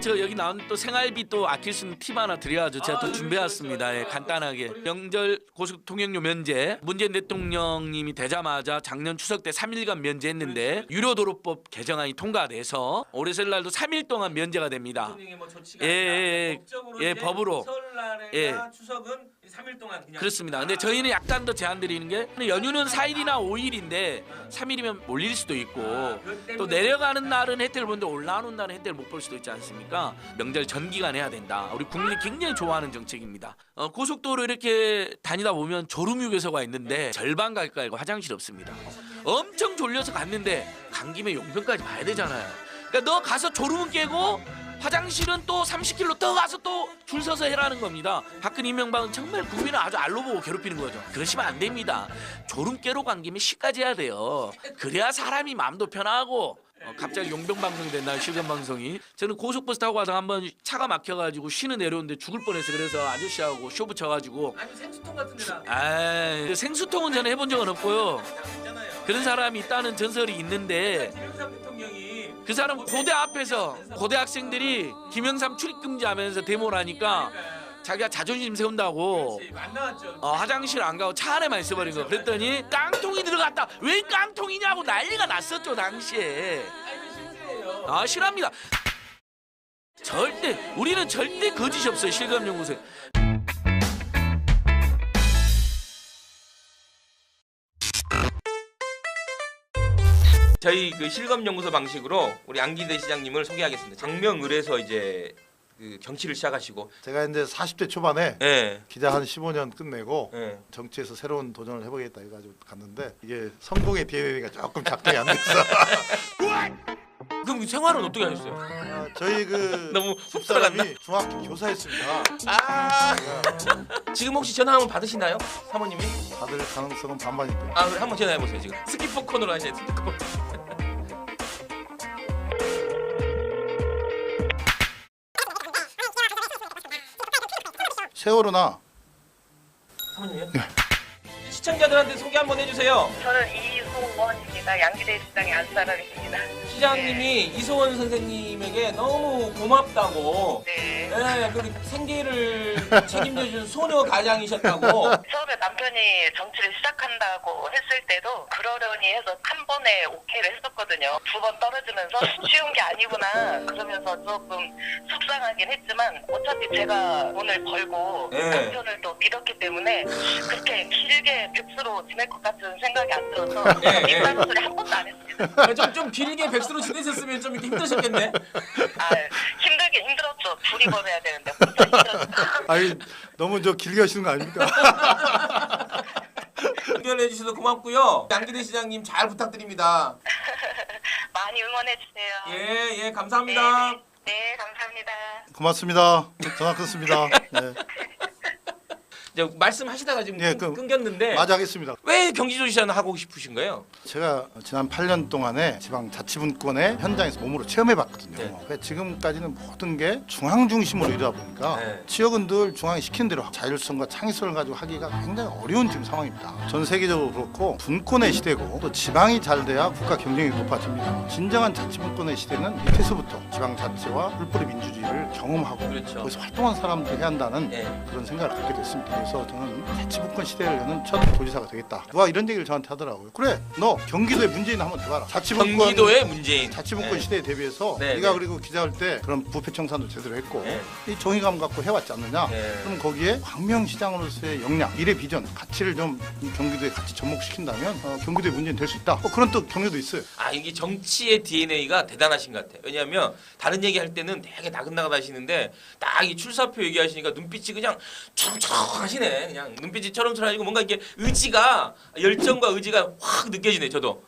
저 여기 나온 또 생활비 또 아낄 수 있는 팁 하나 드려야죠. 제가 또 준비해왔습니다. 예, 간단하게 명절 고속 통행료 면제. 문재인 대통령님이 되자마자 작년 추석 때 3일간 면제했는데 유료도로법 개정안이 통과돼서 올해 설날도 3일 동안 면제가 됩니다. 예, 법으로. 설날에나 추석은 3일 동안 그냥. 그렇습니다. 근데 저희는 약간 더 제한 드리는 게 연휴는 4일이나 5일인데 3일이면 몰릴 수도 있고 또 내려가는 날은 혜택을 보는데 올라오는 날은 혜택을 못 볼 수도 있지 않습니까? 명절 전 기간 해야 된다. 우리 국민이 굉장히 좋아하는 정책입니다. 고속도로 이렇게 다니다 보면 졸음휴게소가 있는데 절반 가까이 화장실 없습니다. 엄청 졸려서 갔는데 간 김에 용평까지 가야 되잖아요. 그러니까 너 가서 졸음은 깨고 화장실은 또 30km 더 가서 또 줄 서서 해라는 겁니다. 박근혜 이명박은 정말 국민을 아주 알로 보고 괴롭히는 거죠. 그러시면 안 됩니다. 졸음 깨로 간 김에 시까지 해야 돼요. 그래야 사람이 마음도 편하고. 갑자기 용병방송 됐나요? 실전방송이. 저는 고속버스 타고 가서 한번 차가 막혀가지고 쉬는 내려오는데 죽을 뻔했어요. 그래서 아저씨하고 쇼 붙여가지고. 아니 생수통 같은 데다. 아, 생수통은 저는 해본 적은 없고요. 그런 사람이 있다는 전설이 있는데 김영삼 대통령이 그 사람 고대 앞에서 고대 학생들이 김영삼 출입금지하면서 데모를 하니까 자기가 자존심 세운다고 안 나왔죠. 화장실 안 가고 차 안에만 있어버린 거. 그랬더니 깡통이 들어갔다. 왜 깡통이냐고 난리가 났었죠 당시에. 아 싫어합니다. 절대 우리는 절대 거짓이 없어요. 실감연구소에. 저희 그 실검연구소 방식으로 우리 안기대 시장님을 소개하겠습니다. 장명을에서 이제 그 정치를 시작하시고 제가 이제 40대 초반에 예. 기자 한 15년 끝내고 예. 정치에서 새로운 도전을 해보겠다 해가지고 갔는데 이게 성공의 DNA가 조금 작동이 안 됐어. 그럼 생활은 어떻게 하셨어요? 저희 그 너무 집사람이 중학교 교사였습니다. 아 지금 혹시 전화 한번 받으시나요? 사모님이? 받을 가능성은 반반인데. 아 그래 한번 전화해 보세요 지금. 스키퍼 코너로 하셔야 돼요. 스키퍼. 세월호나 사모님이요? 시청자들한테 소개 한번 해주세요. 저는 이소원입니다. 양기대 시장의 안사람입니다. 시장님이 이소원 선생님에게 너무 고맙다고. 네. 네, 그 생계를 책임져준 소녀 가장이셨다고. 처음에 남편이 정치를 시작한다고 했을 때도 그러려니 해서 한 번에 오케이를 했었거든요. 2번 떨어지면서 쉬운 게 아니구나 그러면서 조금 속상하긴 했지만 어차피 제가 돈을 벌고 네. 남편을 또 믿었기 때문에 그렇게 길게 백수로 지낼 것 같은 생각이 안 들어서 네, 네. 입다는 소리 한 번도 안 했습니다. 좀 길게 백수로 지내셨으면 좀 힘드셨겠네. 아, 힘들긴 힘들었죠. 둘이 벌어야 되는데 혼자 힘들었죠. 아니 너무 저 길게 하시는 거 아닙니까? 연결해 주셔서 고맙고요. 양기대 시장님 잘 부탁드립니다. 많이 응원해 주세요. 예, 감사합니다. 네, 감사합니다. 고맙습니다. 전화 끊습니다. 네. 이제 말씀하시다가 지금 예, 끊겼는데 마저 하겠습니다. 왜 경기도지사는 하고 싶으신 거예요? 제가 지난 8년 동안에 지방 자치분권의 현장에서 몸으로 체험해봤거든요. 네. 왜 지금까지는 모든 게 중앙 중심으로 이러다 보니까 네. 지역은 늘 중앙이 시킨 대로 자율성과 창의성을 가지고 하기가 굉장히 어려운 지금 상황입니다. 전 세계적으로 그렇고 분권의 시대고 또 지방이 잘 돼야 국가 경쟁력이 높아집니다. 진정한 자치분권의 시대는 밑에서부터 지방 자치와 뿔뿔이 민주주의를 경험하고 그렇죠. 거기서 활동한 사람들이 해야 한다는 네. 그런 생각을 갖게 됐습니다. 그래서 저는 자치분권 시대를 여는 첫 도지사가 되겠다. 누가 이런 얘기를 저한테 하더라고요. 그래, 너 경기도의 문재인 한번 해봐라. 자치분권 경기도의 문재인. 자치분권 네. 시대에 대비해서 네, 네가 네. 그리고 기자할 때 그런 부패 청산도 제대로 했고 네. 이 정의감 갖고 해왔지 않느냐. 네. 그럼 거기에 광명시장으로서의 역량, 미래 비전, 가치를 좀 이 경기도에 같이 접목시킨다면 경기도의 문재인 될 수 있다. 그런 또 경기도 있어요. 아 이게 정치의 DNA가 대단하신 것 같아요. 왜냐하면 다른 얘기할 때는 되게 나긋나긋 하시는데 딱 이 출사표 얘기하시니까 눈빛이 그냥 초롱초롱 하시네. 그냥 눈빛이 초롱초롱하시고 뭔가 이렇게 의지가 열정과 의지가 확 느껴지네. 저도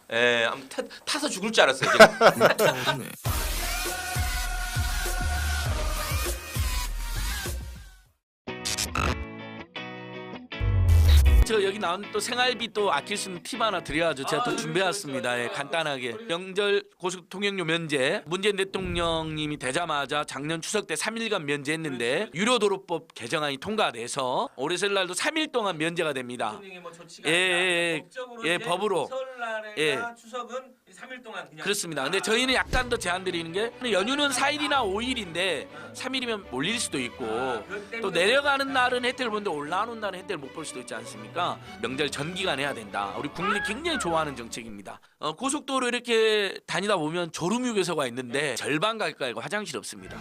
아무튼 타서 죽을 줄 알았어요. 지금. 저 여기 나온 또 생활비 또 아낄 수 있는 팁 하나 드려야죠. 제가 또 준비해왔습니다. 예, 간단하게 명절 고속 통행료 면제. 문재인 대통령님이 되자마자 작년 추석 때 3일간 면제했는데 유료도로법 개정안이 통과돼서 올해 설날도 3일 동안 면제가 됩니다. 예, 법으로. 설날에나 추석은 3일 동안 그냥. 그렇습니다. 근데 저희는 약간 더 제한 드리는 게 연휴는 4일이나 5일인데 3일이면 몰릴 수도 있고 또 내려가는 날은 혜택을 보는데 올라오는 날은 혜택을 못 볼 수도 있지 않습니까? 명절 전 기간 해야 된다. 우리 국민이 굉장히 좋아하는 정책입니다. 고속도로 이렇게 다니다 보면 졸음휴게소가 있는데 절반 가까이 가고 화장실 없습니다.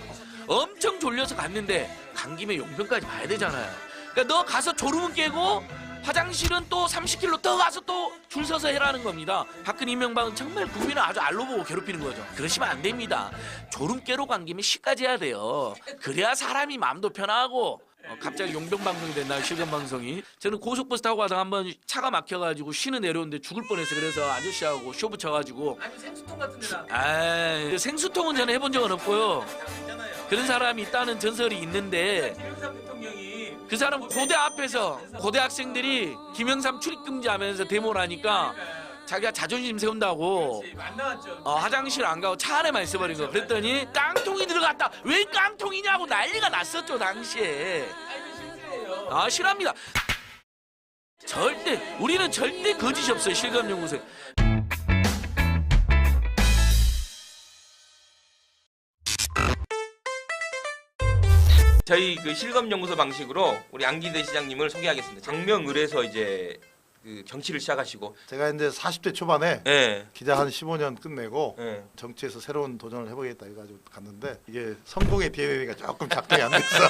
엄청 졸려서 갔는데 간 김에 용병까지 봐야 되잖아요. 그러니까 너 가서 졸음은 깨고 화장실은 또 30km 더 가서 또 줄 서서 해라는 겁니다. 박근혜 이명박은 정말 국민을 아주 알로 보고 괴롭히는 거죠. 그러시면 안 됩니다. 졸음 깨로 간 김에 시까지 해야 돼요. 그래야 사람이 마음도 편하고 갑자기 용병 방송이 됐나요? 실전 방송이. 저는 고속버스 타고 가다가 한번 차가 막혀가지고 쉬는 내려오는데 죽을 뻔했어요. 그래서 아저씨하고 쇼 붙여가지고 아니 생수통 같은 데다. 아 생수통은 저는 해본 적은 없고요. 그런 사람이 있다는 전설이 있는데 김영삼 대통령이 그 사람 고대 앞에서 고대 학생들이 김영삼 출입금지하면서 데모를 하니까 자기가 자존심 세운다고 안 나왔죠. 화장실 안 가고 차 안에만 있어버린 거. 그랬더니 깡통이 들어갔다. 왜 깡통이냐고 난리가 났었죠 당시에. 아 싫어합니다. 우리는 절대 거짓이 없어요. 실감연구소에. 저희 그 실검연구소 방식으로 우리 안기대 시장님을 소개하겠습니다. 장명을에서 이제 그 정치를 시작하시고. 제가 이제 40대 초반에 예. 기자 한 15년 끝내고 예. 정치에서 새로운 도전을 해보겠다 해가지고 갔는데 이게 성공의 DNA가 조금 작동이 안 됐어.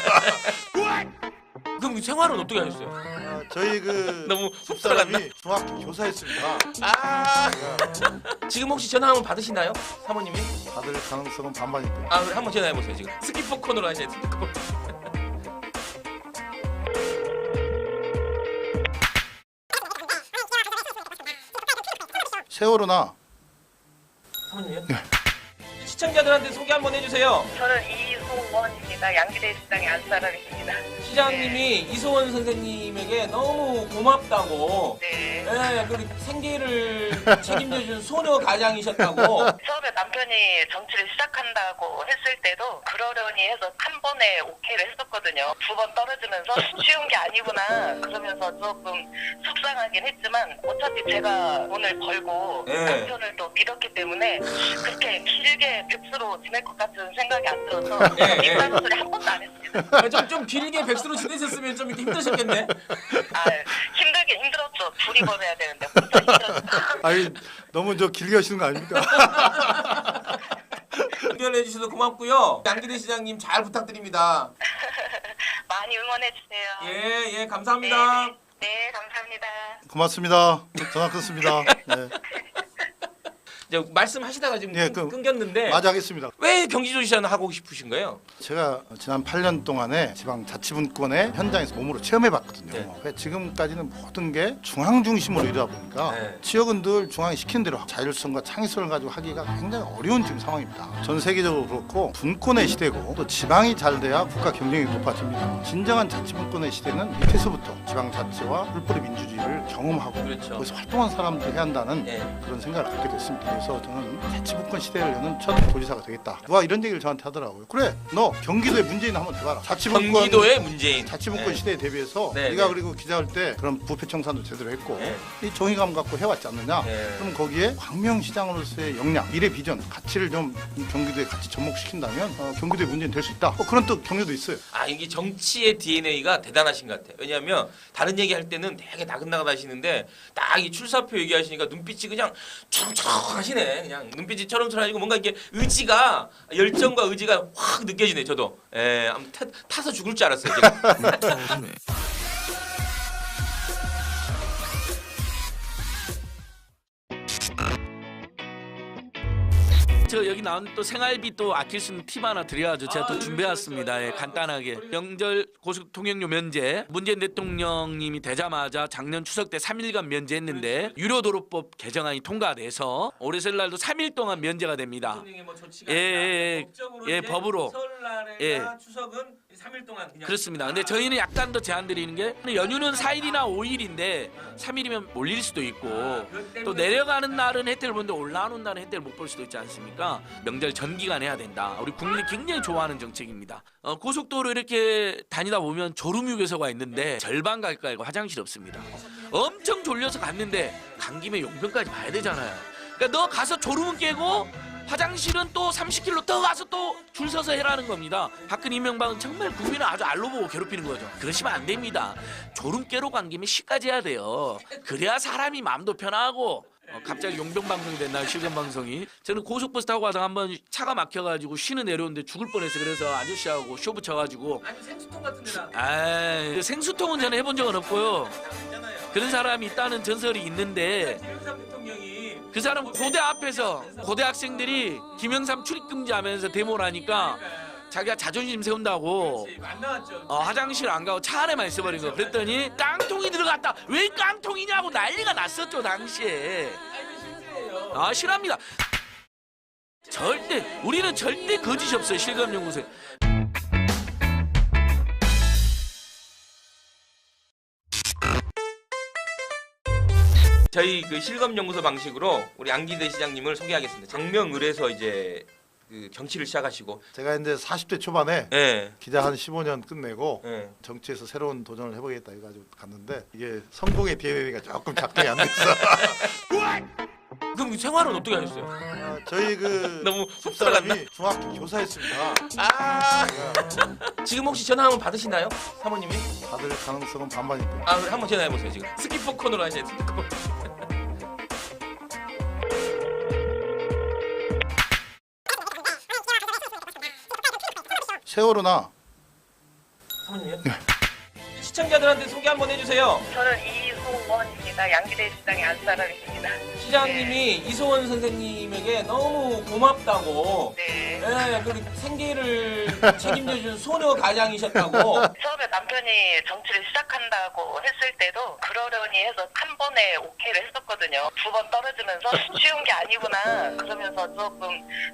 그럼 생활은 어떻게 하셨어요? 저희 그 너무 집사람이 중학교 교사였습니다. 아 지금 혹시 전화 한번 받으시나요? 사모님이? 받을 가능성은 반반인데. 아 그래 한번 전화해 보세요 지금. 스키퍼콘으로 하셔야 돼요. 스키퍼콘. 세월호나 사모님이요? 시청자들한테 소개 한번 해주세요. 저는 이소원입니다. 양기대 시장의 안사람입니다. 시장님이 이소원 선생님에게 너무 고맙다고. 네. 네, 그리고 생계를 책임져준 소녀 가장이셨다고. 처음에 남편이 정치를 시작한다고 했을 때도 그러려니 해서 한 번에 오케이를 했었거든요. 2번 떨어지면서 쉬운 게 아니구나 그러면서 조금 속상하긴 했지만 어차피 제가 돈을 벌고 네. 남편을 또 믿었기 때문에 그렇게 길게 백수로 지낼 것 같은 생각이 안 들어서 네, 네. 입다는 소리 한 번도 안 했습니다. 좀 길게 백수로 지내셨으면 좀 이렇게 힘드셨겠네. 아, 힘들긴 힘들었죠. 둘이 벌어야 되는데 혼자 힘들었죠. 아니 너무 저 길게 하시는 거 아닙니까? 의견해 주셔서 고맙고요. 양기대 시장님 잘 부탁드립니다. 많이 응원해 주세요. 예, 감사합니다. 네, 감사합니다. 고맙습니다. 전화 끊습니다. 네. 이제 말씀하시다가 지금 예, 끊겼는데 마저 하겠습니다. 왜 경기도지사는 하고 싶으신 거예요? 제가 지난 8년 동안에 지방 자치분권의 현장에서 몸으로 체험해봤거든요. 네. 지금까지는 모든 게 중앙 중심으로 이러다 보니까 네. 지역은 늘 중앙이 시킨 대로 자율성과 창의성을 가지고 하기가 굉장히 어려운 지금 상황입니다. 전 세계적으로 그렇고 분권의 시대고 또 지방이 잘 돼야 국가 경쟁력이 높아집니다. 진정한 자치분권의 시대는 밑에서부터 지방 자치와 뿔뿔이 민주주의를 경험하고 그렇죠. 거기서 활동한 사람들이 해야 한다는 네. 그런 생각을 갖게 됐습니다. 그래서 저는 자치분권 시대를 여는 첫 도지사가 되겠다. 누가 이런 얘기를 저한테 하더라고요. 그래, 너 경기도의 문재인 한번 해봐라. 경기도의 문재인. 자치분권 네. 시대에 대비해서 네, 네가 네. 그리고 기자할 때 그런 부패 청산도 제대로 했고 네. 이 정의감 갖고 해왔지 않느냐. 네. 그럼 거기에 광명시장으로서의 역량, 미래 비전, 가치를 좀 이 경기도에 같이 접목시킨다면 경기도의 문재인 될 수 있다. 그런 또 경력도 있어요. 아 이게 정치의 DNA가 대단하신 것 같아요. 왜냐하면 다른 얘기 할 때는 되게 나긋나긋 하시는데 딱 이 출사표 얘기하시니까 눈빛이 그냥 초롱초롱하시네. 그냥 눈빛이 초롱초롱하시고 뭔가 이게 의지가 열정과 의지가 확 느껴지네. 저도 아무튼 타서 죽을 줄 알았어요. 제가. 저 여기 나온 또 생활비 또 아낄 수 있는 팁 하나 드려야죠. 제가 또 준비해왔습니다. 예, 간단하게 명절 고속 통행료 면제. 문재인 대통령님이 되자마자 작년 추석 때 3일간 면제했는데 유료도로법 개정안이 통과돼서 올해 설날도 3일 동안 면제가 됩니다. 예, 법으로. 설날에 예. 추석은 3일 동안 그냥 그렇습니다. 근데 저희는 약간 더 제한 드리는 게 연휴는 4일이나 5일인데 3일이면 몰릴 수도 있고 또 내려가는 날은 혜택을 보는데 올라오는 날은 혜택을 못 볼 수도 있지 않습니까? 명절 전 기간 해야 된다. 우리 국민이 굉장히 좋아하는 정책입니다. 고속도로 이렇게 다니다 보면 졸음휴게소가 있는데 절반 가까이 화장실 없습니다. 엄청 졸려서 갔는데 간 김에 용병까지 봐야 되잖아요. 그러니까 너 가서 졸음은 깨고 화장실은 또 30km 더 가서 또 줄 서서 해라는 겁니다. 박근혜 이명박은 정말 국민을 아주 알로 보고 괴롭히는 거죠. 그러시면 안 됩니다. 졸음 깨러 간 김에 시까지 해야 돼요. 그래야 사람이 마음도 편하고 갑자기 용병 방송이 됐나요? 실전 방송이. 저는 고속버스 타고 가다가 한번 차가 막혀가지고 쉬는 내려오는데 죽을 뻔했어. 그래서 아저씨하고 쇼 붙여가지고 아니 생수통 같은 데다 아 생수통은 저는 해본 적은 없고요. 있잖아요. 그런 사람이 있다는 전설이 있는데 김영삼 대통령이 그 사람 고대 앞에서 고대 학생들이 김영삼 출입 금지하면서 데모를 하니까 자기가 자존심 세운다고 안 나왔죠. 화장실 안 가고 차 안에만 있어버린 거. 그랬더니 깡통이 들어갔다. 왜 깡통이냐고 난리가 났었죠 당시에. 아 싫어합니다. 우리는 절대 거짓이 없어요. 실검연구소에. 저희 그 실검연구소 방식으로 우리 안기대 시장님을 소개하겠습니다. 정명을에서 이제 그 정치를 시작하시고, 제가 이제 40대 초반에 예, 기자 한 15년 끝내고 예. 정치에서 새로운 도전을 해보겠다 해가지고 갔는데 이게 성공의 DNA가 조금 작동이 안 됐어. 그럼 생활은 어떻게 하셨어요? 저희 그 너무 집사람이 중학교 교사였습니다. 아, 지금 혹시 전화 한번 받으시나요, 사모님이? 받을 가능성은 반반인데. 아, 그래, 한번 전화해 보세요 지금. 스키퍼 코너로 하셔야 돼요. 스키퍼. 세월호나 사모님이요? 시청자들한테 소개 한번 해주세요. 저는 이소원입니다. 양기대 시장의 안사람입니다. 시장님이 이소원 선생님에게 너무 고맙다고, 네. 예, 그 생계를 책임져준 소녀 가장이셨다고. 처음에 남편이 정치를 시작한다고 했을 때도 그러려니 해서 한 번에 오케이를 했었거든요. 2번 떨어지면서 쉬운 게 아니구나 그러면서 조금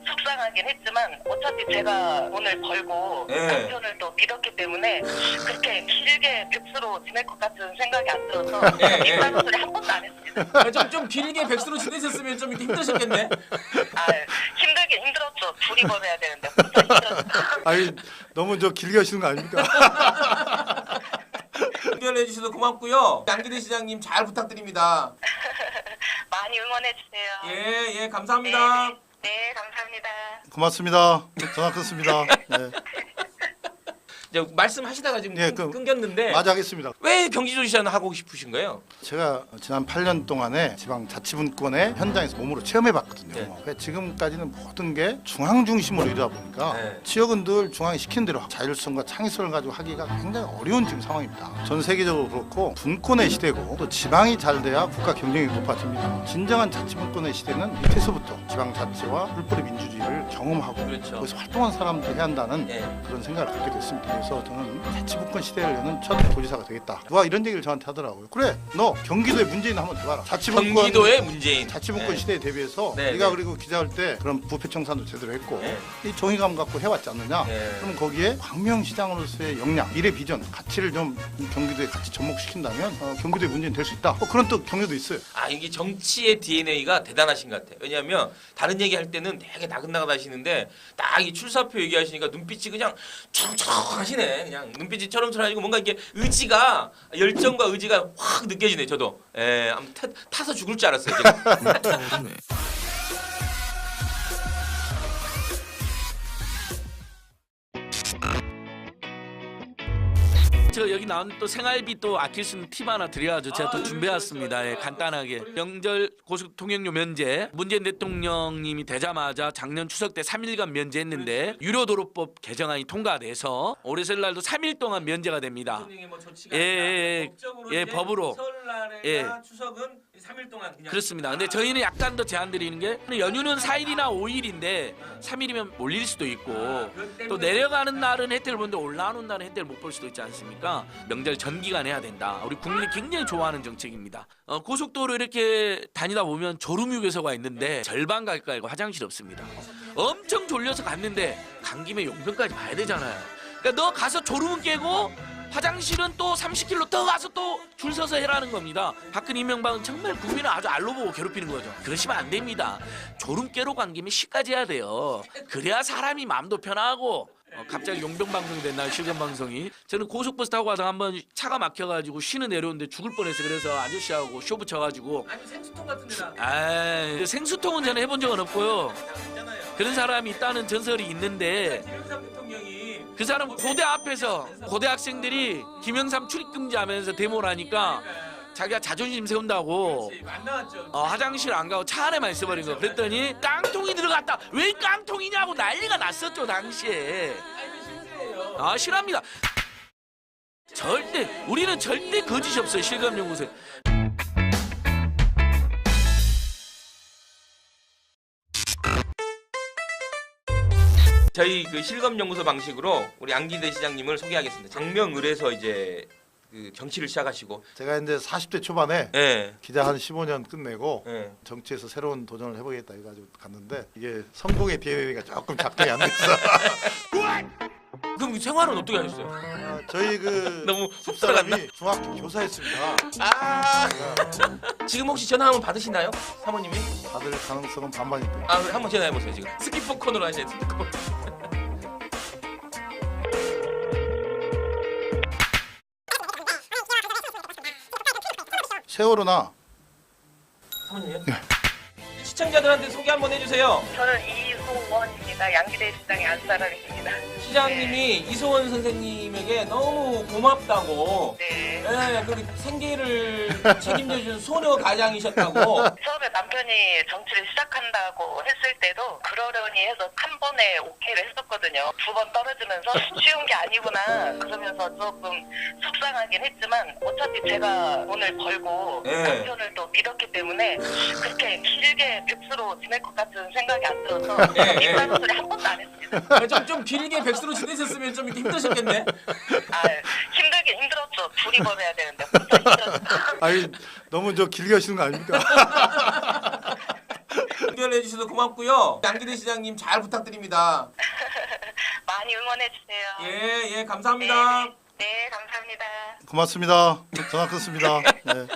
속상하긴 했지만 어차피 제가 돈을 벌고 네. 남편을 또 믿었기 때문에 그렇게 길게 백수로 지낼 것 같은 생각이 안 들어서 예, 예. 입다는 소리 한 번도 안 했습니다. 좀 길게 백수로 지내셨으면 좀 힘드셨겠네. 아, 힘들긴 힘들었죠. 둘이 벌어야 되는데 혼자 힘들었죠. 아니 너무 저 길게 하시는 거 아닙니까? 연결해 주셔서 고맙고요. 양기대 시장님 잘 부탁드립니다. 많이 응원해 주세요. 예, 예, 감사합니다. 네, 감사합니다. 고맙습니다. 전화 끊습니다. 네. 이제 말씀하시다가 지금 예, 끊겼는데 마저 하겠습니다. 왜 경기도지사는 하고 싶으신 거예요? 제가 지난 8년 동안에 지방 자치분권의 현장에서 몸으로 체험해봤거든요. 네. 그러니까 지금까지는 모든 게 중앙 중심으로 이러다 보니까 네. 지역은 늘 중앙이 시킨 대로 자율성과 창의성을 가지고 하기가 굉장히 어려운 지금 상황입니다. 전 세계적으로 그렇고 분권의 시대고 또 지방이 잘 돼야 국가 경쟁력이 높아집니다. 진정한 자치분권의 시대는 밑에서부터 지방 자치와 뿔뿔이 민주주의를 경험하고 그렇죠. 거기서 활동한 사람들이 해야 한다는 예. 그런 생각을 갖게 됐습니다. 그래서 저는 자치분권 시대를 여는 첫 도지사가 되겠다. 누가 이런 얘기를 저한테 하더라고요. 그래, 너 경기도의 문재인 한번 줘봐라. 자치분권 경기도의 문재인. 자치분권 네. 시대에 대비해서 네, 네가 네. 그리고 기자할 때 그런 부패청산도 제대로 했고 네. 이 정의감 갖고 해왔지 않느냐. 네. 그럼 거기에 광명시장으로서의 역량, 미래 비전, 가치를 좀 경기도에 같이 접목시킨다면 경기도의 문재인 될 수 있다. 그런 또 경우도 있어요. 아, 이게 정치의 DNA가 대단하신 것 같아요. 왜냐하면 다른 얘기 할 때는 되게 나긋나긋 하시는데 딱 이 출사표 얘기하시니까 눈빛이 그냥 초롱초롱하시네. 그냥 눈빛이 초롱초롱하시고 뭔가 이게 의지가, 열정과 의지가 확 느껴지네. 저도. 예, 아무튼 타서 죽을 줄 알았어요. 지금. 저 여기 나온 또 생활비 또 아낄 수 있는 팁 하나 드려야죠. 제가 또 준비해왔습니다. 예, 간단하게 명절 고속통행료 면제. 문재인 대통령님이 되자마자 작년 추석 때 3일간 면제했는데 유료도로법 개정안이 통과돼서 올해 설날도 3일 동안 면제가 됩니다. 예, 법으로. 예. 추석은 3일 동안 그냥. 그렇습니다. 근데 저희는 약간 더 제한 드리는 게 연휴는 4일이나 5일인데 3일이면 몰릴 수도 있고 또 내려가는 날은 혜택을 보는데 올라오는 날은 혜택을 못 볼 수도 있지 않습니까? 명절 전 기간 해야 된다. 우리 국민이 굉장히 좋아하는 정책입니다. 고속도로 이렇게 다니다 보면 졸음휴게소가 있는데 절반 가까이 화장실 없습니다. 엄청 졸려서 갔는데 간 김에 용병까지 봐야 되잖아요. 그러니까 너 가서 졸음은 깨고 화장실은 또 30km 더 가서 또 줄 서서 해라는 겁니다. 박근혜 이명박은 정말 국민을 아주 알로 보고 괴롭히는 거죠. 그러시면 안 됩니다. 졸음 깨로 간 김에 시까지 해야 돼요. 그래야 사람이 마음도 편하고. 갑자기 용병 방송 됐나요? 실전 방송이. 저는 고속버스 타고 가다가 한번 차가 막혀가지고 쉬는 내려오는데 죽을 뻔했어요. 그래서 아저씨하고 쇼 붙여가지고. 아니 생수통 같은 데다. 아, 생수통은 저는 해본 적은 없고요. 있잖아요. 그런 사람이 있다는 전설이 있는데 김영삼 대통령이 그 사람 고대 앞에서 고대 학생들이 김영삼 출입 금지하면서 데모를 하니까 자기가 자존심 세운다고 안 나왔죠. 화장실 안 가고 차 안에만 있어버린 거. 그랬더니 깡통이 들어갔다. 왜 깡통이냐고 난리가 났었죠 당시에. 아 싫어합니다. 우리는 절대 거짓이 없어요. 실감연구소에. 저희 그 실검연구소 방식으로 우리 양기대 시장님을 소개하겠습니다. 장명을에서 이제 그 정치를 시작하시고, 제가 이제 40대 초반에 예, 기자 한 15년 끝내고 예. 정치에서 새로운 도전을 해보겠다 해가지고 갔는데 이게 성공의 DNA가 조금 작동이 안 됐어. 그럼 생활은 어떻게 하셨어요? 저희 그 너무 속 들어갔나? 집사람이 중학교 교사였습니다. 아, 제가 지금 혹시 전화 한번 받으시나요, 사모님이? 받을 가능성은 반반인데. 아, 그럼 한번 전화해 보세요 지금. 스키퍼콘으로 하셔야 스키퍼. 세월호나 사모님이요? 시청자들한테 소개 한번 해주세요. 저는 이소원입니다. 양기대 시장의 안사람입니다. 시장님이 이소원 선생님에게 너무 고맙다고. 네. 네, 그 생계를 책임져준 소녀 가장이셨다고. 처음에 남편이 정치를 시작한다고 했을 때도 그러려니 해서 한 번에 오케이를 했었거든요. 두 번 떨어지면서 쉬운 게 아니구나 그러면서 조금 속상하긴 했지만 어차피 제가 돈을 벌고 네. 남편을 또 믿었기 때문에 그렇게 길게 백수로 지낼 것 같은 생각이 안 들어서 네, 입다는 소리 한 번도 안 했습니다. 좀 길게 백수로 지내셨으면 좀 이렇게 힘드셨겠네. 아, 힘들긴 힘들었죠. 둘이 벌어야 되는데 혼자 힘들었죠. 아니 너무 저 길게 하시는 거 아닙니까? 응변해 주셔서 고맙고요. 양기대 시장님 잘 부탁드립니다. 많이 응원해 주세요. 예, 감사합니다. 네, 감사합니다. 고맙습니다. 전화 끊습니다. 네.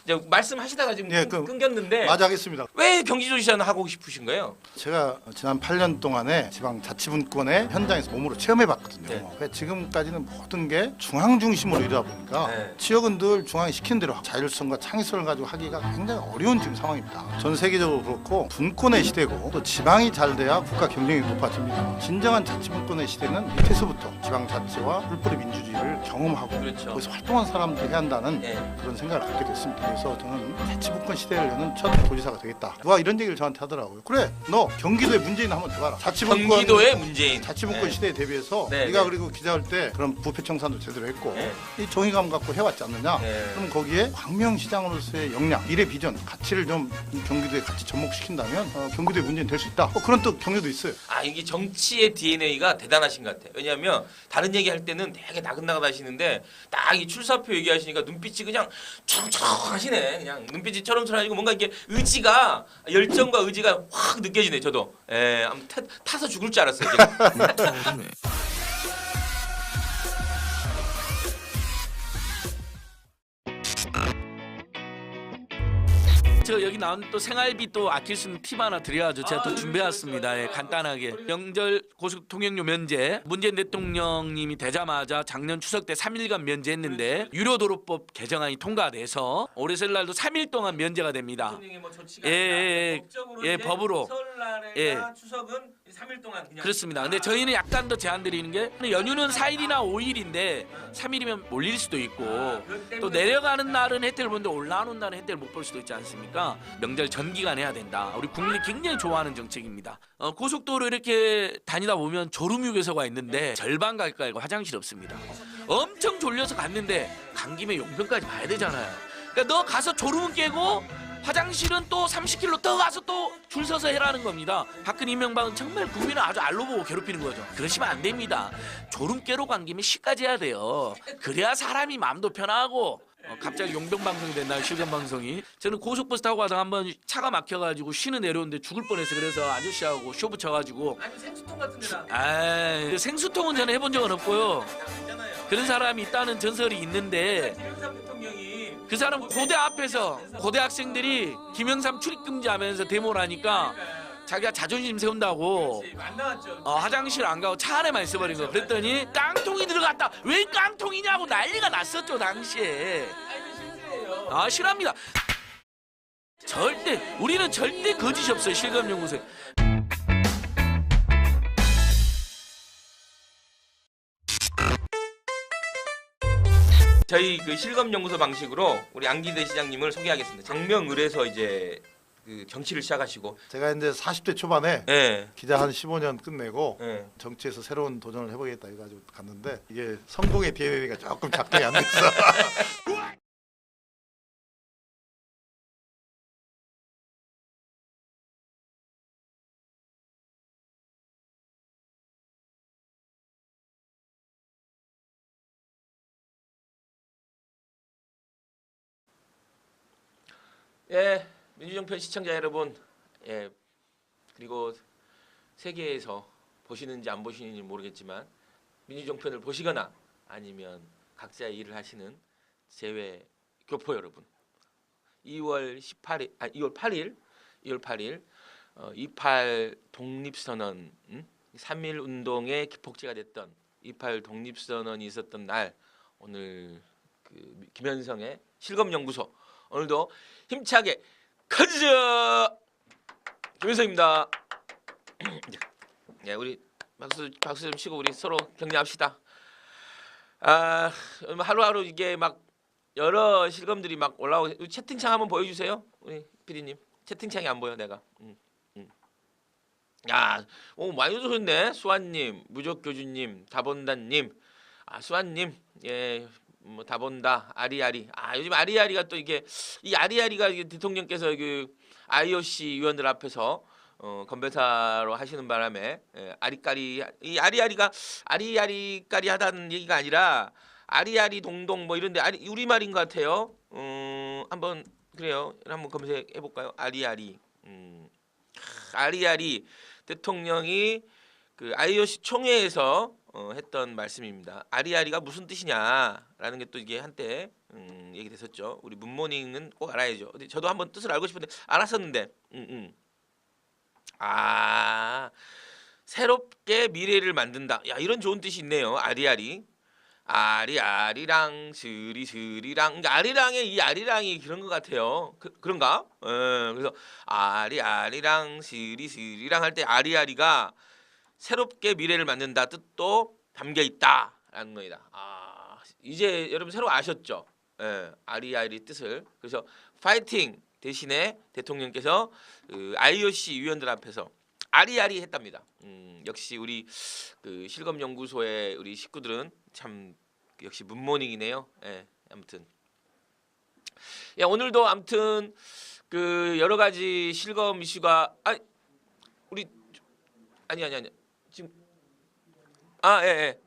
이제 말씀하시다가 지금 예, 끊겼는데 마저 하겠습니다. 왜 경기도지사는 하고 싶으신 거예요? 제가 지난 8년 동안에 지방 자치분권의 현장에서 몸으로 체험해봤거든요. 네. 그러니까 지금까지는 모든 게 중앙 중심으로 이러다 보니까 네. 지역은 늘 중앙이 시킨 대로 자율성과 창의성을 가지고 하기가 굉장히 어려운 지금 상황입니다. 전 세계적으로 그렇고 분권의 시대고 또 지방이 잘 돼야 국가 경쟁력이 높아집니다. 진정한 자치분권의 시대는 밑에서부터 지방 자치와 뿔뿔이 민주주의를 경험하고 그렇죠. 거기서 활동한 사람들이 해야 한다는 네. 그런 생각을 갖게 됐습니다. 그래서 저는 자치분권 시대를 여는 첫 도지사가 되겠다. 누가 이런 얘기를 저한테 하더라고요. 그래, 너 경기도의 문재인 한번 돼봐라. 자치분권 경기도의 문재인. 자치분권 네. 시대에 대비해서 네, 네가 네. 그리고 기자할 때 그런 부패청산도 제대로 했고 네. 이 정의감 갖고 해왔지 않느냐. 네. 그럼 거기에 광명시장으로서의 역량, 미래 비전, 가치를 좀 경기도에 같이 접목시킨다면 경기도의 문재인 될 수 있다. 그런 또 경례도 있어요. 아, 이게 정치의 DNA가 대단하신 것 같아요. 왜냐하면 다른 얘기 할 때는 되게 나긋나긋 하시는데 딱 이 출사표 얘기하시니까 눈빛이 그냥 초롱초롱하시네. 그냥 눈빛이 처럼처럼하시고 뭔가 이게 의지가, 열정과 의지가 확 느껴지네. 저도. 예, 아무튼 타서 죽을 줄 알았어요. 지금. 저 여기 나온 또 생활비 또 아낄 수 있는 팁 하나 드려야죠. 제가 또 준비해왔습니다. 예, 간단하게 명절 고속 통행료 면제. 문재인 대통령님이 되자마자 작년 추석 때 3일간 면제했는데 유료도로법 개정안이 통과돼서 올해 설날도 3일 동안 면제가 됩니다. 예, 법으로. 설날에 예. 추석은 3일 동안 그냥. 그렇습니다. 근데 저희는 약간 더 제한 드리는 게 연휴는 4일이나 5일인데 3일이면 몰릴 수도 있고 또 내려가는 날은 혜택을 보는데 올라오는 날은 혜택을 못 볼 수도 있지 않습니까? 명절 전 기간 해야 된다. 우리 국민이 굉장히 좋아하는 정책입니다. 고속도로 이렇게 다니다 보면 졸음휴게소가 있는데 절반 가까이 화장실 없습니다. 엄청 졸려서 갔는데 간 김에 용병까지 봐야 되잖아요. 그러니까 너 가서 졸음은 깨고 화장실은 또 30km 더 가서 또 줄 서서 해라는 겁니다. 박근혜 이명박은 정말 국민을 아주 알로 보고 괴롭히는 거죠. 그러시면 안 됩니다. 졸음 깨로 간 김에 시까지 해야 돼요. 그래야 사람이 마음도 편하고 갑자기 용병 방송이 됐나요? 실감 방송이. 저는 고속버스 타고 가다가 한번 차가 막혀가지고 쉬는 내려오는데 죽을 뻔했어요. 그래서 아저씨하고 쇼 붙여가지고. 아니 생수통 같은 데다. 아, 생수통은 저는 해본 적은 없고요. 있잖아요. 그런 사람이 있다는 전설이 있는데 김영삼 대통령이 그 사람 고대 앞에서 고대 학생들이 김영삼 출입금지하면서 데모를 하니까 자기가 자존심 세운다고 안 나왔죠. 화장실 안 가고 차 안에만 있어버린 거. 그랬더니 깡통이 들어갔다. 왜 깡통이냐고 난리가 났었죠 당시에. 아 싫어합니다. 절대 우리는 절대 거짓이 없어요 실검연구소에. 저희 그 실검연구소 방식으로 우리 안기대 시장님을 소개하겠습니다. 장명을에서 이제 그 정치를 시작하시고, 제가 이제 40대 초반에 예, 기자 한 15년 끝내고 예. 정치에서 새로운 도전을 해보겠다 해가지고 갔는데 이게 성공의 DNA가 조금 작동이 안 됐어. 예, 민주정편 시청자 여러분, 예, 그리고 세계에서 보시는지 안 보시는지 모르겠지만 민주정편을 보시거나 아니면 각자의 일을 하시는 제외 교포 여러분, 2월 8일 28 독립선언, 3.1 운동의 기폭제가 됐던 28 독립선언이 있었던 날, 오늘 그 김현성의 실검연구소 오늘도 힘차게 가자. 김현성입니다. 예, 우리 박수 좀 치고 우리 서로 격려합시다. 아, 하루하루 이게 막 여러 실검들이 막 올라오고. 채팅창 한번 보여주세요, 우리 PD님. 채팅창이 안 보여 내가. 야, 오 많이 오셨네. 수환님, 무적교주님, 다본다님, 수환님, 예. 뭐 다 본다. 아리아리. 요즘 아리아리가 또 이게 이 아리아리가 대통령께서 그 IOC 위원들 앞에서 건배사로 하시는 바람에 아리까리, 이 아리아리가 아리아리까리 하다는 얘기가 아니라 아리아리 동동 뭐 이런데 우리말인 것 같아요. 한번 그래요. 한번 검색해 볼까요? 아리아리. 아리아리 대통령이 그 IOC 총회에서 했던 말씀입니다. 아리아리가 무슨 뜻이냐라는 게 또 이게 한때 얘기됐었죠. 우리 문모닝은 꼭 알아야죠. 근데 저도 한번 뜻을 알고 싶은데 알았었는데, 새롭게 미래를 만든다. 야, 이런 좋은 뜻이 있네요. 아리아리. 아리아리랑 스리스리랑, 그러니까 아리랑의 이 아리랑이 그런 것 같아요. 그런가? 그래서 아리아리랑 스리스리랑 할 때 아리아리가 새롭게 미래를 만든다 뜻도 담겨 있다라는 겁니다. 이제 여러분 새로 아셨죠? 예, 아리아리 뜻을. 그래서 파이팅 대신에 대통령께서 그 IOC 위원들 앞에서 아리아리 했답니다. 역시 우리 그 실검연구소의 우리 식구들은 참 역시 문모닝이네요. 예, 아무튼 오늘도 아무튼 그 여러 가지 실검 이슈가 우리 아니 지금 예.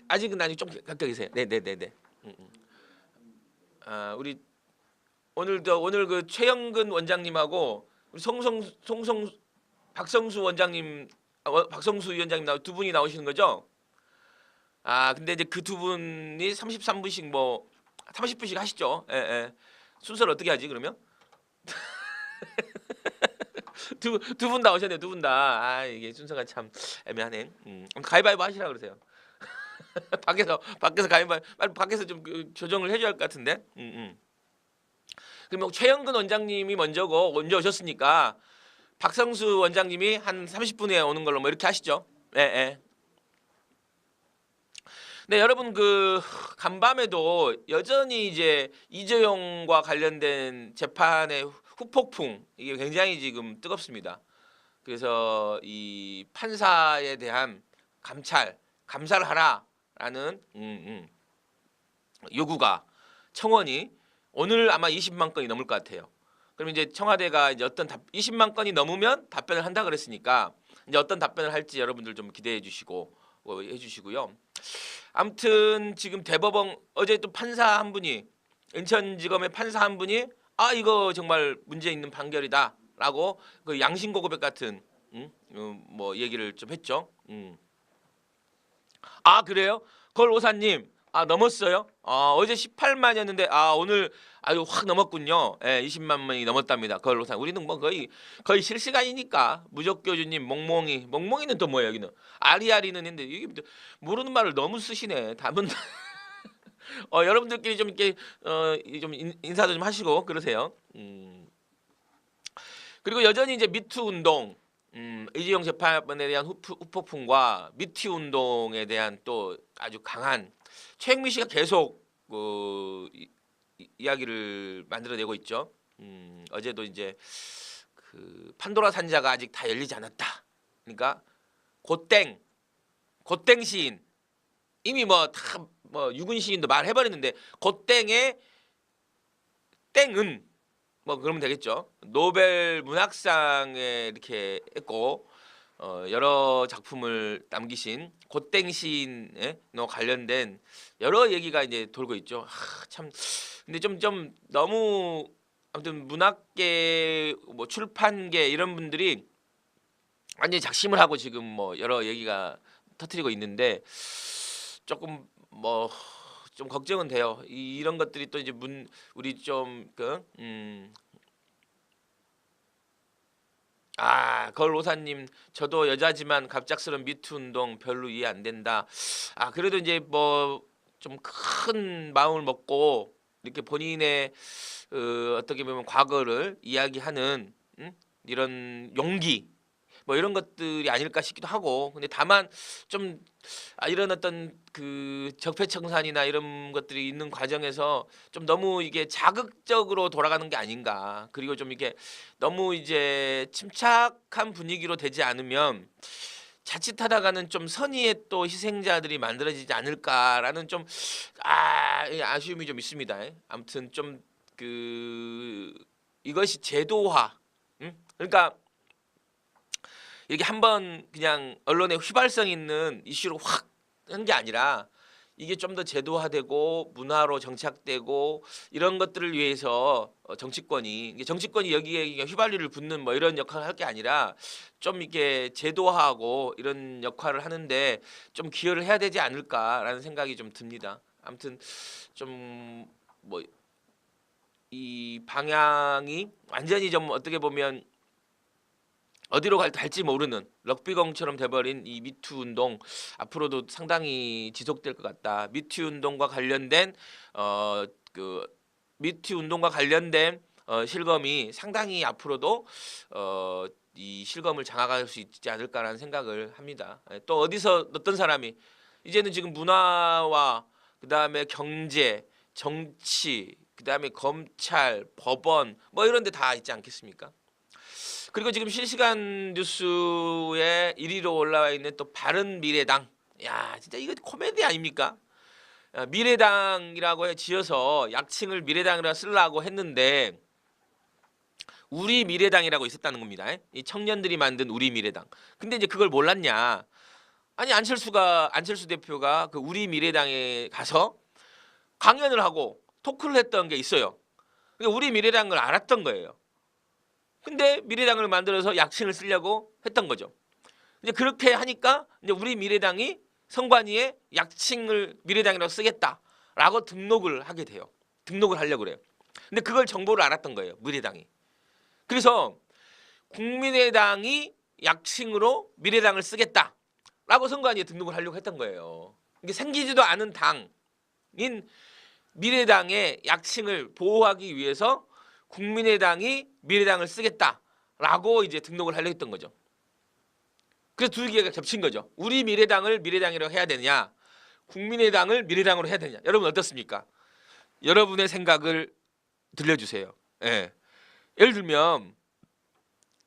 아직은 좀 가까이 계세요. 네. 우리 오늘 그 최영근 원장님하고 우리 박성수 원장님, 박성수 위원장님 두 분이 나오시는 거죠? 근데 이제 그 두 분이 33분씩 뭐 30분씩 하시죠. 예. 순서를 어떻게 하지 그러면? 두 분 다 오셨네요. 두 분 다. 이게 순서가 참 애매하네. 가위바위보 하시라 그러세요. 밖에서 가위바위보, 밖에서 좀 조정을 해줘야 할 것 같은데. 그럼 최영근 원장님이 먼저 오셨으니까 박성수 원장님이 한 30분에 오는 걸로 뭐 이렇게 하시죠. 예. 네, 여러분 그 간밤에도 여전히 이제 이재용과 관련된 재판의 후폭풍, 이게 굉장히 지금 뜨겁습니다. 그래서 이 판사에 대한 감사를 하라라는 요구가, 청원이 오늘 아마 20만 건이 넘을 것 같아요. 그럼 이제 청와대가 이제 20만 건이 넘으면 답변을 한다 그랬으니까 이제 어떤 답변을 할지 여러분들 좀 기대해 주시고 해주시고요. 아무튼 지금 대법원 어제 또 판사 한 분이 인천지검의 판사 한 분이 이거 정말 문제 있는 판결이다라고 그 양심고 고백 같은 뭐 얘기를 좀 했죠. 그래요? 걸오사님 넘었어요? 어제 18만이었는데 오늘 아주 확 넘었군요. 20만 명이 넘었답니다. 걸오사. 우리는 뭐 거의 실시간이니까. 무적교주님 몽몽이는 또 뭐예요 여기는? 아리아리는 했는데 이게 모르는 말을 너무 쓰시네. 답은 여러분들끼리 좀 이렇게 좀 인사도 좀 하시고 그러세요. 그리고 여전히 이제 미투 운동, 이재용 재판에 대한 후폭풍과 미투 운동에 대한 또 아주 강한 최영민 씨가 계속 이야기를 만들어내고 있죠. 어제도 이제 그 판도라 산자가 아직 다 열리지 않았다. 그러니까 곧땡 시인 이미 유군 시인도 말해버렸는데 곧땡의 땡은 뭐 그러면 되겠죠. 노벨 문학상에 이렇게 했고 여러 작품을 남기신 곧땡 시인에 관련된 여러 얘기가 이제 돌고 있죠. 참 근데 좀 너무 아무튼 문학계 뭐 출판계 이런 분들이 완전히 작심을 하고 지금 뭐 여러 얘기가 터뜨리고 있는데 조금 뭐 좀 걱정은 돼요. 이런 것들이 또 이제 우리 좀 걸오사님 저도 여자지만 갑작스런 미투 운동 별로 이해 안 된다. 그래도 이제 뭐 좀 큰 마음을 먹고 이렇게 본인의 어떻게 보면 과거를 이야기하는 이런 용기 뭐 이런 것들이 아닐까 싶기도 하고 근데 다만 좀 이런 어떤 그 적폐청산이나 이런 것들이 있는 과정에서 좀 너무 이게 자극적으로 돌아가는 게 아닌가 그리고 좀 이게 너무 이제 침착한 분위기로 되지 않으면 자칫하다가는 좀 선의의 또 희생자들이 만들어지지 않을까라는 좀 아쉬움이 좀 있습니다. 아무튼 좀 이것이 제도화 그러니까 이게 한번 그냥 언론에 휘발성 있는 이슈로 확 한 게 아니라 이게 좀 더 제도화되고 문화로 정착되고 이런 것들을 위해서 정치권이 여기에 휘발유를 붓는 뭐 이런 역할을 할 게 아니라 좀 이렇게 제도화하고 이런 역할을 하는데 좀 기여를 해야 되지 않을까라는 생각이 좀 듭니다. 아무튼 좀 뭐 이 방향이 완전히 좀 어떻게 보면 어디로 갈지 모르는 럭비공처럼 돼버린 이 미투 운동 앞으로도 상당히 지속될 것 같다. 미투 운동과 관련된 실검이 상당히 앞으로도 이 실검을 장악할 수 있지 않을까라는 생각을 합니다. 또 어디서 어떤 사람이 이제는 지금 문화와 그다음에 경제, 정치, 그다음에 검찰, 법원 뭐 이런 데 다 있지 않겠습니까? 그리고 지금 실시간 뉴스에 1위로 올라와 있는 또 바른미래당. 진짜 이거 코미디 아닙니까? 미래당이라고 지어서 약칭을 미래당이라 쓰려고 했는데 우리 미래당이라고 있었다는 겁니다. 이 청년들이 만든 우리 미래당. 근데 이제 그걸 몰랐냐? 아니 안철수 대표가 그 우리 미래당에 가서 강연을 하고 토크를 했던 게 있어요. 그러니까 우리 미래당을 알았던 거예요. 근데 미래당을 만들어서 약칭을 쓰려고 했던 거죠. 이제 그렇게 하니까 이제 우리 미래당이 선관위에 약칭을 미래당이라고 쓰겠다라고 등록을 하게 돼요. 등록을 하려고 그래요. 근데 그걸 정보를 알았던 거예요. 미래당이. 그래서 국민의당이 약칭으로 미래당을 쓰겠다라고 선관위에 등록을 하려고 했던 거예요. 이게 생기지도 않은 당인 미래당의 약칭을 보호하기 위해서 국민의당이 미래당을 쓰겠다라고 이제 등록을 하려 했던 거죠. 그래서 두 개가 겹친 거죠. 우리 미래당을 미래당이라고 해야 되냐, 국민의당을 미래당으로 해야 되냐. 여러분 어떻습니까? 여러분의 생각을 들려주세요. 예를 들면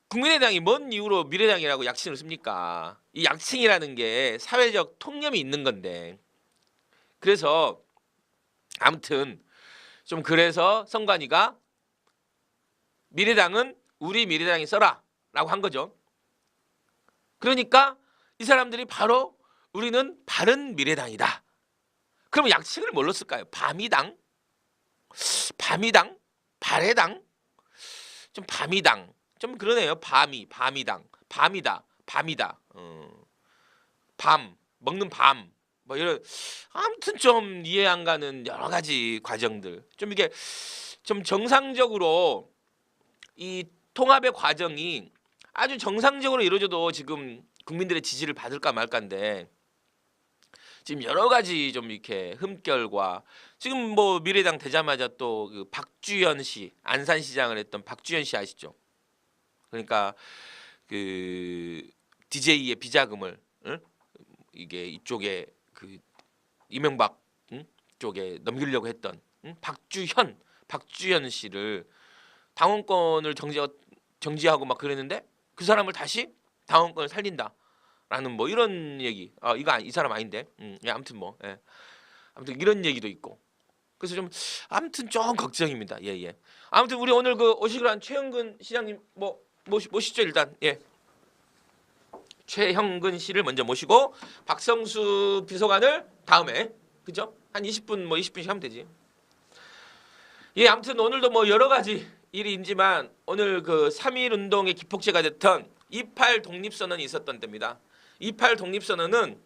국민의당이 뭔 이유로 미래당이라고 약칭을 씁니까? 이 약칭이라는 게 사회적 통념이 있는 건데 그래서 아무튼 좀 그래서 선관위가 미래당은 우리 미래당이 써라 라고 한 거죠. 그러니까 이 사람들이 바로 우리는 바른 미래당이다. 그러면 약칭을 뭘로 쓸까요? 바미당? 밤이당, 발해당, 좀 밤이당, 좀 그러네요. 밤이당, 밤이다. 밤 먹는 밤. 뭐 이런 아무튼 좀 이해 안 가는 여러 가지 과정들 좀 이게 좀 정상적으로 이 통합의 과정이 아주 정상적으로 이루어져도 지금 국민들의 지지를 받을까 말까인데 지금 여러 가지 좀 이렇게 흠결과 지금 뭐 미래당 되자마자 또 그 박주현 씨 안산시장을 했던 박주현 씨 아시죠? 그러니까 그 DJ의 비자금을 이게 이쪽에 그 이명박 쪽에 넘기려고 했던 박주현 씨를 당원권을 정지하고 막 그랬는데 그 사람을 다시 당원권을 살린다라는 뭐 이런 얘기. 이 사람 아닌데. 예, 아무튼 뭐 예. 아무튼 이런 얘기도 있고. 그래서 좀 아무튼 좀 걱정입니다. 예. 아무튼 우리 오늘 그 오시기로 한 최영근 시장님 모시죠 일단. 예. 최형근 씨를 먼저 모시고 박성수 비서관을 다음에 그죠? 한 20분 20분씩 하면 되지. 예, 아무튼 오늘도 뭐 여러 가지 일이 있지만 오늘 그 3.1 운동의 기폭제가 됐던 28 독립선언이 있었던 때입니다. 28 독립선언은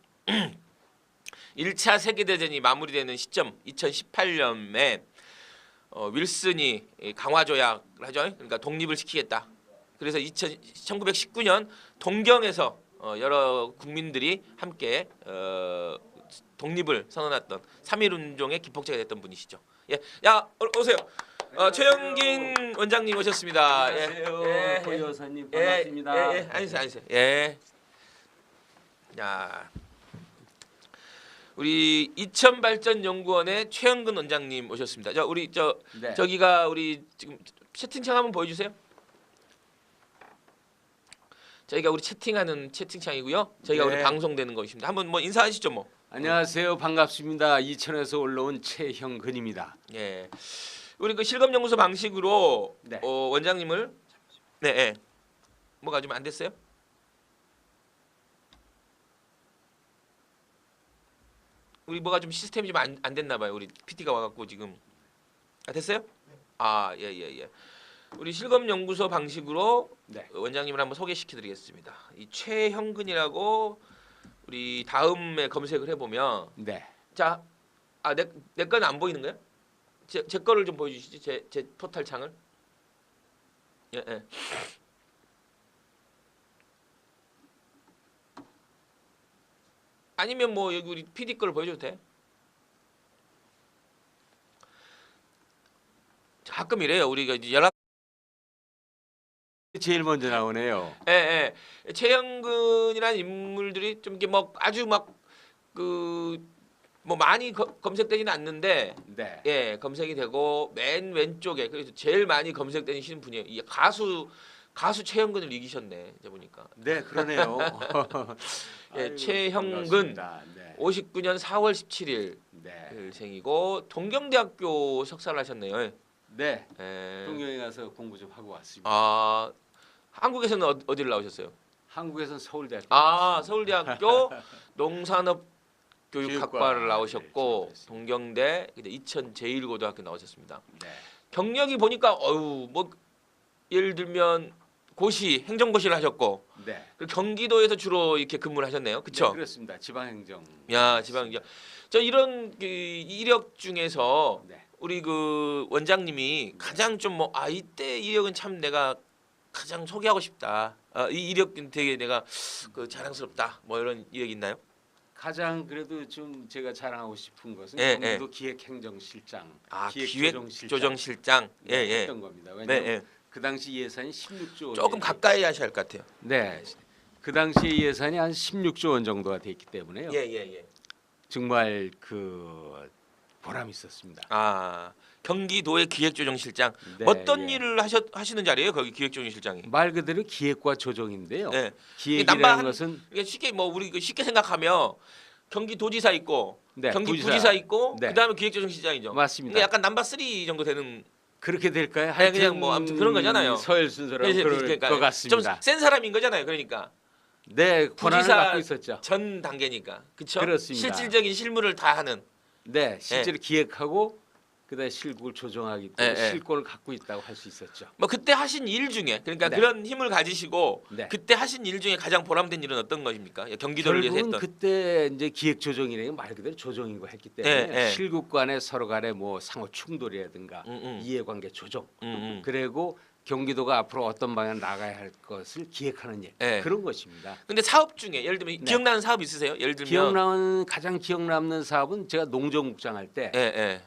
1차 세계대전이 마무리되는 시점 2018년에 윌슨이 강화 조약을 하죠. 그러니까 독립을 시키겠다. 그래서 1919년 동경에서 여러 국민들이 함께 독립을 선언했던 3.1 운동의 기폭제가 됐던 분이시죠. 예, 야 오세요. 최영긴 원장님 오셨습니다. 안녕하세요. 고 여사님 반갑습니다. 앉으세요. 예. 야, 우리 이천발전연구원의 최영근 원장님 오셨습니다. 자, 우리 네. 저기가 우리 지금 채팅창 한번 보여주세요. 저희가 우리 채팅하는 채팅창이고요. 저희가 네. 우리 방송되는 것입니다. 한번 뭐 인사하시죠 뭐. 안녕하세요. 반갑습니다. 이천에서 올라온 최형근입니다. 예. 우리 그 실검연구소 방식으로 네. 원장님을 네. 뭐가 좀 안 됐어요? 우리 뭐가 좀 시스템이 좀 안 됐나 봐요. 우리 PT가 와갖고 지금 됐어요? 예. 우리 실검연구소 방식으로 네. 원장님을 한번 소개시켜드리겠습니다. 이 최형근이라고 우리 다음에 검색을 해보면 네. 자, 내 거는 안 보이는 거예요? 제 거를 좀 보여주시죠. 제 포털 창을. 예. 아니면 뭐 여기 우리 PD 거를 보여줘도 돼? 가끔 이래요. 우리가 이제 연락. 제일 먼저 나오네요. 예. 최영근이라는 인물들이 좀 이게 뭐 아주 막 그 뭐 많이 검색되지는 않는데 네. 예 검색이 되고 맨 왼쪽에 그래서 제일 많이 검색되시는 분이에요. 이 가수 최영근을 이기셨네 이제 보니까. 네, 그러네요. 예, 아유, 최형근 반갑습니다. 네. 59년 4월 17일 네. 생이고 동경대학교 석사를 하셨네요. 네. 예. 동경에 가서 공부 좀 하고 왔습니다. 한국에서는 어디를 나오셨어요? 한국에서는 서울대학교. 서울대학교 농산업교육학과를 교육과, 나오셨고 네, 동경대 이천 제1고등학교 나오셨습니다. 네. 경력이 보니까 뭐 예를 들면 고시 행정고시를 하셨고 네. 그리고 경기도에서 주로 이렇게 근무를 하셨네요. 그렇죠? 네, 그렇습니다. 지방행정. 야 지방행정. 저 이런 그 이력 중에서 네. 우리 그 원장님이 가장 좀 뭐 이때 이력은 참 내가 가장 소개하고 싶다. 이 이력은 되게 내가 그 자랑스럽다. 뭐 이런 이력 있나요? 가장 그래도 좀 제가 자랑하고 싶은 것은 예, 경기도 기획행정실장, 기획조정실장. 예. 했던 겁니다. 네, 왜냐하면 예. 그 당시 예산이 16조 원. 조금 가까이 하셔야 할 것 같아요. 네. 그 당시 예산이 한 16조 원 정도가 돼 있기 때문에요. 예. 정말 그 보람이 있었습니다. 경기도의 기획조정실장. 네, 어떤 예. 일을 하시는 자리예요? 거기 기획조정실장이. 말 그대로 기획과 조정인데요. 네. 기획이라는 남바 것은 이게 쉽게 뭐 우리 그 쉽게 생각하면 경기도지사 있고 네, 경기부지사 있고 네. 그다음에 기획조정실장이죠. 맞습니다. 이게 약간 넘버 3 정도 되는 그렇게 될까요? 아니, 그냥 뭐 아무튼 그런 거잖아요. 서열 순서라고 그럴 것 같습니다. 좀 센 사람인 거잖아요. 그러니까 네, 권한을 부지사 갖고 있었죠. 전 단계니까. 그렇죠? 그렇습니다. 실질적인 실무를 다 하는. 네, 실제로 기획하고 그다음에 실국을 조정하기 예, 때문에 예. 실권을 갖고 있다고 할 수 있었죠. 뭐 그때 하신 일 중에 그러니까 네. 그런 힘을 가지시고 네. 그때 하신 일 중에 가장 보람된 일은 어떤 것입니까? 경기도를 위해서 결국은 했던. 그때 이제 기획 조정이라는 게 말 그대로 조정인 거 했기 때문에 예, 예. 실국 간에 서로 간에 뭐 상호 충돌이라든가 음. 이해관계 조정 음. 그리고 경기도가 앞으로 어떤 방향 나가야 할 것을 기획하는 일 예. 그런 것입니다. 근데 사업 중에 예를 들면 네. 기억나는 사업 있으세요? 예를 들면 가장 기억 남는 사업은 제가 농정국장 할 때 예, 예.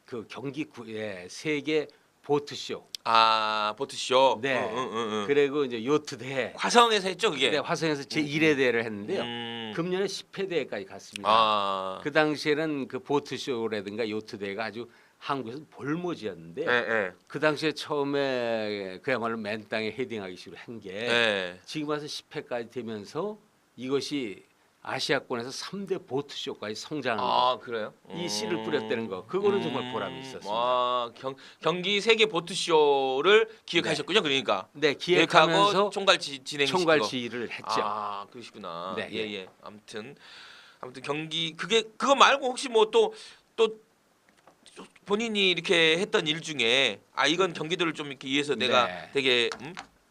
그 경기구에 세계 보트쇼 아, 보트쇼. 네. 응. 그리고 이제 요트 대회 화성에서 했죠, 그게. 네, 화성에서 제 1회 대회를 했는데요. 음. 금년에 10회 대회까지 갔습니다. 아. 그 당시에는 그 보트쇼라든가 요트 대회가 아주 한국에서 볼모지였는데 예, 예. 그 당시에 처음에 그야말로 맨 땅에 헤딩하기 식으로 한 게 예. 지금 와서 10회까지 되면서 이것이 아시아권에서 3대 보트쇼까지 성장한 거. 아, 그래요? 이 씨를 뿌렸다는 거. 그거는 정말 보람이 있었습니다. 와, 경기 세계 보트쇼를 기획하셨군요. 그러니까. 네, 기획하고 기획하면서 총괄지 진행시키고. 총괄지휘를 했죠. 아, 그러시구나. 네, 예, 예. 아무튼 경기 그거 말고 혹시 뭐 또 본인이 이렇게 했던 일 중에 아 이건 경기도를 좀 이렇게 위해서 내가 네. 되게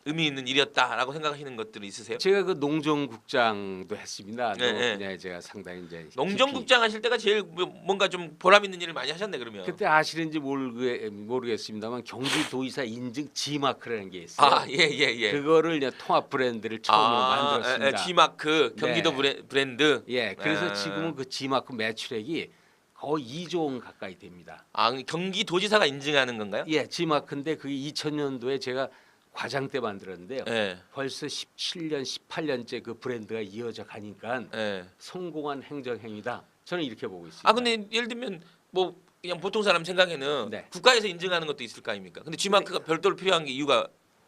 의미 있는 일이었다라고 생각하시는 것들은 있으세요? 제가 그 농정국장도 했습니다. 네, 네. 그냥 제가 상당히 이제 농정국장 하실 때가 제일 뭔가 좀 보람 있는 일을 많이 하셨네 그러면. 그때 아시는지 모르겠습니다만 경기도의사 인증 G마크라는 게 있어요. 아, 예. 그거를 이제 통합 브랜드를 처음으로 만들었습니다. G마크 경기도 네. 브랜드. 예, 그래서 아. 지금은 그 G마크 매출액이 거의 2조 원 가까이 됩니다. 아, 경기도지사가 인증하는 건가요? 예, G마크인데 그게 2000년도에 제가 과장 때 만들었는데요. 예. 벌써 17년, 18년째 그 브랜드가 이어져 가니까 예. 성공한 행정행위다. 저는 이렇게 보고 있습니다. 아, 근데 예를 들면 뭐 그냥 보통 사람 생각에는 네. 국가에서 인증하는 것도 있을 거 아닙니까? 근데 G마크가 별도로 필요한 게 이유가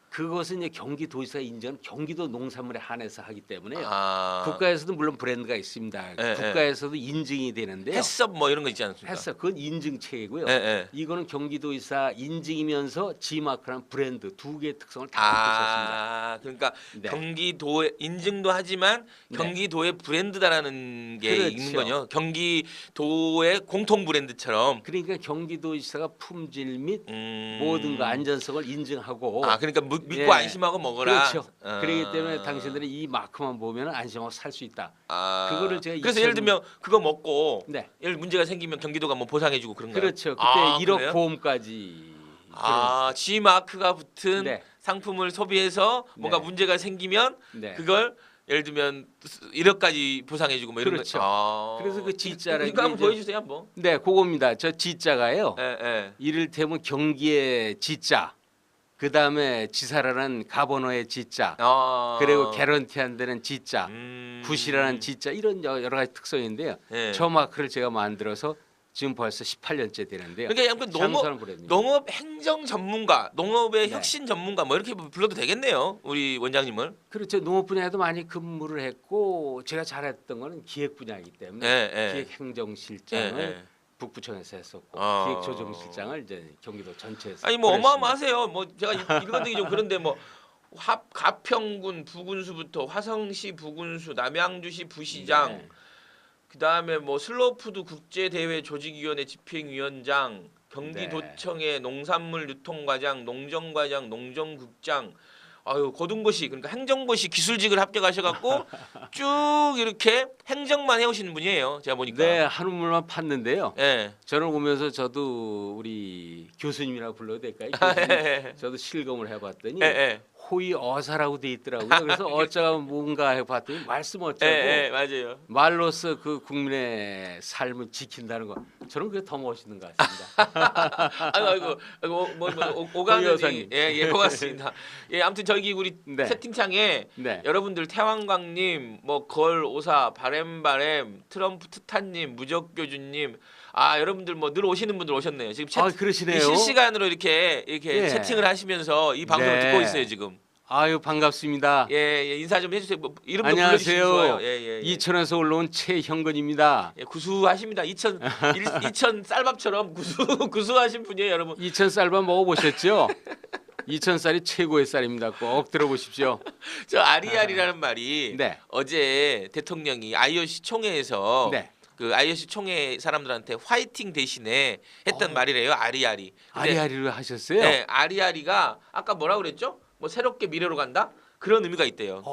그것은 이제 경기도지사 인정은 경기도 농산물에 한해서 하기 때문에요. 아, 국가에서도 물론 브랜드가 있습니다. 예, 국가에서도 인증이 되는데요. 햇섭 뭐 이런 거 있지 않습니까? 했어. 그건 인증체이고요. 예. 이거는 경기도의사 인증이면서 G마크라는 브랜드 두 개의 특성을 다 갖고 있었습니다. 아, 그러니까 네. 경기도에 인증도 하지만 네. 경기도의 브랜드다라는 게 그렇죠. 있는 거죠. 경기도의 공통 브랜드처럼. 그러니까 경기도의사가 품질 및 음. 모든 거 안전성을 인증하고 아, 그러니까 믿고 예. 안심하고 먹어라. 그렇죠. 아. 그렇기 때문에 당신들이 이 마크만 보면 안심하고 살 수 있다. 아. 그거를 제가 그래서 예를 들면 그거 먹고 네. 예를 문제가 생기면 경기도가 뭐 보상해주고 그런가요? 그렇죠. 그때 아, 1억 그래요? 보험까지. 아, G 마크가 붙은 네. 상품을 소비해서 뭔가 네. 문제가 생기면 네. 그걸 예를 들면 1억까지 보상해주고 뭐 이런 그렇죠. 거. 아. 그래서 그 G자라는 이거 한번 게 이제- 보여주세요 한번. 네, 그겁니다. 저 G자가요. 예. 이를테면 경기의 G자, 그 다음에 지사라는 가번호의 G자, 아. 그리고 개런티한다는 G자, 음. 굿이라는 G자 이런 여러 가지 특성인데요. 예. 저 마크를 제가 만들어서 지금 벌써 18년째 되는데요. 그러니까 약간 장수하는 브랜드입니다. 농업 행정 전문가, 농업의 네. 혁신 전문가 뭐 이렇게 불러도 되겠네요. 우리 원장님을. 그렇죠. 농업 분야에도 많이 근무를 했고 제가 잘했던 거는 기획 분야이기 때문에 예. 기획행정실장을 예. 북부청에서 했었고 아. 기획조정실장을 이제 경기도 전체에서 아니 뭐 그랬습니다. 어마어마하세요. 뭐 제가 읽어드리기 좀 그런데 뭐 가평군 부군수부터 화성시 부군수, 남양주시 부시장, 네. 그다음에 뭐 슬로푸드 국제대회 조직위원회 집행위원장, 경기도청의 농산물 유통과장, 농정과장, 농정국장, 아유 고등고시 그러니까 행정고시 기술직을 합격하셔갖고 쭉 이렇게 행정만 해오시는 분이에요. 제가 보니까. 네, 한우물만 팠는데요. 예. 저는 오면서 저도 우리 교수님이라고 불러도 될까요? 저도 실검을 해봤더니 예. 호의 어사라고 돼 있더라고요. 그래서 어쩌가 뭔가 해봤더니 말씀 어쩌고 예. 맞아요. 말로써 그 국민의 삶을 지킨다는 거 저는 그게 더 멋있는 것 같습니다. 아이고 오가는 여사님. 예 고맙습니다. 예 아무튼 저기 우리 네. 채팅창에 네. 여러분들 태왕광님 뭐 걸 오사 바램바램 트럼프 트타님 무적교주님 아 여러분들 뭐 늘 오시는 분들 오셨네요. 지금 아, 그러시네요. 실시간으로 이렇게 예. 채팅을 하시면서 이 방송을 네. 듣고 있어요 지금. 아유 반갑습니다. 예 인사 좀 해주세요. 뭐, 이름도 불러주시면 안녕하세요. 좋아요. 예. 이천에서 올라온 최형근입니다. 예, 구수하십니다. 이천 쌀밥처럼 구수하신 분이에요, 여러분. 이천 쌀밥 먹어보셨죠? 이천 쌀이 최고의 쌀입니다. 꼭 들어보십시오. 저 아리아리라는 말이 네. 어제 대통령이 IOC 총회에서 네. 그 IOC 총회 사람들한테 화이팅 대신에 했던 말이래요. 아리아리. 근데 아리아리로 하셨어요? 네, 아리아리가 아까 뭐라 그랬죠? 뭐 새롭게 미래로 간다? 그런 의미가 있대요.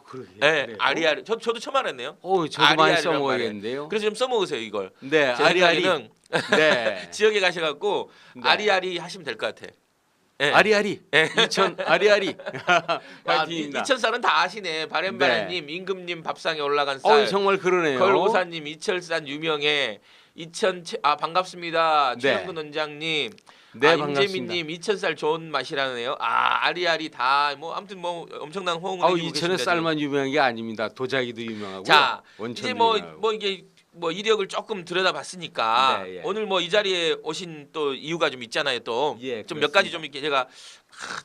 그러게. 네, 그래요? 아리아리. 저도 처음 알았네요. 저도 많이 아리아리란 써먹어야겠는데요. 그래서 좀 써먹으세요 이걸. 네, 제 아리아리. 생각에는 네. 지역에 가셔갖고 네. 아리아리 하시면 될 것 같아. 네. 아리아리. 네. 이천 아리아리. 아, 파이팅입니다. 이천쌀은 다 아시네. 바렌바라님, 임금님 밥상에 올라간 쌀. 정말 그러네요. 걸오사님, 이철산 유명해. 반갑습니다. 네. 최영근 원장님. 네, 임재민님 이천쌀 좋은 맛이라네요. 아리아리 다 뭐 아무튼 뭐 엄청난 호응을 해주고 이천의 계십니다, 쌀만 유명한 게 아닙니다. 도자기도 유명하고. 자, 원천도 이제 뭐 유명하고. 이게 뭐 이력을 조금 들여다봤으니까 네, 예. 오늘 뭐 이 자리에 오신 또 이유가 좀 있잖아요. 또 예, 좀 몇 가지 그렇습니다. 좀 이렇게 제가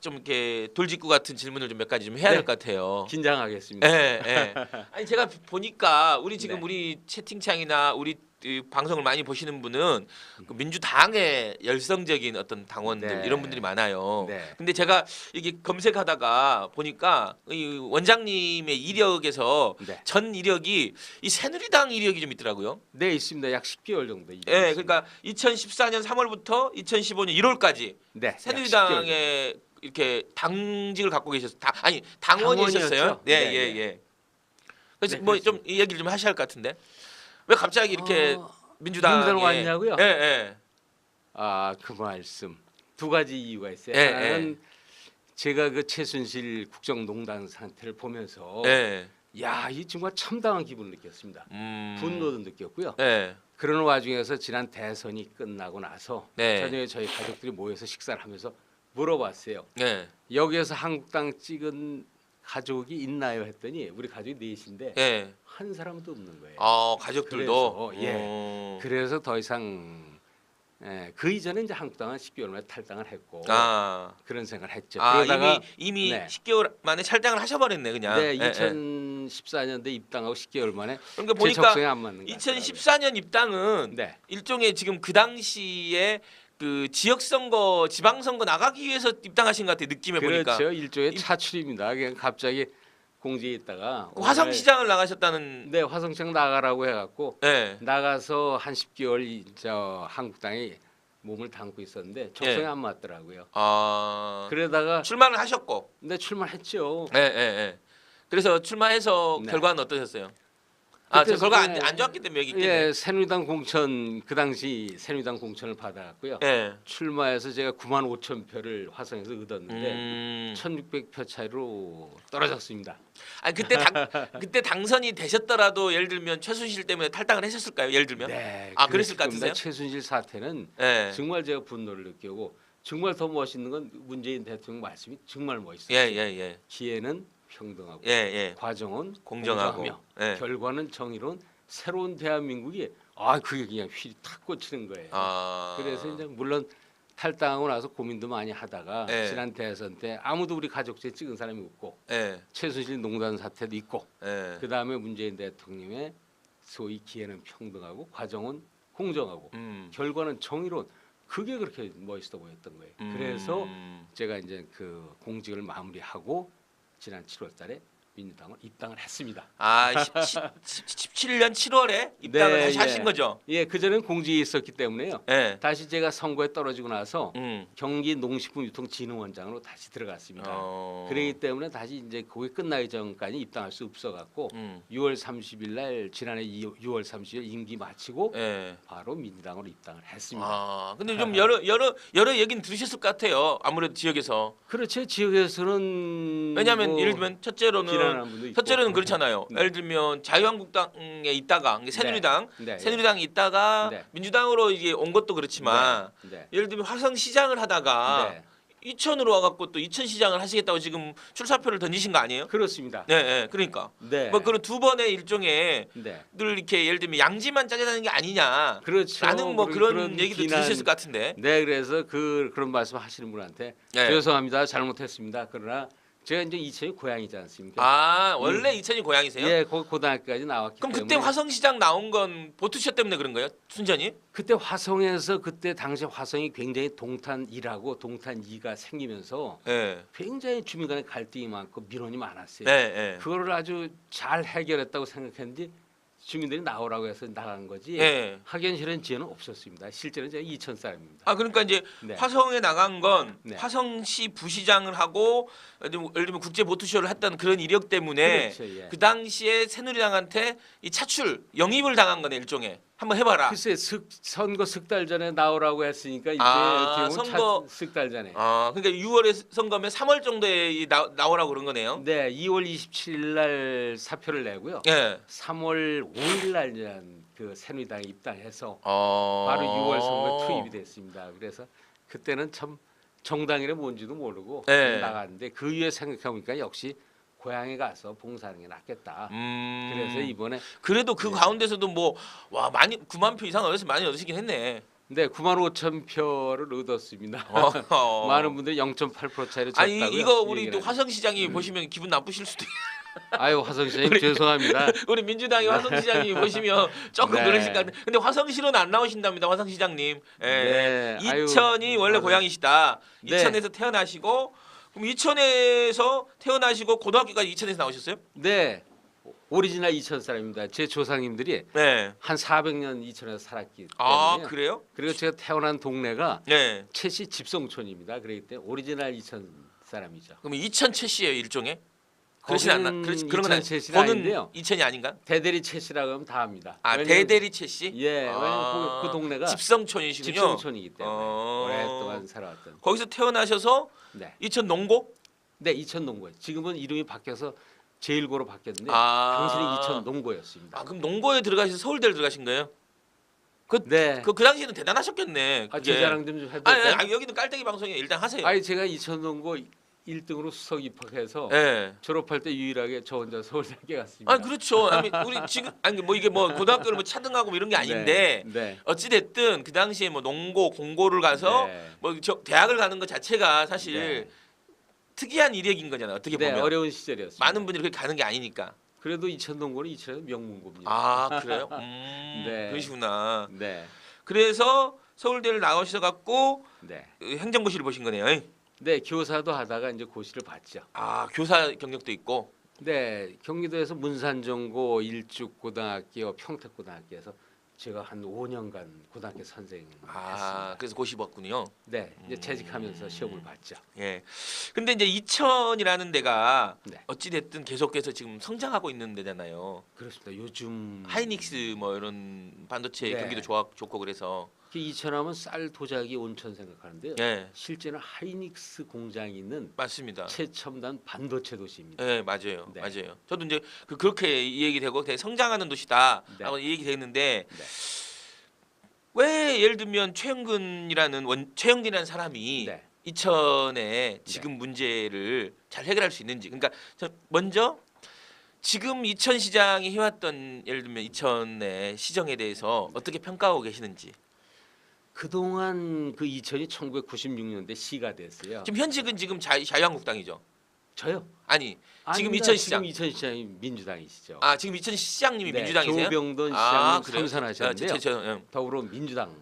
좀 이렇게 돌직구 같은 질문을 좀 몇 가지 좀 해야 될 네. 것 같아요. 긴장하겠습니다. 예, 예. 아니 제가 보니까 우리 지금 네. 우리 채팅창이나 우리 이 방송을 많이 보시는 분은 그 민주당의 열성적인 어떤 당원들 네. 이런 분들이 많아요. 네. 근데 제가 이게 검색하다가 보니까 이 원장님의 이력에서 네. 전 이력이 이 새누리당 이력이 좀 있더라고요. 네, 있습니다. 약 10개월 정도. 예, 그러니까 2014년 3월부터 2015년 1월까지 네, 약 10개월 새누리당에 이렇게 당직을 갖고 계셨어요. 당원이셨어요. 당원이었죠? 네, 네, 예, 네. 예. 그래서 네, 뭐 좀 이 얘기를 좀 하셔야 할 것 같은데 왜 갑자기 이렇게 민주당에 민주당 왔냐고요? 예, 예. 그 말씀 두 가지 이유가 있어요. 예, 하나는 제가 그 최순실 국정농단 상태를 보면서 예. 야, 이 정말 참담한 기분을 느꼈습니다. 분노도 느꼈고요. 예. 그런 와중에서 지난 대선이 끝나고 나서 네. 저녁에 저희 가족들이 모여서 식사를 하면서 물어봤어요. 예. 여기에서 한국당 찍은 가족이 있나요? 했더니 우리 가족이 넷인데 예. 한 사람도 없는 거예요. 가족들도 그래서, 그래서 더 이상 그 이전에 이제 한국당은 10개월 만에 탈당을 했고 그런 생각을 했죠. 그러다가 이미 네. 10개월 만에 탈당을 하셔버렸네 그냥. 네, 예, 예. 2014년도에 입당하고 10개월 만에 그러니까 제 보니까 적성에 안 맞는 거 2014년 입당은 네. 일종의 지금 그 당시에 그 지역 선거, 지방 선거 나가기 위해서 입당하신 것 같아요. 느낌에 보니까. 그렇죠. 일종의 차출입니다. 그냥 갑자기 공지에 있다가 화성시장을 나가셨다는. 네, 화성시장 나가라고 해갖고 네. 나가서 한 10개월 저 한국당에 몸을 담고 있었는데 적성에 예. 안 맞더라고요. 그러다가 그러다가 출마를 하셨고. 네, 출마했죠. 예, 예, 예. 그래서 출마해서 네. 결과는 어떠셨어요? 그때 저 결과 그때- 안 좋았기 때문에 여기 있겠네. 예, 새누리당 공천 그 당시 새누리당 공천을 받아갔고요. 예. 출마해서 제가 9만 5천 표를 화성에서 얻었는데 음. 1,600표 차이로 떨어졌습니다. 아니 그때 당선이 되셨더라도 예를 들면 최순실 때문에 탈당을 하셨을까요? 예를 들면. 네, 그랬을 것 겁니다. 같으세요? 최순실 사태는 예. 정말 제가 분노를 느끼고 정말 더 멋있는 건 문재인 대통령 말씀이 정말 멋있어요. 예, 예, 예. 기회는 평등하고 예, 예. 과정은 공정하고. 공정하며 예. 결과는 정의로운 새로운 대한민국이 그게 그냥 휠이 탁 꽂히는 거예요. 그래서 이제 물론 탈당하고 나서 고민도 많이 하다가 예. 지난 대선 때 아무도 우리 가족 중에 찍은 사람이 없고 예. 최순실 농단 사태도 있고 예. 그 다음에 문재인 대통령의 소위 기회는 평등하고 과정은 공정하고 결과는 정의로운 그게 그렇게 멋있어 보였던 거예요. 그래서 제가 이제 그 공직을 마무리하고 지난 7월달에 민주당을 입당을 했습니다. 17년 7월에 입당을 네, 다시 예. 하신 거죠? 예, 그 전에는 공직에 있었기 때문에요. 예. 다시 제가 선거에 떨어지고 나서 음. 경기 농식품유통진흥원장으로 다시 들어갔습니다. 그렇기 때문에 다시 이제 거기 끝나기 전까지 입당할 수 없어갖고 6월 30일 날 지난해 6월 30일 임기 마치고 예. 바로 민주당으로 입당을 했습니다. 근데 좀 여러 얘기는 들으셨을 것 같아요. 아무래도 지역에서. 그렇죠. 지역에서는 왜냐하면 뭐 예를 들면 비난하는 분도 있고. 첫째로는 그렇잖아요. 네. 예를 들면 자유한국당에 있다가 새누리당, 네. 새누리당에 있다가 네. 민주당으로 이게 온 것도 그렇지만 네. 예를 들면 화성시장을 하다가 네. 이천으로 와갖고 또 이천시장을 하시겠다고 지금 출사표를 던지신 거 아니에요? 그렇습니다. 네, 네, 그러니까 네. 뭐 그런 두 번의 일종의 네. 늘 이렇게 예를 들면 양지만 짜자는 게 아니냐. 그렇죠. 라는 뭐 그런 얘기도 비난- 들으셨을 것 같은데. 네, 그래서 그런 말씀 하시는 분한테 네. 죄송합니다. 잘못했습니다. 그러나 제가 이제 이천이 고향이지 않습니까? 원래 이천이 고향이세요? 예, 거기 고등학교까지 나왔기 그럼 때문에 그때 화성시장 나온 건 보투쇼 때문에 그런 거예요? 순전히? 그때 화성에서 그때 당시 화성이 굉장히 동탄 1하고 동탄 2가 생기면서 예. 굉장히 주민 간의 갈등이 많고 민원이 많았어요. 예, 예. 그거를 아주 잘 해결했다고 생각했는데 주민들이 나오라고 해서 나간 거지. 예. 학연실은 지혜는 없었습니다. 실제는 제가 이천 사람입니다. 아 그러니까 이제 네. 화성에 나간 건 네. 화성시 부시장을 하고 예를 들면 국제 보트쇼를 했던 그런 이력 때문에 그렇죠, 예. 그 당시에 새누리당한테 이 차출 영입을 당한 거네 일종의. 한번 해봐라. 글쎄 선거 석 달 전에 나오라고 했으니까 이제 아, 어떻게 선거- 보면 석달 전에. 아 그러니까 6월에 선거면 3월 정도에 나오라고 그런 거네요. 네, 2월 27일 날 사표를 내고요. 예. 3월 5일 날 이제 그 새누리당에 입당해서 바로 바로 6월 선거에 투입이 됐습니다. 그래서 그때는 참 정당이라 뭔지도 모르고 네. 나갔는데 그 이후에 생각해보니까 역시 고향에 가서 봉사하는 게 낫겠다. 그래서 이번에 그래도 그 네. 가운데서도 뭐 와 많이 9만 표 이상 많이 얻으시긴 했네. 네 9만 5천 표를 얻었습니다. 많은 분들이 0.8% 차이로 졌다고요. 아니 이거 우리 얘기를 또 화성시장이 보시면 기분 나쁘실 수도 아유 화성시장님 죄송합니다. 우리 민주당의 화성시장님 보시면 조금 네. 그러실 것 같은데 근데 화성시로는 안 나오신답니다 화성시장님. 예. 네. 아유, 이천이 원래 맞아요. 고향이시다. 네. 이천에서 태어나시고 그럼 이천에서 태어나시고 고등학교까지 이천에서 나오셨어요? 네 오리지널 이천 사람입니다. 제 조상님들이 네. 한 400년 이천에서 살았기 아 때문에 그래요? 그리고 제가 태어난 동네가 네. 채시 집성촌입니다. 그렇기 때문에 오리지널 이천 사람이죠. 그럼 이천 채씨예요 일종의? 그렇진 않나? 거기는 그런 건 이천 채씨는 보는 아닌데요. 이천이 아닌가? 대대리 채시라고 하면 다 합니다. 아 왜냐면- 대대리 채씨? 예, 아, 왜냐면 그 동네가 집성촌이시군요. 집성촌이기 때문에 어. 오랫동안 살아왔던. 거기서 태어나셔서 네, 이천 농고? 네 이천 농고에 지금은 이름이 바뀌어서 제일고로 바뀌었는데 아. 당시는 이천 농고였습니다. 아 그럼 농고에 들어가셔서 서울대를 들어가신 거예요? 네, 그 당시에는 대단하셨겠네. 아, 그게. 제 자랑 좀 해도 아니, 될까요? 아니, 여기는 깔때기 방송이에요. 일단 하세요. 아니 제가 이천 농고 1등으로 수석 입학해서 예. 졸업할 때 유일하게 저 혼자 서울대학교 갔습니다. 아니 그렇죠. 아니 우리 지금 아니 뭐 이게 뭐 고등학교를 뭐 차등하고 뭐 이런 게 아닌데 네, 어찌 됐든 그 당시에 뭐 농고 공고를 가서 네. 뭐 대학을 가는 것 자체가 사실 네. 특이한 이력인 거잖아요. 어떻게 네, 보면 어려운 시절이었습니다. 많은 분들이 그렇게 가는 게 아니니까. 그래도 이천 농고는 이천에서 명문고입니다. 아 그래요? 네. 그러시구나. 네, 그래서 서울대를 나오셔 갖고 네, 행정고시를 보신 거네요. 네 교사도 하다가 이제 고시를 봤죠. 아 교사 경력도 있고. 네, 경기도에서 문산정고, 일죽고등학교, 평택고등학교에서 제가 한 5년간 고등학교 선생님 아 했습니다. 그래서 고시 봤군요. 네, 이제 재직하면서 시험을 봤죠. 예. 근데 이제 이천이라는 데가 네, 어찌 됐든 계속해서 지금 성장하고 있는 데잖아요. 그렇습니다. 요즘 하이닉스 뭐 이런 반도체 네. 경기도 좋고 그래서 이천하면 쌀 도자기 온천 생각하는데요. 예 실제는 하이닉스 공장이 있는 맞습니다. 최첨단 반도체 도시입니다. 예 맞아요 네. 맞아요. 저도 이제 그렇게 이 얘기 되고 되게 성장하는 도시다라고 네. 이 얘기 됐는데 네. 왜 예를 들면 최영진이라는 사람이 네. 이천의 지금 문제를 잘 해결할 수 있는지 그러니까 먼저 지금 이천 시장이 해왔던 예를 들면 이천의 시정에 대해서 어떻게 평가하고 계시는지 그동안 그 이천이 1996년대 시가 됐어요. 지금 현직은 지금 자유한국당이죠. 저요? 아니 지금 아닙니다. 이천 시장 지금 이천 시장이 민주당이시죠. 아 지금 이천 시장님이 네, 민주당이세요? 조병돈 아, 시장님 그래요? 삼선하셨는데요. 더불어 민주당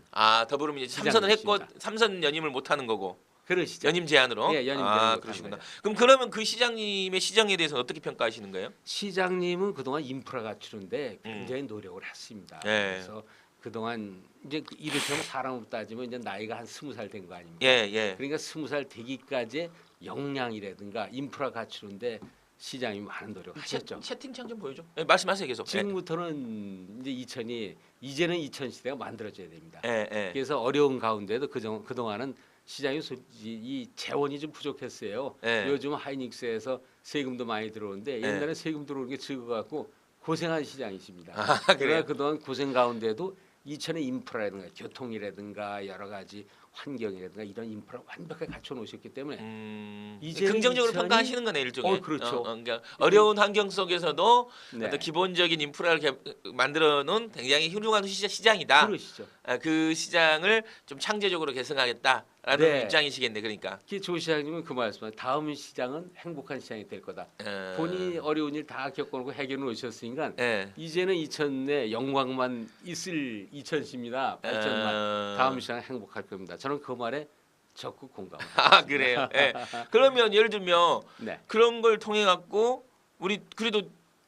더불어민주당 삼선을 했고 시장이십니다. 삼선 연임을 못 하는 거고 그러시죠. 연임 제한으로. 예, 연임 아 제한으로 그러시구나. 가는 거예요. 그럼 그러면 그 시장님의 시정에 대해서 어떻게 평가하시는 거예요? 시장님은 그동안 인프라 갖추는데 굉장히 노력을 했습니다. 예. 그래서 그동안 이제 이를테면 사람으로 따지면 이제 나이가 한 20살 된 거 아닙니까? 예 예. 그러니까 20살 되기까지 역량이라든가 인프라 갖추는데 시장이 많은 노력을 하셨죠. 채팅창 좀 보여줘. 예, 말씀하세요 계속. 지금부터는 이제 이제는 이천 시대가 만들어져야 됩니다. 예 예. 그래서 어려운 가운데도 그동안은 시장이 이 재원이 좀 부족했어요. 예. 요즘 하이닉스에서 세금도 많이 들어오는데 옛날에 세금 들어오는 게 적어갖고 고생한 시장이십니다. 아, 그러나 그래요? 그동안 고생 가운데도 이천의 인프라라든가 교통이라든가 여러 가지 환경이라든가 이런 인프라 완벽하게 갖춰 놓으셨기 때문에 이제는 긍정적으로 이천이- 평가하시는 거네 일종의. 그렇죠. 그러니까 어려운 환경 속에서도 네. 어떤 기본적인 인프라를 만들어 놓은 굉장히 훌륭한 시장이다. 그러시죠. 그 시장을 좀 창조적으로 개선하겠다라는 네. 입장이시겠네. 그러니까. 조 시장님은 그 말씀을 다음 시장은 행복한 시장이 될 거다. 본인이 어려운 일 다 겪어놓고 해결해 놓으셨으니까 예. 이제는 이천에 영광만 있을 이천시입니다. 발전만. 다음 시장은 행복할 겁니다. 저는 그 말에 적극 공감합니다. 아 그래요. 예. 그러면 예를 들면 네. 그런 걸 통해 갖고 우리 그래도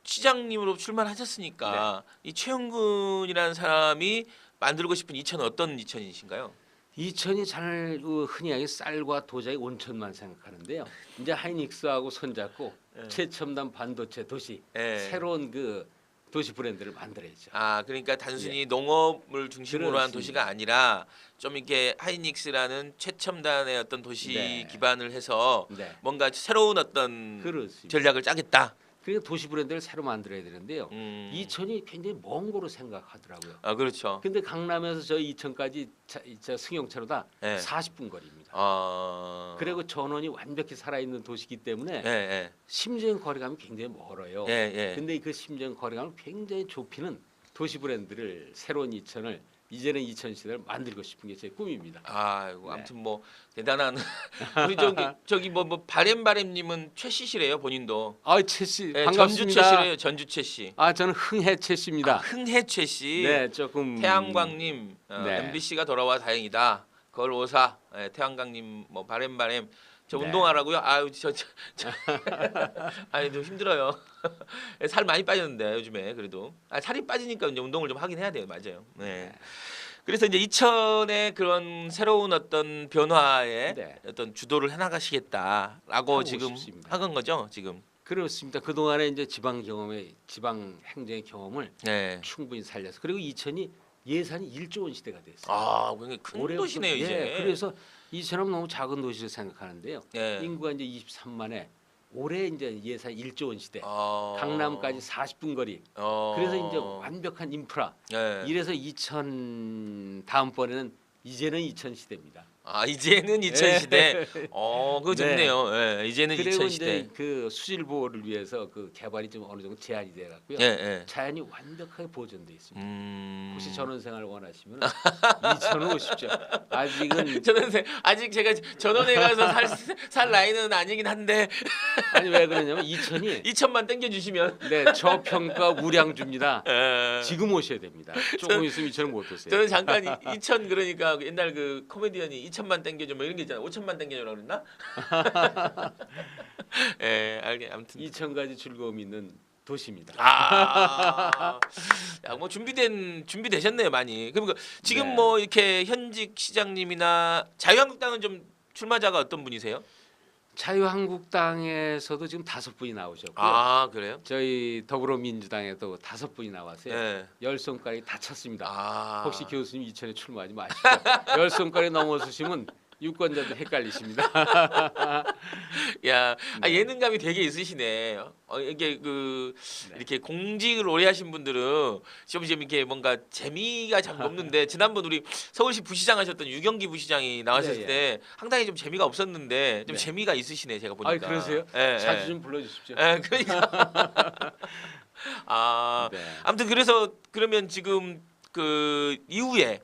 시장님으로 출마하셨으니까 이 최영근이라는 사람이 만들고 싶은 이천은 어떤 이천이신가요? 이천이 잘 흔히 쌀과 도자기 온천만 생각하는데요. 이제 하이닉스하고 손잡고 최첨단 반도체 도시 예. 새로운 그 도시 브랜드를 만들어야죠. 아 그러니까 단순히 농업을 중심으로 한 그렇습니다. 도시가 아니라 좀 이렇게 하이닉스라는 최첨단의 어떤 도시 네. 기반을 해서 네. 뭔가 새로운 어떤 그렇습니다. 전략을 짜겠다. 그러니까 도시 브랜드를 새로 만들어야 되는데요. 이천이 굉장히 먼 거로 생각하더라고요. 아 그렇죠. 근데 강남에서 저 이천까지 저 승용차로 다 네. 40분 거리입니다. 그리고 그리고 전원이 완벽히 살아있는 도시이기 때문에 예, 심지어 거리감이 굉장히 멀어요. 예, 예. 근데 그 심지어 거리감을 굉장히 좁히는 도시 브랜드를 새로운 이천을 이제는 이천 시대를 만들고 싶은 게 제 꿈입니다. 아이고 네. 아무튼 뭐 대단한 우리 저기 뭐 바램님은 최 씨시래요 본인도. 아, 최 씨 예, 전주 반갑습니다. 최 씨래요. 전주 최 씨. 아, 저는 흥해 최 씨입니다. 흥해 최 씨. 네, 조금 태양광님 네. MBC가 돌아와 다행이다. 걸 오사. 태양광님 뭐 바램 저 네. 운동하라고요? 아유 아유 좀 힘들어요. 살 많이 빠졌는데 요즘에 그래도 살이 빠지니까 이제 운동을 좀 하긴 해야 돼요. 맞아요. 네. 그래서 이제 이천의 그런 새로운 어떤 변화에 네. 어떤 주도를 해나가시겠다라고 하고 지금 싶습니다. 하건 거죠 지금. 그렇습니다. 그 동안에 이제 지방 행정의 경험을 네. 충분히 살려서 그리고 이천이 예산이 1조 원 시대가 됐어요. 아 굉장히 큰 올해부터- 도시네요 이제. 예, 그래서 이천은 너무 작은 도시를 생각하는데요. 예. 인구가 이제 23만에 올해 이제 예산 1조 원 시대. 어. 강남까지 40분 거리. 어. 그래서 이제 완벽한 인프라. 예. 이래서 이천 다음번에는 이제는 이천 시대입니다. 아 이제는 이천 예. 시대. 그거 네. 좋네요. 예. 이제는 그리고 이천 이제 시대. 그 수질 보호를 위해서 그 개발이 좀 어느 정도 제한이 돼 갖고요. 예, 예. 자연이 완벽하게 보존돼 있습니다. 혹시 저는 전원생활 원하시면 이천으로 오십시오. 아직은 저는 아직 제가 전원에 가서 살 나이는 아니긴 한데 아니 왜 그러냐면 이천이 2천만 땡겨 주시면 네 저평가 우량주입니다. 예. 지금 오셔야 됩니다. 조금 있으면 이천을 못 오세요. 저는 잠깐 2천 그러니까 옛날 그 코미디언이 2천만 땡겨줘 뭐 이런 게 있잖아. 5천만 땡겨줘라 그랬나? 예, 알게 아무튼 이천까지 즐거움이 있는 도시입니다. 뭐 준비되셨네요 많이. 그럼 지금 네. 뭐 이렇게 현직 시장님이나 자유한국당은 좀 출마자가 어떤 분이세요? 자유한국당에서도 지금 5분이 나오셨고요. 아 그래요? 저희 더불어민주당에도 5분이 나왔어요. 네. 10손가락이 다 찼습니다. 아 혹시 교수님 이천에 출마하지 마십시오. 10손가락이 넘어서시면 유권자들 헷갈리십니다. 야, 네. 예능감이 되게 있으시네. 이게 그 네. 이렇게 공직을 오래 하신 분들은 좀 이렇게 뭔가 재미가 참 없는데 지난번 우리 서울시 부시장 하셨던 유경기 부시장이 나왔을 네, 때 상당히 좀 재미가 없었는데 좀 네. 재미가 있으시네 제가 보니까. 아, 그러세요? 예, 자주 예. 좀 불러주십시오. 그러니까. 네. 아무튼 그래서 그러면 지금 그 이후에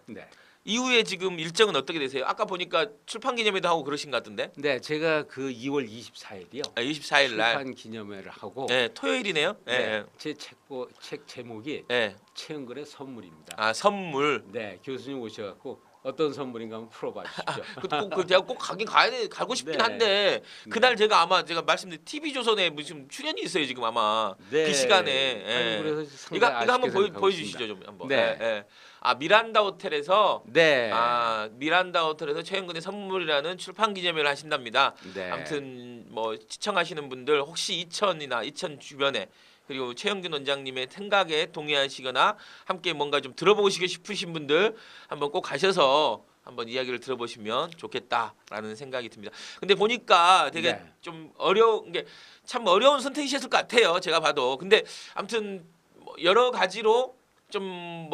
지금 일정은 어떻게 되세요? 아까 보니까 출판 기념회도 하고 그러신 것 같은데. 네, 제가 그 2월 24일이요. 24일 날. 출판 기념회를 하고 네, 토요일이네요. 네. 네, 제 책 제목이 네. 최은근의 선물입니다. 아, 선물. 네, 교수님 오셔갖고 어떤 선물인가 한번 풀어봐 주십시오. 제가 꼭 가고 싶긴 네. 한데 그날 제가 말씀드린 TV 조선에 무슨 출연이 있어요 지금 아마 그 시간에. 예. 그래서 이거 상당히 한번 아쉽게 생각하고 보여주시죠 있습니다. 좀 한번. 네. 예, 예. 아 미란다 호텔에서 네. 미란다 호텔에서 최영근의 선물이라는 출판 기념회를 하신답니다. 네. 아무튼 뭐 시청하시는 분들 혹시 이천 주변에 그리고 최영근 원장님의 생각에 동의하시거나 함께 뭔가 좀 들어보고 싶으신 분들 한번 꼭 가셔서 한번 이야기를 들어보시면 좋겠다라는 생각이 듭니다. 근데 보니까 되게 네. 좀 어려운 게 참 어려운 선택이셨을 것 같아요. 제가 봐도. 근데 아무튼 뭐 여러 가지로 좀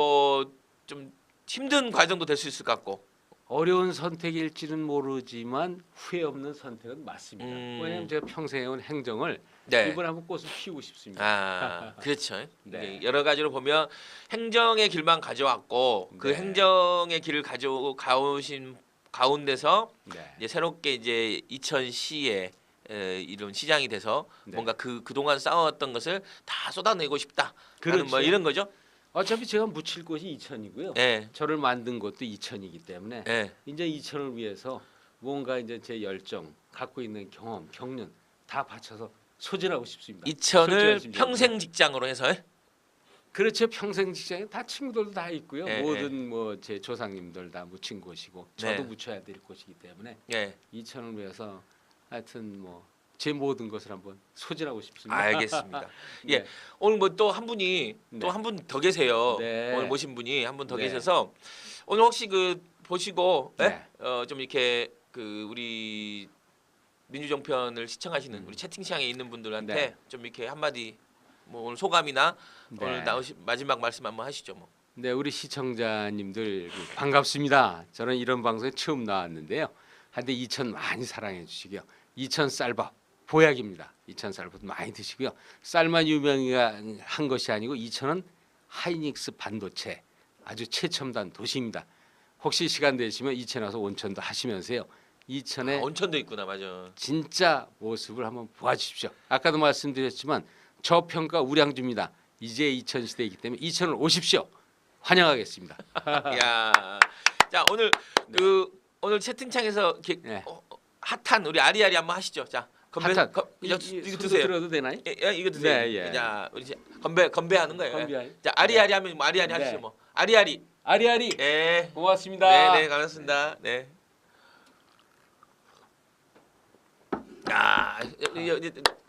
힘든 과정도 될 수 있을 것 같고. 어려운 선택일지는 모르지만 후회 없는 선택은 맞습니다. 음. 왜냐하면 제가 평생 해온 행정을 네. 이번에 한번 꽃을 피우고 싶습니다. 그렇죠. 네. 이게 여러 가지로 보면 행정의 길만 가져왔고 그 네. 행정의 길을 가오신 가운데서 네. 이제 새롭게 이제 이천시에 이런 시장이 돼서 네. 뭔가 그동안 쌓아왔던 것을 다 쏟아내고 싶다. 그렇죠. 뭐 이런 거죠. 어차피 제가 묻힐 곳이 이천이고요. 예. 저를 만든 곳도 이천이기 때문에 예. 이제 이천을 위해서 뭔가 이제 제 열정, 갖고 있는 경험, 경륜 다 바쳐서 소진하고 싶습니다. 이천을 솔직한 심정으로. 평생 직장으로 해서 그렇죠. 평생 직장에 다 친구들도 다 있고요. 예, 모든 뭐 제 조상님들 다 묻힌 곳이고 네. 저도 묻혀야 될 곳이기 때문에 예. 이천을 위해서 하여튼 뭐 제 모든 것을 한번 소진하고 싶습니다. 알겠습니다. 예. 네. 오늘 뭐 또 한 분이 네. 또 한 분 더 계세요. 네. 오늘 모신 분이 한 분 더 네. 계셔서 오늘 혹시 그 보시고 네. 좀 이렇게 그 우리 민주정편을 시청하시는 우리 채팅창에 있는 분들한테 네. 좀 이렇게 한마디 뭐 오늘 소감이나 네. 오늘 나오신 마지막 말씀 한번 하시죠 뭐. 네, 우리 시청자님들 반갑습니다. 저는 이런 방송에 처음 나왔는데요. 한데 이천 많이 사랑해 주시고요. 이천 쌀밥 보약입니다. 이천 쌀밥 많이 드시고요. 쌀만 유명한 것이 아니고 이천은 하이닉스 반도체 아주 최첨단 도시입니다. 혹시 시간 되시면 이천 와서 온천도 하시면서요. 이천의 온천도 있구나 맞아. 진짜 모습을 한번 보아주십시오. 아까도 말씀드렸지만 저평가 우량주입니다. 이제 이천 시대이기 때문에 이천을 오십시오. 환영하겠습니다. 야, 자 오늘 그 오늘 채팅창에서 이렇게 네. 핫한 우리 아리아리 한번 하시죠. 자 핫한 이거 손도 드세요. 들어도 되나요? 이거 드세요. 네, 예. 자 우리 이제 건배하는 거예요. 건배하요? 자 아리아리 하면 뭐 아리아리 네. 하시죠 뭐. 아리아리. 아리아리 예. 고맙습니다. 네네 감사합니다. 네. 야,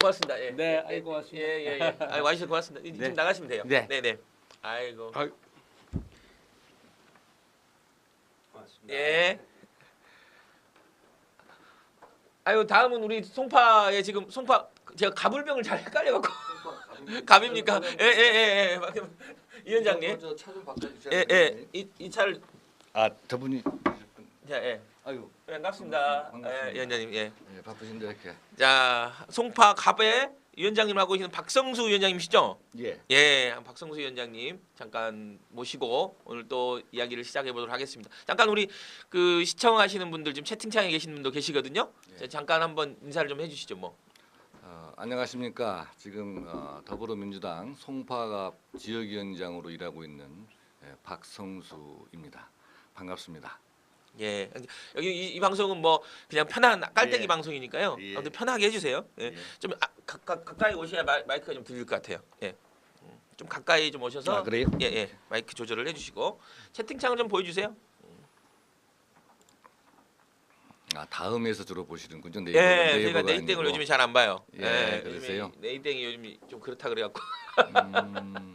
고맙습니다. 예. 네, 아이고, 고맙습니다. 예. 아, 와주셔서 고맙습니다. 이제 네. 지금 나가시면 돼요. 네. 네네. 아이고. 아유. 고맙습니다. 예. 아유 다음은 우리 송파에 지금 송파 제가 가불병을 잘 헷갈려갖고 갑입니까? 예예예 위원장님. 차좀 바꿔주세요. 예예 이 차를 아 저분이 자 예. 아유, 반갑습니다. 반갑습니다. 예, 위원장님 예. 예, 바쁘신데 이렇게. 자 송파 갑의 위원장님 하고 계시는 박성수 위원장님이시죠? 예. 예, 박성수 위원장님 잠깐 모시고 오늘 또 이야기를 시작해 보도록 하겠습니다. 잠깐 우리 그 시청하시는 분들 지금 채팅창에 계신 분도 계시거든요. 예. 자, 잠깐 한번 인사를 좀 해주시죠, 뭐. 안녕하십니까. 지금 더불어민주당 송파갑 지역위원장으로 일하고 있는 박성수입니다. 반갑습니다. 예, 여기 이 방송은 뭐 그냥 편한 깔때기 예. 방송이니까요. 예. 아무튼 편하게 해주세요. 예. 예. 좀 가까이 오셔야 마이크가 좀 들릴 것 같아요. 예. 좀 가까이 좀 오셔서 아, 그래요? 예. 마이크 조절을 해주시고 채팅창을 좀 보여주세요. 다음에서 주로 보시는군요. 예, 네이버가 저희가 네이땡을 아니고. 요즘에 잘 안 봐요. 예, 그러세요? 네이땡이 요즘 좀 그렇다 그래갖고 음,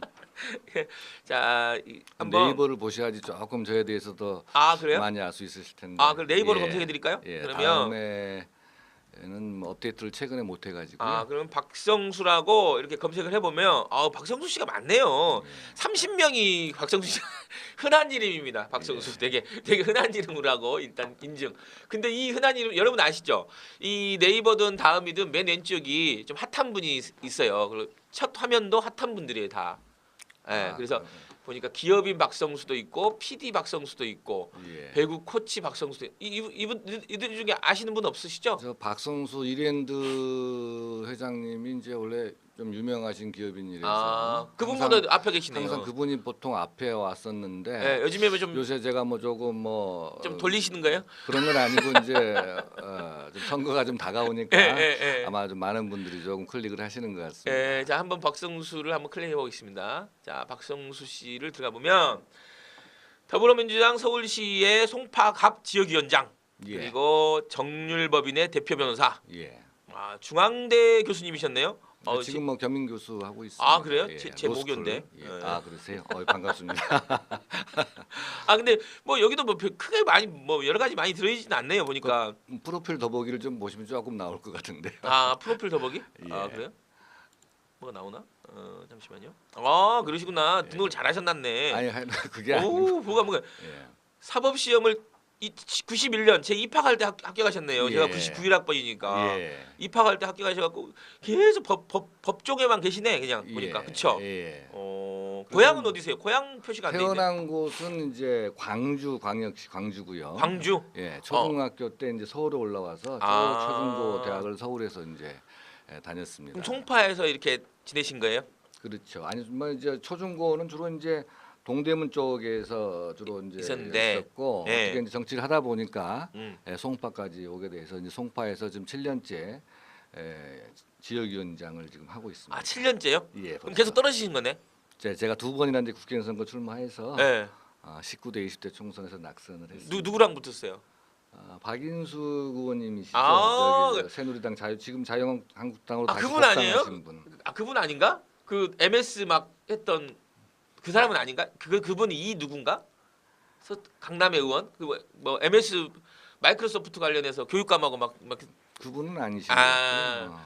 자 한번 네이버를 보셔야지 조금 저에 대해서 더 그래요? 많이 알 수 있으실 텐데. 아, 그럼 네이버로 예. 검색해 드릴까요? 예, 그러면 다음에는 뭐 업데이트를 최근에 못 해가지고. 그럼 박성수라고 이렇게 검색을 해보면 박성수 씨가 많네요. 30명이 박성수 씨 흔한 이름입니다. 박성수 되게 흔한 이름으로 하고 일단 인증. 근데 이 흔한 이름 여러분 아시죠? 이 네이버든 다음이든 맨 왼쪽이 좀 핫한 분이 있어요. 그리고 첫 화면도 핫한 분들이에요 다. 예, 그래서 보니까 기업인 박성수도 있고 PD 박성수도 있고 예. 배구 코치 박성수도 이들 중에 아시는 분 없으시죠? 저 박성수 이랜드 회장님이 이제 원래 좀 유명하신 기업인이라서 그분보다 앞에 계시네요. 항상 그분이 보통 앞에 왔었는데 예, 요즘에 좀 요새 제가 뭐 조금 뭐 좀 돌리시는 거예요? 그런 건 아니고 이제 좀 선거가 좀 다가오니까 예. 아마 좀 많은 분들이 조금 클릭을 하시는 것 같습니다. 예, 자 한번 박성수를 한번 클릭해 보겠습니다. 자 박성수 씨를 들어가 보면 더불어민주당 서울시의 송파갑 지역위원장 예. 그리고 정률법인의 대표 변호사 예. 중앙대 교수님이셨네요. 지금 뭐 겸임 교수 하고 있습니다. 아, 그래요? 예, 제 로스쿨. 모교인데. 예. 예. 아 그러세요? 반갑습니다. 근데 뭐 여기도 뭐 크게 많이 뭐 여러 가지 많이 들어있지는 않네요 보니까. 프로필 더보기를 좀 보시면 조금 나올 것 같은데. 프로필 더보기? 예. 그래요? 뭐가 나오나? 잠시만요. 그러시구나. 등록을 잘 하셨났네. 아니 그게 아니고. 뭐가 예. 사법 시험을 91년 제 입학할 때 합격하셨네요. 예. 제가 99일 학번이니까 예. 입학할 때 합격하셔갖고 계속 법조계만 계시네 그냥 보니까 그쵸? 예. 고향은 어디세요? 고향 표시가 안 돼 있네. 태어난 곳은 이제 광주 광역시 광주고요. 광주. 예, 초등학교 때 이제 서울에 올라와서 초중고 대학을 서울에서 이제 다녔습니다. 그럼 송파에서 이렇게 지내신 거예요? 그렇죠. 아니 뭐 이제 초중고는 주로 이제 동대문 쪽에서 주로 이제 있었는데. 있었고 예. 어떻게 이제 정치를 하다 보니까 음. 송파까지 오게 돼서 이제 송파에서 지금 7년째 지역위원장을 지금 하고 있습니다. 아 7년째요? 예. 그럼 계속 떨어지신 거네? 제가 2번이나 이제 국회의원 선거 출마해서 네. 19대 20대 총선에서 낙선을 했습니다. 누구랑 붙었어요? 박인수 의원님이시죠. 아, 저기 새누리당 지금 자유한국당으로 아, 다시 그분 아니에요? 복당하신 분. 아 그분 아닌가? 그 MS 막 했던 그 사람은 아닌가? 그분이 이 누군가? 강남의 의원? 뭐 MS 마이크로소프트 관련해서 교육감하고 막 그분은 아니시죠.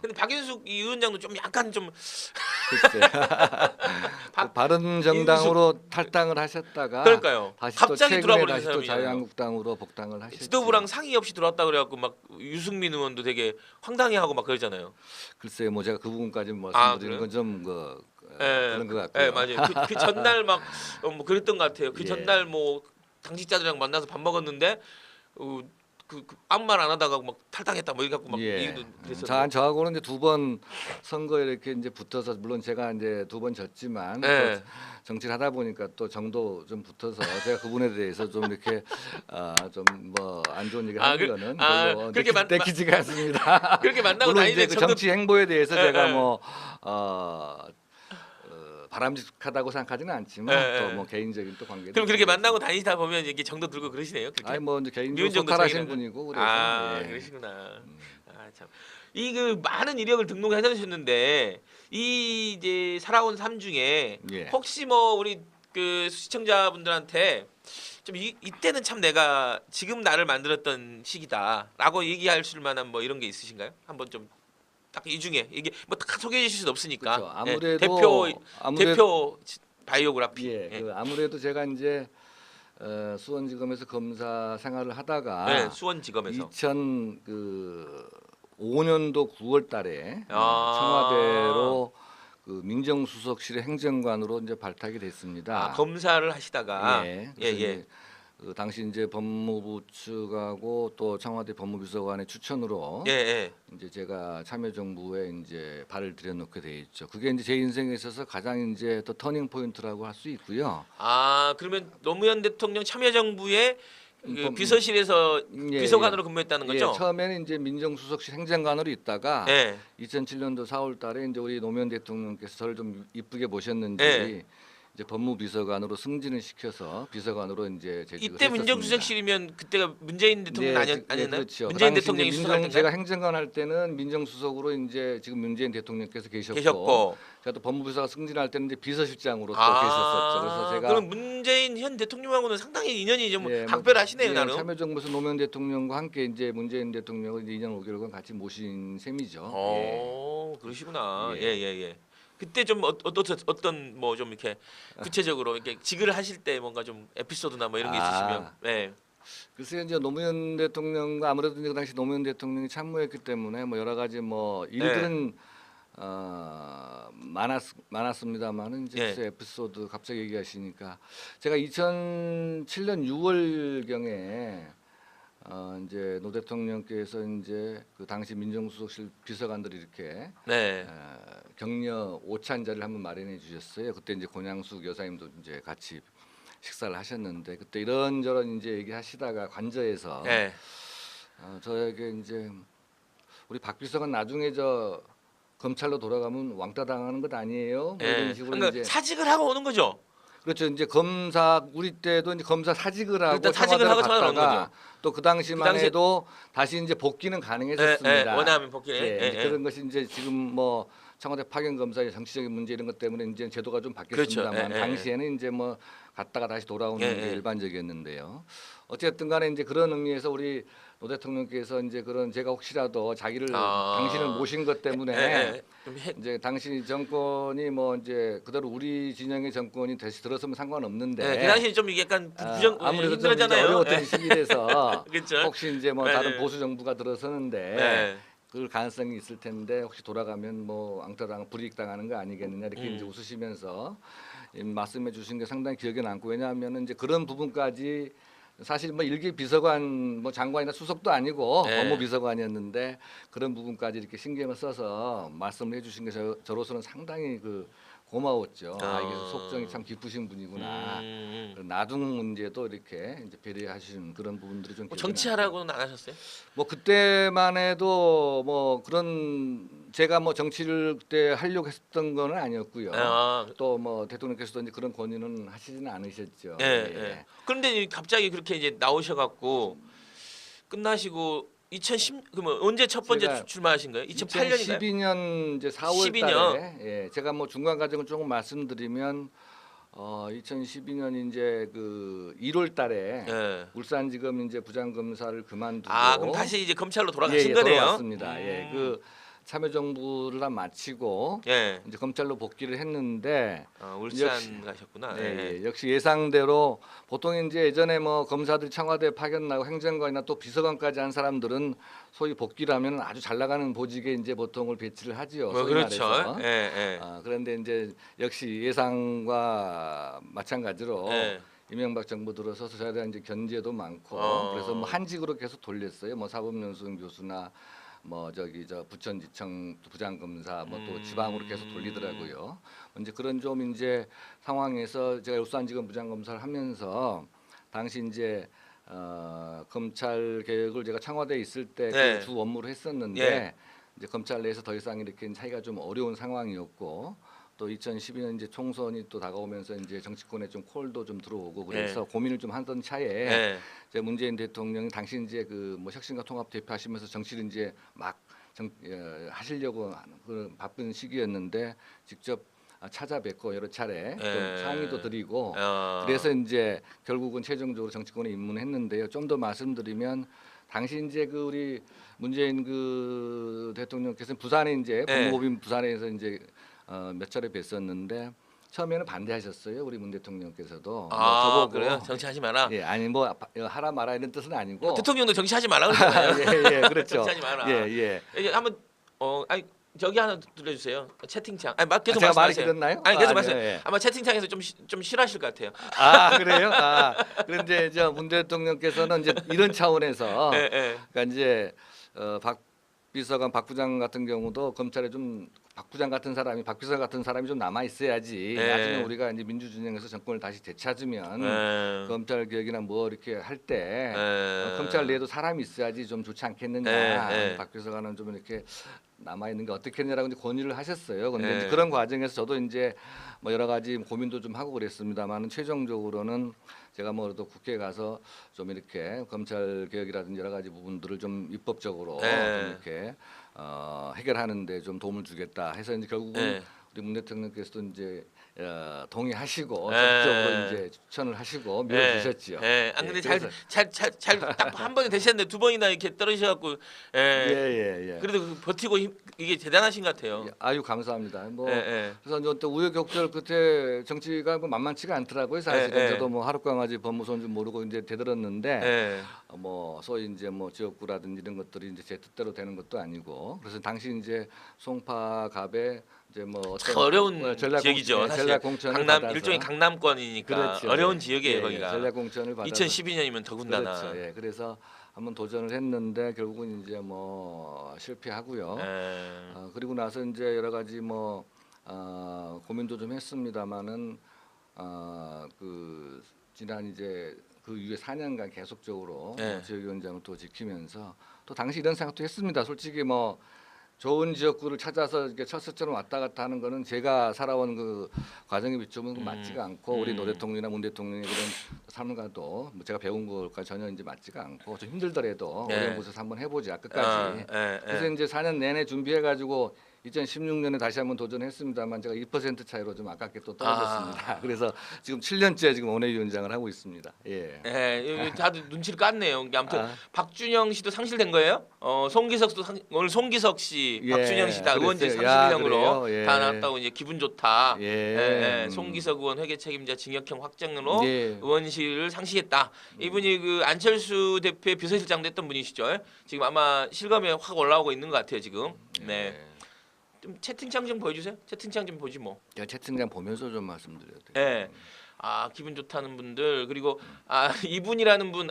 근데 박윤숙 이 위원장도 좀 약간 좀 글쎄. 그 바른정당으로 탈당을 하셨다가 그러니까요. 다시 또 갑자기 최근에 들어와버린 다시 또 사람이잖아요. 자유한국당으로 복당을 하셨죠. 지도부랑 상의 없이 들어왔다 그래갖고 막 유승민 의원도 되게 황당해하고 막 그러잖아요. 글쎄 뭐 제가 그 부분까지 아, 말씀드리는 그래요? 건좀 예, 그런 것 같고요. 예, 맞아요. 그 전날 막 뭐 그랬던 것 같아요. 그 예. 전날 뭐 당직자들이랑 만나서 밥 먹었는데 아무 말 안 하다가 막 탈당했다 뭐 이래 갖고 막 얘기도 그랬었는데. 저하고는 이제 2번 선거에 이렇게 이제 붙어서 물론 제가 이제 2번 졌지만 예. 또 정치를 하다 보니까 또 정도 좀 붙어서 제가 그분에 대해서 좀 이렇게 좀 뭐 안 좋은 얘기 하는 거는 별로 그렇게 내키지가 않습니다. 그렇게 만나고 물론 이제 다니는데 그 정치 행보에 대해서 예, 제가 예. 뭐 바람직하다고 생각하지는 않지만 예, 또 예. 뭐 개인적인 또 관계. 그럼 그렇게 만나고 다니시다 보면 이게 정도 들고 그러시네요. 그렇게. 아니 뭐 이제 미운 개인적으로 정도 소탈하신 차이라는. 분이고 그래서 예. 그러시구나. 아 참. 이 그 많은 이력을 등록해주셨는데 이 이제 살아온 삶 중에 예. 혹시 뭐 우리 그 시청자분들한테 좀 이때는 참 내가 지금 나를 만들었던 시기다라고 얘기할 수 만한 뭐 이런 게 있으신가요? 한번 좀 딱 이 중에 이게 뭐 다 소개해 주실 수는 없으니까. 그렇죠. 예, 아무래도 대표 바이오그래피. 예, 예. 그 아무래도 제가 이제 수원지검에서 검사 생활을 하다가 네, 수원지검에서 2005년도 9월달에 청와대로 그 민정수석실의 행정관으로 이제 발탁이 됐습니다. 검사를 하시다가 예, 예. 그 당시 이제 법무부 측하고 또 청와대 법무비서관의 추천으로 예. 이제 제가 참여정부에 이제 발을 들여놓게 돼 있죠. 그게 이제 제 인생에 있어서 가장 이제 또 터닝 포인트라고 할 수 있고요. 그러면 노무현 대통령 참여정부의 그 법- 비서실에서 예, 비서관으로 근무했다는 거죠? 예, 처음에는 이제 민정수석실 행정관으로 있다가 예. 2007년도 4월달에 이제 우리 노무현 대통령께서 저를 좀 이쁘게 보셨는지 예. 이제 법무비서관으로 승진을 시켜서 비서관으로 이제 재직을 이때 했었습니다. 민정수석실이면 그때가 문재인 대통령 네, 아니었나요? 그렇죠. 문재인 그 당시 대통령이 이제 수석할 제가 때인가요? 행정관 할 때는 민정수석으로 이제 지금 문재인 대통령께서 계셨고 제가 또 법무부사가 승진할 때는 이제 비서실장으로 또 계셨었죠. 그래서 제가 그럼 문재인 현 대통령하고는 상당히 인연이 좀 예, 각별하시네요, 나름. 참여정부에서 노무현 대통령과 함께 이제 문재인 대통령을 이제 2년 5개월간 같이 모신 셈이죠. 그러시구나. 예. 예. 그때 좀 어떤 뭐 좀 이렇게 구체적으로 이렇게 직을 하실 때 뭔가 좀 에피소드나 뭐 이런 게 있으시면. 네. 글쎄요, 이제 노무현 대통령과 아무래도 이제 그 당시 노무현 대통령이 참모했기 때문에 뭐 여러 가지 뭐 일들은 많았습니다만은 이제 글쎄 에피소드 갑자기 얘기하시니까 제가 2007년 6월 경에 이제 노 대통령께서 이제 그 당시 민정수석실 비서관들이 이렇게 격려 오찬 자리를 한번 마련해 주셨어요. 그때 이제 권양숙 여사님도 이제 같이 식사를 하셨는데 그때 이런저런 이제 얘기하시다가 관저에서 저에게 이제 우리 박 비서관 나중에 저 검찰로 돌아가면 왕따 당하는 것 아니에요? 뭐 이런 식으로 그러니까 이제 사직을 하고 오는 거죠. 그렇죠. 이제 검사 우리 때도 이제 검사 사직을 하고 일단 사직을 하고 청와대로 찾아오는 갔다가 또 그 당시만 해도 다시 이제 복귀는 가능했었습니다. 원하면 복귀. 이제 그런 것이 이제 지금 뭐 청와대 파견 검사의 정치적인 문제 이런 것 때문에 이제 제도가 좀 바뀌었습니다만 그렇죠. 당시에는 이제 뭐 갔다가 다시 돌아오는 예, 게 예. 일반적이었는데요. 어쨌든 간에 이제 그런 의미에서 우리 노 대통령께서 이제 그런 제가 혹시라도 자기를 당신을 모신 것 때문에 좀 이제 당신 정권이 뭐 이제 그대로 우리 진영의 정권이 다시 들어서면 상관없는데 그 당시 좀 약간 아무래도 좀 이제 힘들었잖아요. 어려웠던 시기라서 그렇죠. 혹시 이제 뭐 네, 다른 네. 보수 정부가 들어서는데 그럴 가능성이 있을 텐데 혹시 돌아가면 뭐 왕따당 불이익 당하는 거 아니겠느냐 이렇게 이제 웃으시면서 말씀해 주신 게 상당히 기억에 남고 왜냐하면은 이제 그런 부분까지 사실 뭐 일개 비서관 뭐 장관이나 수석도 아니고 법무비서관이었는데 그런 부분까지 이렇게 신경을 써서 말씀을 해주신 게 저로서는 상당히 그 고마웠죠. 이게 속정이 참 깊으신 분이구나. 나중 문제도 이렇게 이제 배려하시는 그런 부분들이 좀 정치하라고는 안 하셨어요? 뭐 그때만 해도 뭐 그런 제가 뭐 정치를 그때 하려고 했던 건 아니었고요. 아, 또 뭐 대통령께서도 이제 그런 권유는 하시지는 않으셨죠. 예, 예. 그런데 갑자기 그렇게 이제 나오셔갖고 끝나시고 2010 그러면 언제 첫 번째 제가 출마하신 거예요? 2008년인가요? 2012년 이제 4월 12년. 달에 예, 제가 뭐 중간 과정을 조금 말씀드리면 2012년 이제 그 1월 달에 예. 울산지검 이제 부장검사를 그만두고 아 그럼 다시 이제 검찰로 돌아가신 예, 거네요. 돌아왔습니다. 예, 그 참여정부를 다 마치고 예. 이제 검찰로 복귀를 했는데 울산 역시- 가셨구나. 예, 예. 역시 예상대로 보통 이제 예전에 뭐 검사들 청와대 파견 나고 행정관이나 또 비서관까지 한 사람들은 소위 복귀를 하면 아주 잘 나가는 보직에 이제 보통을 배치를 하지요. 뭐 소위 그렇죠. 말해서. 예, 예. 그런데 이제 역시 예상과 마찬가지로 예. 이명박 정부 들어서 저에 대한 이제 견제도 많고 그래서 뭐 한직으로 계속 돌렸어요. 뭐 사법연수원 교수나 뭐 저기 저 부천지청 부장검사 뭐 또 지방으로 계속 돌리더라고요. 이제 그런 좀 이제 상황에서 제가 울산지검 부장검사를 하면서 당시 이제 검찰 개혁을 제가 청와대에 있을 때 네. 그 주 업무를 했었는데 예. 이제 검찰 내에서 더 이상 이렇게 하기가 좀 어려운 상황이었고 또 2012년 이제 총선이 또 다가오면서 이제 정치권에 좀 콜도 좀 들어오고 그래서 고민을 좀 하던 차에 예. 이제 문재인 대통령이 당시 이제 그 뭐 혁신과 통합 대표하시면서 정치를 이제 막 하시려고 하는 그런 바쁜 시기였는데 직접 찾아뵙고 여러 차례 좀 예. 상의도 드리고 어. 그래서 이제 결국은 최종적으로 정치권에 입문했는데요. 좀 더 말씀드리면 당시 이제 그 우리 문재인 그 대통령께서는 부산에 이제 예. 법무법인 부산에서 이제 몇 차례 뵀었는데 처음에는 반대하셨어요. 우리 문 대통령께서도. 아 그래요? 정치하지 마라. 예, 아니 뭐 하라 마라 이런 뜻은 아니고. 대통령도 정치하지 말라 그러잖아요. 예, 예, 그렇죠. 정치하지 마라. 예, 예. 이제 한번 아니 저기 하나 들려주세요. 채팅창. 아니 계속 제가 말이 말씀하세요. 길었나요? 아니 계속 아, 말씀. 예, 예. 아마 채팅창에서 좀 싫어하실 것 같아요. 아 그래요? 그런데 저 문 대통령께서는 이제 이런 차원에서 예, 예. 그러니까 이제 박 비서관 박 부장 같은 경우도 검찰에 좀 박 부장 같은 사람이 박 비서 같은 사람이 좀 남아 있어야지 예. 나중에 우리가 이제 민주진영에서 정권을 다시 되찾으면 예. 검찰 개혁이나 뭐 이렇게 할 때 예. 검찰 내에도 사람이 있어야지 좀 좋지 않겠느냐. 예, 예. 박 비서관은 좀 이렇게 남아 있는 게 어떻겠냐라고 이제 건의를 하셨어요. 그런데 예. 이제 그런 과정에서 저도 이제 뭐 여러 가지 고민도 좀 하고 그랬습니다만은 최종적으로는 제가 뭐 또 국회에 가서 좀 이렇게 검찰 개혁이라든지 여러 가지 부분들을 좀 입법적으로 예. 좀 이렇게 해결하는데 좀 도움을 주겠다 해서 이제 결국은 예. 우리 문 대통령께서도 이제 동의하시고 예. 적극적으로 이제 추천을 하시고 밀어주셨죠. 예. 안 근데 그래서- 잘 딱 한 번에 되셨는데 두 번이나 이렇게 떨어지셔갖고 예, 예, 예. 그래도 버티고 이게 대단하신 것 같아요. 아유 감사합니다. 뭐 예, 예. 그래서 이제 또 우여곡절 끝에 정치가 뭐 만만치가 않더라고요. 사실은 예, 예. 저도 뭐 하룻강아지 법무소인 줄 모르고 이제 되들었는데 예. 뭐 소위 이제 뭐 지역구라든지 이런 것들이 이제 제 뜻대로 되는 것도 아니고 그래서 당시 이제 송파 갑에 이제 뭐 참 어려운 전략 지역이죠. 공천, 사실 전략 공천을 강남 받아서. 일종의 강남권이니까 그렇죠. 어려운 예. 지역이에요 예, 거기가. 예. 전략 공천을 받아서 2012년이면 더군다나. 그렇죠. 예. 그래서 한번 도전을 했는데 결국은 이제 뭐 실패하고요. 예. 그리고 나서 이제 여러 가지 뭐 고민도 좀 했습니다만은 그 지난 이제 그 이후에 4년간 계속적으로 네. 지역위원장을 또 지키면서 또 당시 이런 생각도 했습니다. 솔직히 뭐 좋은 지역구를 찾아서 이렇게 철새처럼 왔다 갔다 하는 거는 제가 살아온 그 과정에 비추면 맞지가 않고 우리 노 대통령이나 문 대통령의 그런 삶과도 뭐 제가 배운 것과 전혀 이제 맞지가 않고 좀 힘들더라도 네. 어려운 곳에서 한번 해보자 끝까지. 예. 그래서 이제 4년 내내 준비해가지고 2016년에 다시 한번 도전했습니다만 제가 2% 차이로 좀 아깝게 또 떨어졌습니다. 그래서 지금 7년째 지금 원외위원장을 하고 있습니다. 예. 예, 다들 눈치를 깠네요. 아무튼 아. 박준영 씨도 상실된 거예요? 송기석도 오늘 송기석 씨, 예, 박준영 씨 다 의원직 그랬어요. 야, 상실형으로 그래요? 예. 다 나왔다고 이제 기분 좋다. 예. 송기석 의원 회계 책임자 징역형 확정으로 예. 의원실을 상실했다. 이분이 그 안철수 대표의 비서실장도 했던 분이시죠. 지금 아마 실검에 확 올라오고 있는 것 같아요 지금. 네. 좀 채팅창 좀 보여주세요. 채팅창 좀 보지 뭐. 제가 채팅창 보면서 좀 말씀드려야 돼요. 예. 기분 좋다는 분들 그리고 이분이라는 분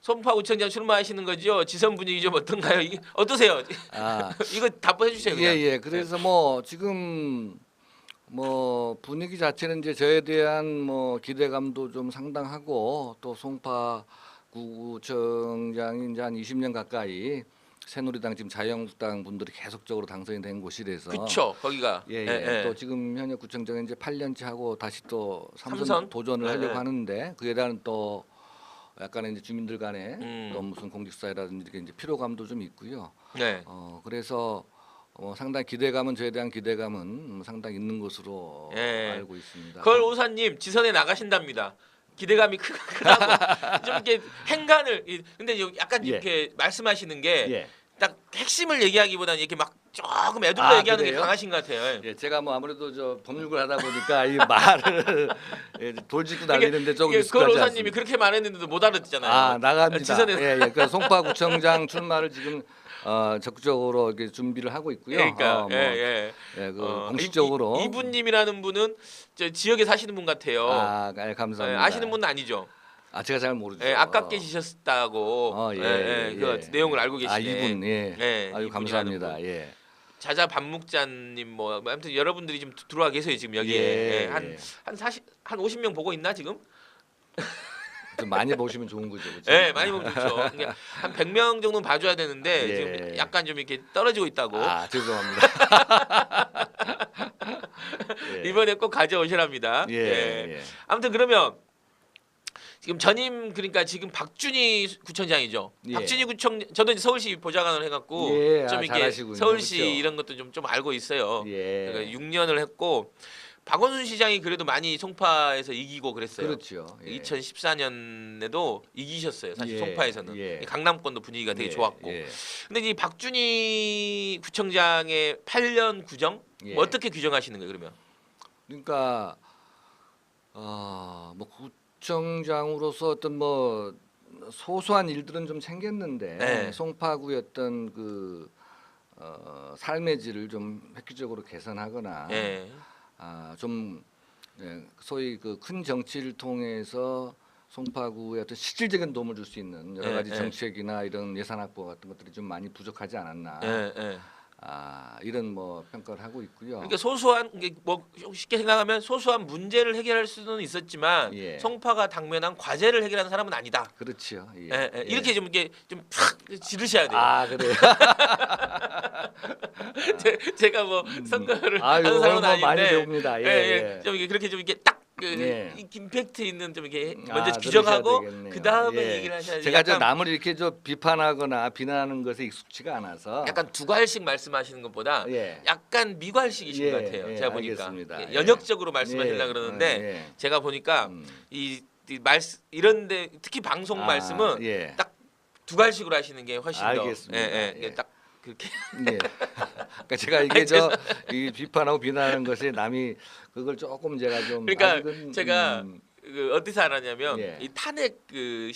송파구청장 출마하시는 거죠? 지선 분위기 좀 어떤가요? 이게 어떠세요? 이거 답변해 주세요. 그냥. 예. 그래서 뭐 지금 뭐 분위기 자체는 이제 저에 대한 뭐 기대감도 좀 상당하고 또 송파 구청장이 이제 한 20년 가까이 새누리당 지금 자유한국당 분들이 계속적으로 당선이 된 곳이라서 그쵸 거기가. 예, 예, 예. 또 지금 현역 구청장에 이제 8년째 하고 다시 또 삼선 삼선? 도전을 예, 하려고 예. 하는데 그에 대한 또 약간의 이제 주민들 간에 또 음. 무슨 공직사회라든지 이렇게 이제 피로감도 좀 있고요. 네. 그래서 상당히 기대감은 저에 대한 기대감은 상당히 있는 것으로 예. 알고 있습니다. 걸 오사님 지선에 나가신답니다. 기대감이 크다고 좀 이렇게 행간을 근데 약간 예. 이렇게 말씀하시는 게 딱 예. 핵심을 얘기하기보다는 이렇게 막 조금 애둘러 얘기하는 게 그래요? 강하신 것 같아요. 예, 제가 뭐 아무래도 저 법률을 하다 보니까 이 말을 돌직구 날리는데 조금 걸 익숙하지 오사님이 않습니다. 그렇게 말했는데도 못 알아듣잖아요. 아 나갑니다. 지선에 예, 그 송파구청장 출마를 지금 적극적으로 이렇게 준비를 하고 있고요. 그러니까 뭐, 예. 공식적으로 이분님이라는 분은 저 지역에 사시는 분 같아요. 예, 감사합니다. 아시는 분은 아니죠. 제가 잘 모르죠. 예, 아깝게 지셨다고 그 내용을 알고 계시네. 이분 아유 이분이라는 감사합니다. 분. 예. 자자 반묵자님 뭐 아무튼 여러분들이 좀 들어와 계세요 지금 여기에 예, 한 50명 보고 있나 지금? 좀 많이 보시면 좋은 거죠. 그렇죠? 예, 많이 보면 좋죠. 그러니까 한 100명 정도는 봐줘야 되는데 예. 지금 약간 좀 이렇게 떨어지고 있다고. 죄송합니다. 예. 이번에 꼭 가져오시랍니다. 예. 아무튼 그러면 지금 전임 그러니까 지금 박준희 구청장이죠. 예. 박준희 구청 저도 이제 서울시 보좌관을 해갖고 예, 좀 이렇게 잘하시군요. 서울시 그렇죠? 이런 것도 좀 알고 있어요. 예. 그러니까 6년을 했고 박원순 시장이 그래도 많이 송파에서 이기고 그랬어요. 그렇죠. 예. 2014년에도 이기셨어요. 사실 예, 송파에서는 예. 강남권도 분위기가 되게 좋았고. 예. 근데 이 박준희 구청장의 8년 구정 예. 뭐 어떻게 규정하시는 거예요? 그러면? 그러니까 뭐 구청장으로서 어떤 뭐 소소한 일들은 좀 생겼는데 네. 송파구의 어떤 그 삶의 질을 좀 획기적으로 개선하거나 예. 좀 소위 그 큰 정치를 통해서 송파구에 어떤 실질적인 도움을 줄 수 있는 여러 가지 정책이나 이런 예산 확보 같은 것들이 좀 많이 부족하지 않았나. 이런 뭐 평가를 하고 있고요. 그러니까 소소한 뭐 쉽게 생각하면 소소한 문제를 해결할 수는 있었지만 예. 송파가 당면한 과제를 해결하는 사람은 아니다. 그렇죠. 이렇게 좀 이렇게 좀팍 지르셔야 돼요. 그래요. 제가 뭐 선거를 아유, 하는 사람은 뭐 많이 아닌데, 배웁니다. 좀 이렇게 그렇게 좀 이렇게 딱 예. 임팩트 있는 좀 이렇게 먼저 들으셔야 규정하고 되겠네요. 그 다음에 예. 얘기를 하셔야지. 제가 저 약간, 남을 이렇게 저 비판하거나 비난하는 것에 익숙치가 않아서 약간 두괄식 말씀하시는 것보다 예. 약간 미괄식이신 예, 것 같아요. 예, 제가 보니까 알겠습니다. 예, 연역적으로 말씀하시려 예, 그러는데 제가 보니까 이 이런데 특히 방송 아, 말씀은 예. 딱 두괄식으로 하시는 게 훨씬 알겠습니다. 더 딱 그렇게 예. 그러니까 제가 이게 이 비판하고 비난하는 것에 남이 그걸 조금 제가 좀 그러니까 아직은, 제가 그 어디서 알았냐면 예. 이 탄핵 그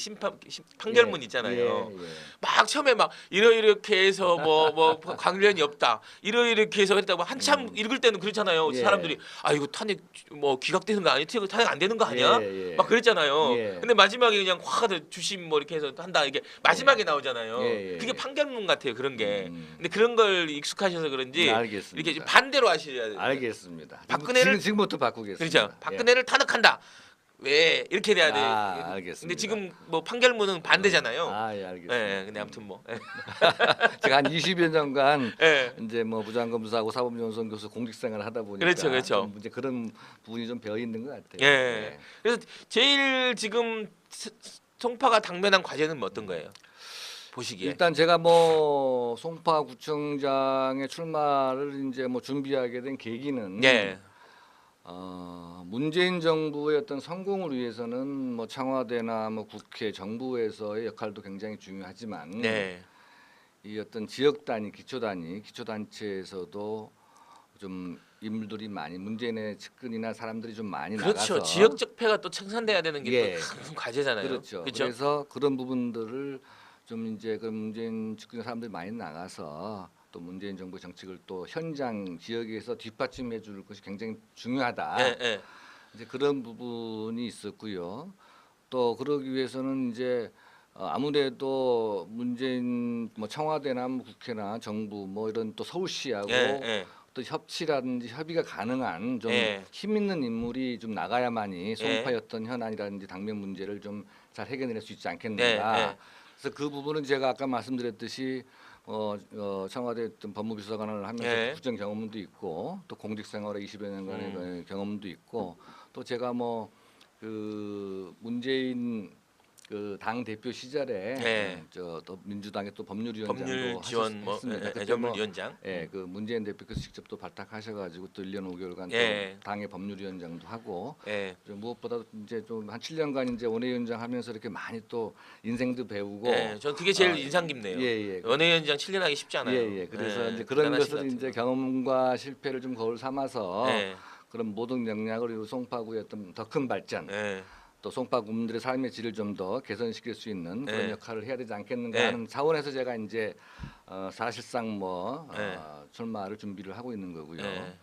판결문 예. 있잖아요. 예. 막 처음에 막 이렇게 해서 뭐 관련이 없다. 이렇게 해서 그랬다고 한참 읽을 때는 그렇잖아요. 예. 사람들이 이거 탄핵 뭐 기각되는 거 아니야? 탄핵 안 되는 거 아니야? 예. 막 그랬잖아요. 예. 근데 마지막에 그냥 확 주심 뭐 이렇게 해서 한다. 이게 마지막에 나오잖아요. 예. 그게 판결문 같아요. 그런 게. 근데 그런 걸 익숙하셔서 그런지 알겠습니다. 이렇게 반대로 하셔야 돼요. 알겠습니다. 박근혜를- 지금부터 바꾸겠습니다. 그렇죠. 예. 박근혜를 탄핵한다. 왜 이렇게 돼야 돼? 알겠습니다. 근데 지금 뭐 판결문은 반대잖아요. 예, 알겠습니다. 근데 아무튼 뭐. 제가 한 20여 년간 예. 이제 뭐 부장검사하고 사법연수원 교수 공직생활을 하다 보니까 그렇죠. 좀 이제 그런 부분이 좀 배어 있는 것 같아요. 예. 그래서 제일 지금 송파가 당면한 과제는 뭐 어떤 거예요? 보시기에. 일단 제가 뭐 송파구청장의 출마를 이제 뭐 준비하게 된 계기는 예. 문재인 정부의 어떤 성공을 위해서는 뭐 청와대나 뭐 국회 정부에서의 역할도 굉장히 중요하지만 네. 이 어떤 지역 단위, 기초 단체에서도 좀 인물들이 많이 문재인의 측근이나 사람들이 좀 많이 그렇죠. 나가서 지역적 패가 또 청산돼야 되는 게 예. 또 큰 과제잖아요. 그렇죠. 그렇죠? 그래서 그런 부분들을 좀 이제 그 문재인 측근 사람들이 많이 나가서 또 문재인 정부 정책을 또 현장 지역에서 뒷받침해 줄 것이 굉장히 중요하다. 예. 이제 그런 부분이 있었고요. 또 그러기 위해서는 이제 아무래도 문재인 뭐 청와대나 뭐 국회나 정부 뭐 이런 또 서울시하고 예. 또 협치라든지 협의가 가능한 좀 예. 힘 있는 인물이 좀 나가야만이 송파의 어떤 현안이라든지 당면 문제를 좀 잘 해결해낼 수 있지 않겠는가. 예. 그래서 그 부분은 제가 아까 말씀드렸듯이 청와대 어떤 법무비서관을 하면서 예. 국정 경험도 있고 또 공직 생활에 20여 년간의 그 경험도 있고 또 제가 뭐 그 문재인 그 당 대표 시절에 예. 또 민주당의 또 법률위원장도 법률 지원 뭐 했습니다. 그때 법률위원장. 그 문재인 대표께서 직접 또 발탁하셔가지고 또 1년 5개월간 예. 또 당의 법률위원장도 하고 예. 좀 무엇보다 이제 좀 한 7년간 이제 원외위원장 하면서 이렇게 많이 또 인생도 배우고 예. 전 그게 제일 아, 인상 깊네요. 예. 원외위원장 7년 하기 쉽지 않아요. 예. 그래서 예. 이제 그런 대단하신 것을 것 이제 같아요. 경험과 실패를 좀 거울 삼아서 예. 그런 모든 역량을 이루 송파구의 어떤 더 큰 발전, 예. 또 송파 구민들의 삶의 질을 좀 더 개선시킬 수 있는 그런 네. 역할을 해야 되지 않겠는가 네. 하는 차원에서 제가 이제 사실상 네. 출마를 준비를 하고 있는 거고요. 네.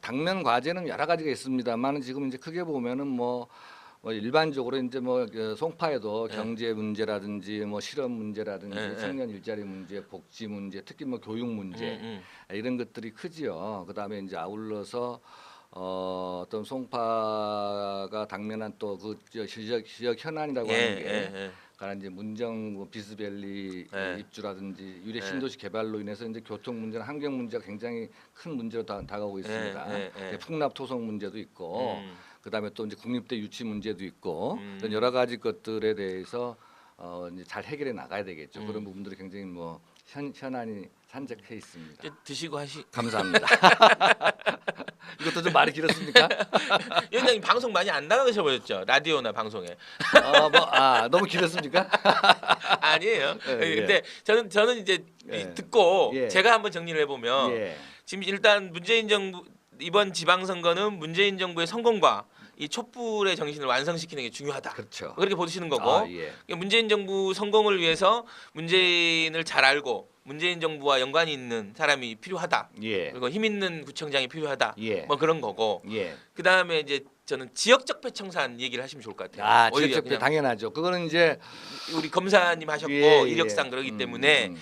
당면 과제는 여러 가지가 있습니다만 지금 이제 크게 보면은 뭐 일반적으로 이제 그 송파에도 네. 경제 문제라든지 뭐 실업 문제라든지 네. 청년 일자리 문제, 복지 문제, 특히 뭐 교육 문제 이런 것들이 크지요. 그다음에 이제 아울러서 어떤 송파가 당면한 또 그 지역 현안이라고 하는 게 가령 이제 문정 비스밸리 예. 입주라든지 유래 신도시 개발로 인해서 이제 교통 문제나 환경 문제가 굉장히 큰 문제로 다가오고 있습니다. 예. 풍납 토성 문제도 있고 그다음에 또 이제 국립대 유치 문제도 있고 이런 여러 가지 것들에 대해서 이제 잘 해결해 나가야 되겠죠. 그런 부분들이 굉장히 뭐 현안이 산적해 있습니다. 드시고 하시. 감사합니다. 이것도 좀 말이 길었습니까? 위원장님 방송 많이 안 나가셔 보였죠? 라디오나 방송에. 너무 길었습니까? 아니에요. 예. 근데 저는 이제 예. 듣고 예. 제가 한번 정리를 해보면 예. 지금 일단 문재인 정부 이번 지방선거는 문재인 정부의 성공과 이 촛불의 정신을 완성시키는 게 중요하다. 그렇죠. 그렇게 보시는 거고 예. 문재인 정부 성공을 위해서 문재인을 잘 알고 문재인 정부와 연관이 있는 사람이 필요하다. 예. 그리고 힘 있는 구청장이 필요하다. 예. 뭐 그런 거고. 예. 그 다음에 이제 저는 지역적 배청산 얘기를 하시면 좋을 것 같아요. 오히려 지역적 그냥 당연하죠. 그거는 이제 우리 검사님 하셨고 예. 이력상 그러기 때문에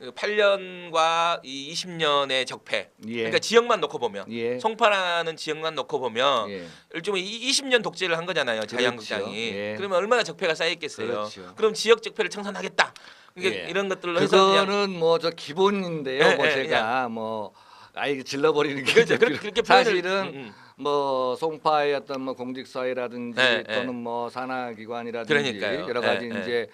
8년과 이 20년의 적폐. 예. 그러니까 지역만 놓고 보면 예. 송파라는 지역만 놓고 보면 예. 일종의 20년 독재를 한 거잖아요. 자유한국당이. 예. 그러면 얼마나 적폐가 쌓였겠어요. 그렇죠. 그럼 지역 적폐를 청산하겠다. 그러니까 예. 이런 것들로 해서 그냥 그거는 뭐 저 기본인데요. 예, 뭐 예, 제가 뭐 아예 질러버리는 게 그렇죠. 이제 그렇게 사실은 뭐 송파의 어떤 뭐 공직 사회라든지 예, 예. 또는 뭐 산하기관이라든지 그러니까요. 여러 가지 예, 예. 이제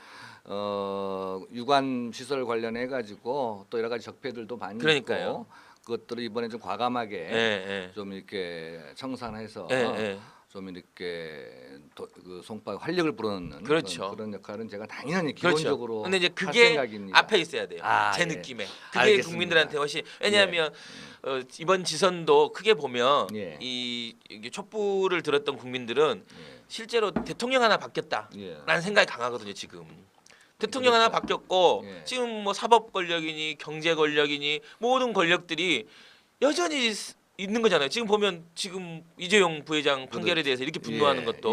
유관 시설 관련해 가지고 또 여러 가지 적폐들도 많이 그러니까요. 있고 그것들을 이번에 좀 과감하게 예. 좀 이렇게 청산해서 예. 좀 이렇게 그 송파에 활력을 불어넣는 그렇죠. 그런 역할은 제가 당연히 그렇죠. 기본적으로 근데 이제 할 그게 생각입니다. 앞에 있어야 돼요. 제 예. 느낌에. 그게 알겠습니다. 국민들한테 훨씬 왜냐하면 이번 지선도 크게 보면 예. 이게 촛불을 들었던 국민들은 실제로 대통령 하나 바뀌었다라는 생각이 강하거든요. 지금. 대통령 하나 바뀌었고 예. 지금 뭐 사법 권력이니 경제 권력이니 모든 권력들이 여전히 있는 거잖아요. 지금 보면 지금 이재용 부회장 판결에 대해서 이렇게 분노하는 것도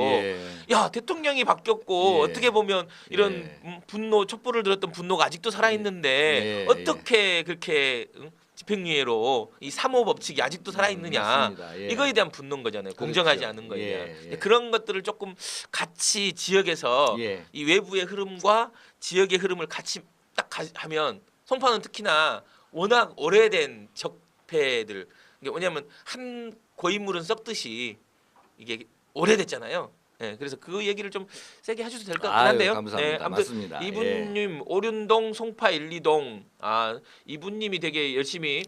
야 대통령이 바뀌었고 예. 어떻게 보면 이런 예. 분노 촛불을 들었던 분노가 아직도 살아있는데 예. 어떻게 그렇게 집행유예로 이 3호 법칙이 아직도 살아있느냐 맞습니다. 예. 이거에 대한 분노인 거잖아요. 공정하지 그렇죠. 않은 거에 예. 대한 예. 그런 것들을 조금 같이 지역에서 예. 이 외부의 흐름과 지역의 흐름을 같이 딱 하면 송파는 특히나 워낙 오래된 적폐들 왜냐하면 한 고인물은 썩듯이 이게 오래됐잖아요. 네, 그래서 그 얘기를 좀 세게 해주셔도 될 것 같긴 한데요. 감사합니다. 네, 아무튼 맞습니다. 이분님 오륜동 송파 1, 2동 이분님이 되게 열심히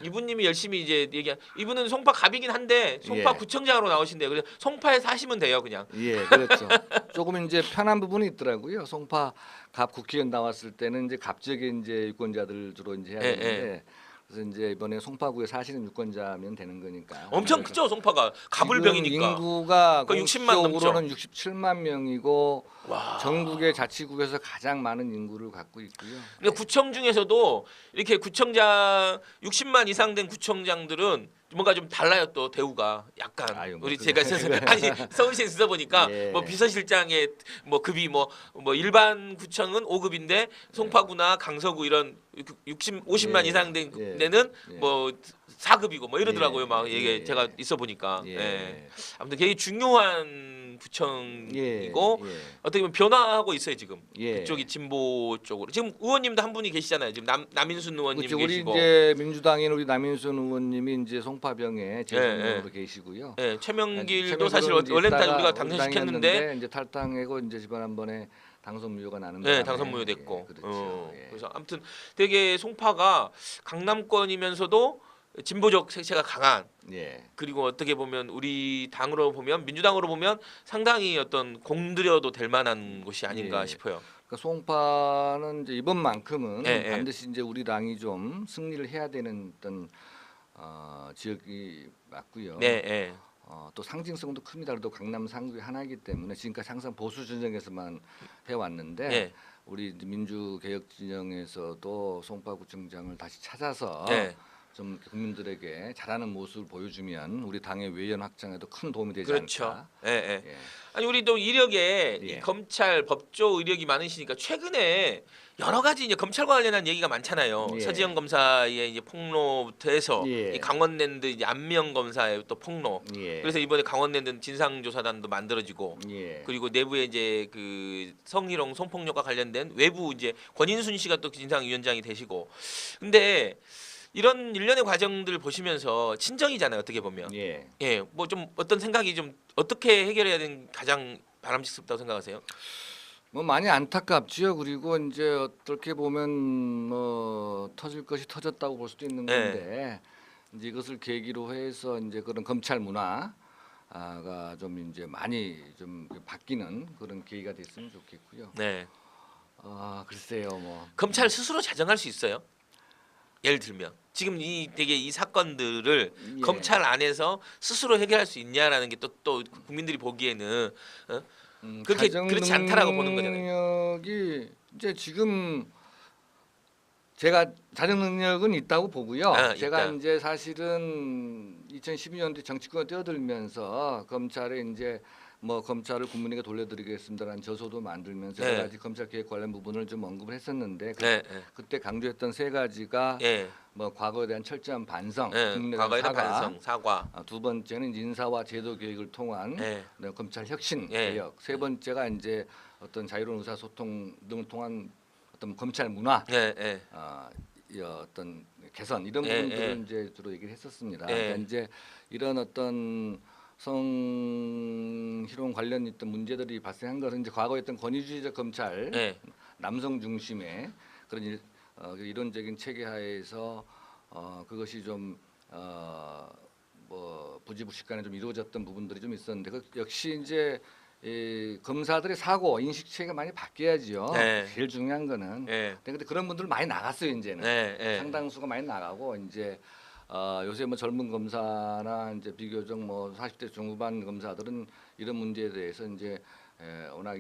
이분님이 열심히 이제 이분은 송파 갑이긴 한데 송파 예. 구청장으로 나오신대요. 그래서 송파에 사시면 돼요, 그냥. 예, 그렇죠. 조금 이제 편한 부분이 있더라고요. 송파 갑 국회의원 나왔을 때는 이제 갑 지역의 이제 유권자들 주로 이제 해야 예, 되는데 그래서 이제 이번에 송파구에 사시는 유권자면 되는 거니까. 엄청 그래서 크죠, 송파가. 가불병이니까. 인구가 거의 60만 넘죠. 공식적으로는 67만 명이고 와. 전국의 자치구에서 가장 많은 인구를 갖고 있고요. 그러니까 구청 중에서도 이렇게 구청장 60만 이상 된 구청장들은 뭔가 좀 달라요 또 대우가 약간 아유, 뭐 우리 그거- 제가 아니 서울시에 있어 보니까 예. 뭐 비서실장의 뭐 급이 뭐 일반 구청은 5급인데 송파구나 강서구 이런 50만 예. 이상 된 예. 데는 예. 뭐 4급이고 뭐 이러더라고요 예. 막 이게 예. 제가 있어 보니까 예. 예. 아무튼 되게 중요한 구청이고 예. 어떻게 보면 변화하고 있어요 지금. 예. 그쪽이 진보 쪽으로 지금 의원님도 한 분이 계시잖아요. 지금 남인순 의원님 그렇죠. 우리 계시고, 이제 민주당인 우리 남인순 의원님이 이제 송파병에 재선으로 계시고요. 예, 최명길도 최명길은 사실 이제 원래는 다 있다가 우리가 당선시켰는데, 당했는데 이제 탈당하고 이제 지난 한 번에 당선 무효가 나는 예, 바람에 당선 무효됐고, 그렇죠. 예. 그래서 아무튼 되게 송파가 강남권이면서도 진보적 색채가 강한. 예. 그리고 어떻게 보면 우리 당으로 보면 민주당으로 보면 상당히 어떤 공들여도 될 만한 곳이 아닌가 예. 싶어요. 그러니까 송파는 이제 이번만큼은 예. 반드시 이제 우리 당이 좀 승리를 해야 되는 어떤 지역이 맞고요. 네, 예. 또 상징성도 큽니다. 그래도 강남 상구의 하나이기 때문에 지금까지 항상 보수 진영에서만 해왔는데 예. 우리 민주개혁 진영에서도 송파구청장을 다시 찾아서 예. 좀 국민들에게 잘하는 모습을 보여주면 우리 당의 외연 확장에도 큰 도움이 되지 그렇죠. 않을까. 예, 예. 예. 아니 우리 또 이력에 이 예. 검찰 법조 이력이 많으시니까 최근에 여러 가지 이제 검찰 관련한 얘기가 많잖아요. 예. 서지영 검사의 이제 폭로부터 해서 예. 이 강원랜드 이제 안명 검사의 또 폭로. 예. 그래서 이번에 강원랜드 진상조사단도 만들어지고 예. 그리고 내부에 이제 그 성희롱 성폭력과 관련된 외부 이제 권인순 씨가 또 진상위원장이 되시고 근데 이런 일련의 과정들을 보시면서 친정이잖아요 어떻게 보면 예. 예 뭐 좀 어떤 생각이 좀 어떻게 해결해야 되는 가장 바람직스럽다고 생각하세요? 뭐 많이 안타깝지요. 그리고 이제 어떻게 보면 뭐 터질 것이 터졌다고 볼 수도 있는 건데 이제 이것을 계기로 해서 이제 그런 검찰 문화가 좀 이제 많이 좀 바뀌는 그런 계기가 됐으면 좋겠고요. 네 글쎄요, 뭐 검찰 스스로 자정할 수 있어요? 예를 들면 지금 이 되게 이 사건들을 예. 검찰 안에서 스스로 해결할 수 있냐라는 게 또 국민들이 보기에는 그렇게 그렇지 않다라고 보는 거잖아요. 능력이 이제 지금 제가 자정 능력은 있다고 보고요. 제가 있다. 이제 사실은 2012년도에 정치권에 뛰어들면서 검찰에 이제 뭐 검찰을 국민에게 돌려드리겠습니다라는 저서도 만들면서 네. 여러 가지 검찰 개혁 관련 부분을 좀 언급을 했었는데 네, 그때 강조했던 세 가지가 예, 뭐 과거에 대한 철저한 반성, 예, 국민에 과거에 대한 대한 사과, 반성, 사과, 두 번째는 인사와 제도 개혁을 통한 예, 검찰 혁신 예. 개혁, 세 번째가 이제 어떤 자유로운 의사소통 등을 통한 어떤 검찰 문화, 예, 예, 이 어떤 개선 이런 예, 부분들을 예. 이제 주로 얘기를 했었습니다. 예. 그러니까 이제 이런 어떤 성희롱 관련 있던 문제들이 발생한 것은 이제 과거에 있던 권위주의적 검찰, 예. 남성 중심의 그런 이론적인 체계 하에서 그것이 좀 뭐 부지불식간에 좀 이루어졌던 부분들이 좀 있었는데 역시 이제 이 검사들의 사고 인식 체계가 많이 바뀌어야지요. 네. 제일 중요한 거는. 예, 근데 그런 분들 많이 나갔어요 이제는. 예. 상당수가 많이 나가고 이제 요새 뭐 젊은 검사나 이제 비교적 뭐 40대 중후반 검사들은 이런 문제에 대해서 이제 워낙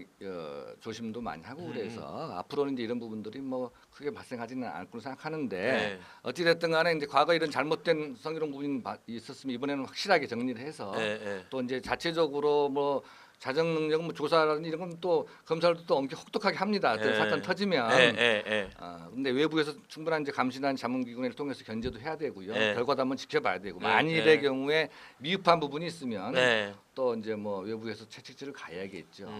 조심도 많이 하고 그래서 앞으로는 이제 이런 부분들이 뭐 크게 발생하지는 않고 생각하는데 예. 어찌 됐든 간에 이제 과거 이런 잘못된 성희롱 부분이 있었으면 이번에는 확실하게 정리를 해서 예. 또 이제 자체적으로 뭐 자정 능력, 뭐 조사라든지 이런 건 또 검찰도 또 엄청 혹독하게 합니다. 어떤 예. 사건 터지면. 예. 근데 외부에서 충분한 이제 감시단 자문기관을 통해서 견제도 해야 되고요. 예. 결과도 한번 지켜봐야 되고 예. 만일의 예. 경우에 미흡한 부분이 있으면 네. 또 이제 뭐 외부에서 채찍질을 가야겠죠.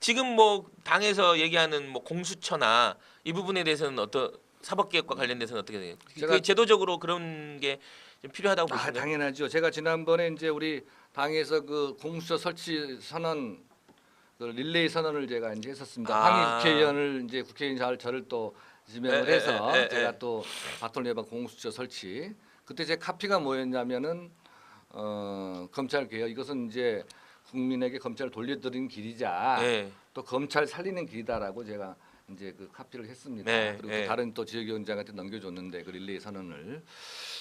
지금 뭐 당에서 얘기하는 뭐 공수처나 이 부분에 대해서는 어떤 사법개혁과 관련돼서는 어떻게 돼요? 그 제도적으로 그런 게 좀 필요하다고 보시나요? 당연하죠. 제가 지난번에 이제 우리 당에서 그 공수처 설치 선언 그 릴레이 선언을 제가 이제 했었습니다. 항의 국회의원을 이제 국회의원 저를 또 지명을 해서 제가 또 바톤 예방 공수처 설치. 그때 제 카피가 뭐였냐면은 검찰 개혁 이것은 이제 국민에게 검찰을 돌려드리는 길이자 또 검찰 살리는 길이다라고 제가 이제 그 카피를 했습니다. 그리고 다른 또 지역위원장한테 넘겨줬는데 그 릴레이 선언을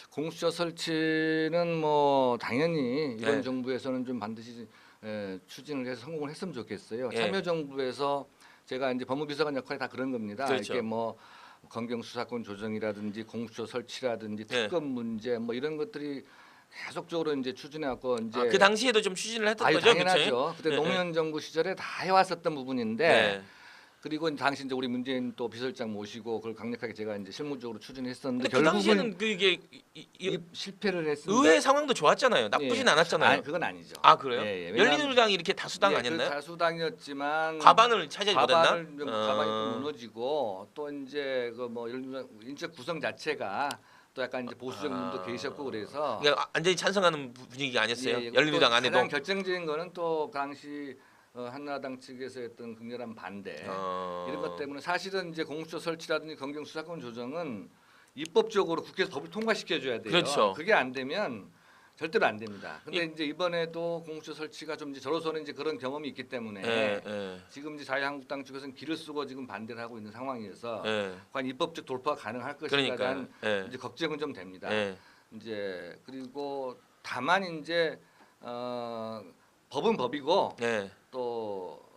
공수처 설치는 뭐 당연히 이번 정부에서는 좀 반드시 추진을 해서 성공을 했으면 좋겠어요. 참여정부에서 제가 이제 법무비서관 역할이 다 그런 겁니다. 그렇죠. 이렇게 뭐 검경 수사권 조정이라든지 공수처 설치라든지 특검 문제 뭐 이런 것들이 계속적으로 이제 추진해왔고 이제 그 당시에도 좀 추진을 했던 거죠, 당연하죠. 그쵸? 그때 노무현 정부 시절에 다 해왔었던 부분인데 그리고 당시 이제 우리 문재인 또 비서실장 모시고 그걸 강력하게 제가 이제 실무적으로 추진했었는데 근데 그 결국은 당시에는 그게 실패를 했습니다. 의회 상황도 좋았잖아요. 나쁘진 예. 않았잖아요. 아니, 그건 아니죠. 아 그래요? 예, 예. 열린우리당이 이렇게 다수당 예, 아니었나요? 그 다수당이었지만 과반을 차지하지 못했나? 과반이 또 무너지고 또 이제 그 뭐 인적 구성 자체가 또 약간 이제 보수적인 분도 계셨고 그래서 그러니까 완전히 찬성하는 분위기가 아니었어요. 예, 예. 열린우리당 또 안에도. 가장 결정적인 거는 또 당시 한나라당 측에서 했던 극렬한 반대 이런 것 때문에 사실은 이제 공수처 설치라든지 검경 수사권 조정은 입법적으로 국회에서 법을 통과시켜줘야 돼요. 그렇죠. 그게 안 되면 절대로 안 됩니다. 근데 이제 이번에도 공수처 설치가 좀 이제 저로서는 이제 그런 경험이 있기 때문에 예. 지금 이제 자유한국당 쪽에서는 길을 쓰고 지금 반대를 하고 있는 상황이어서 예. 과연 입법적 돌파가 가능할 것인가 그러니까. 대한 예. 이제 걱정은 좀 됩니다. 예. 이제 그리고 다만 이제 법은 법이고 예. 또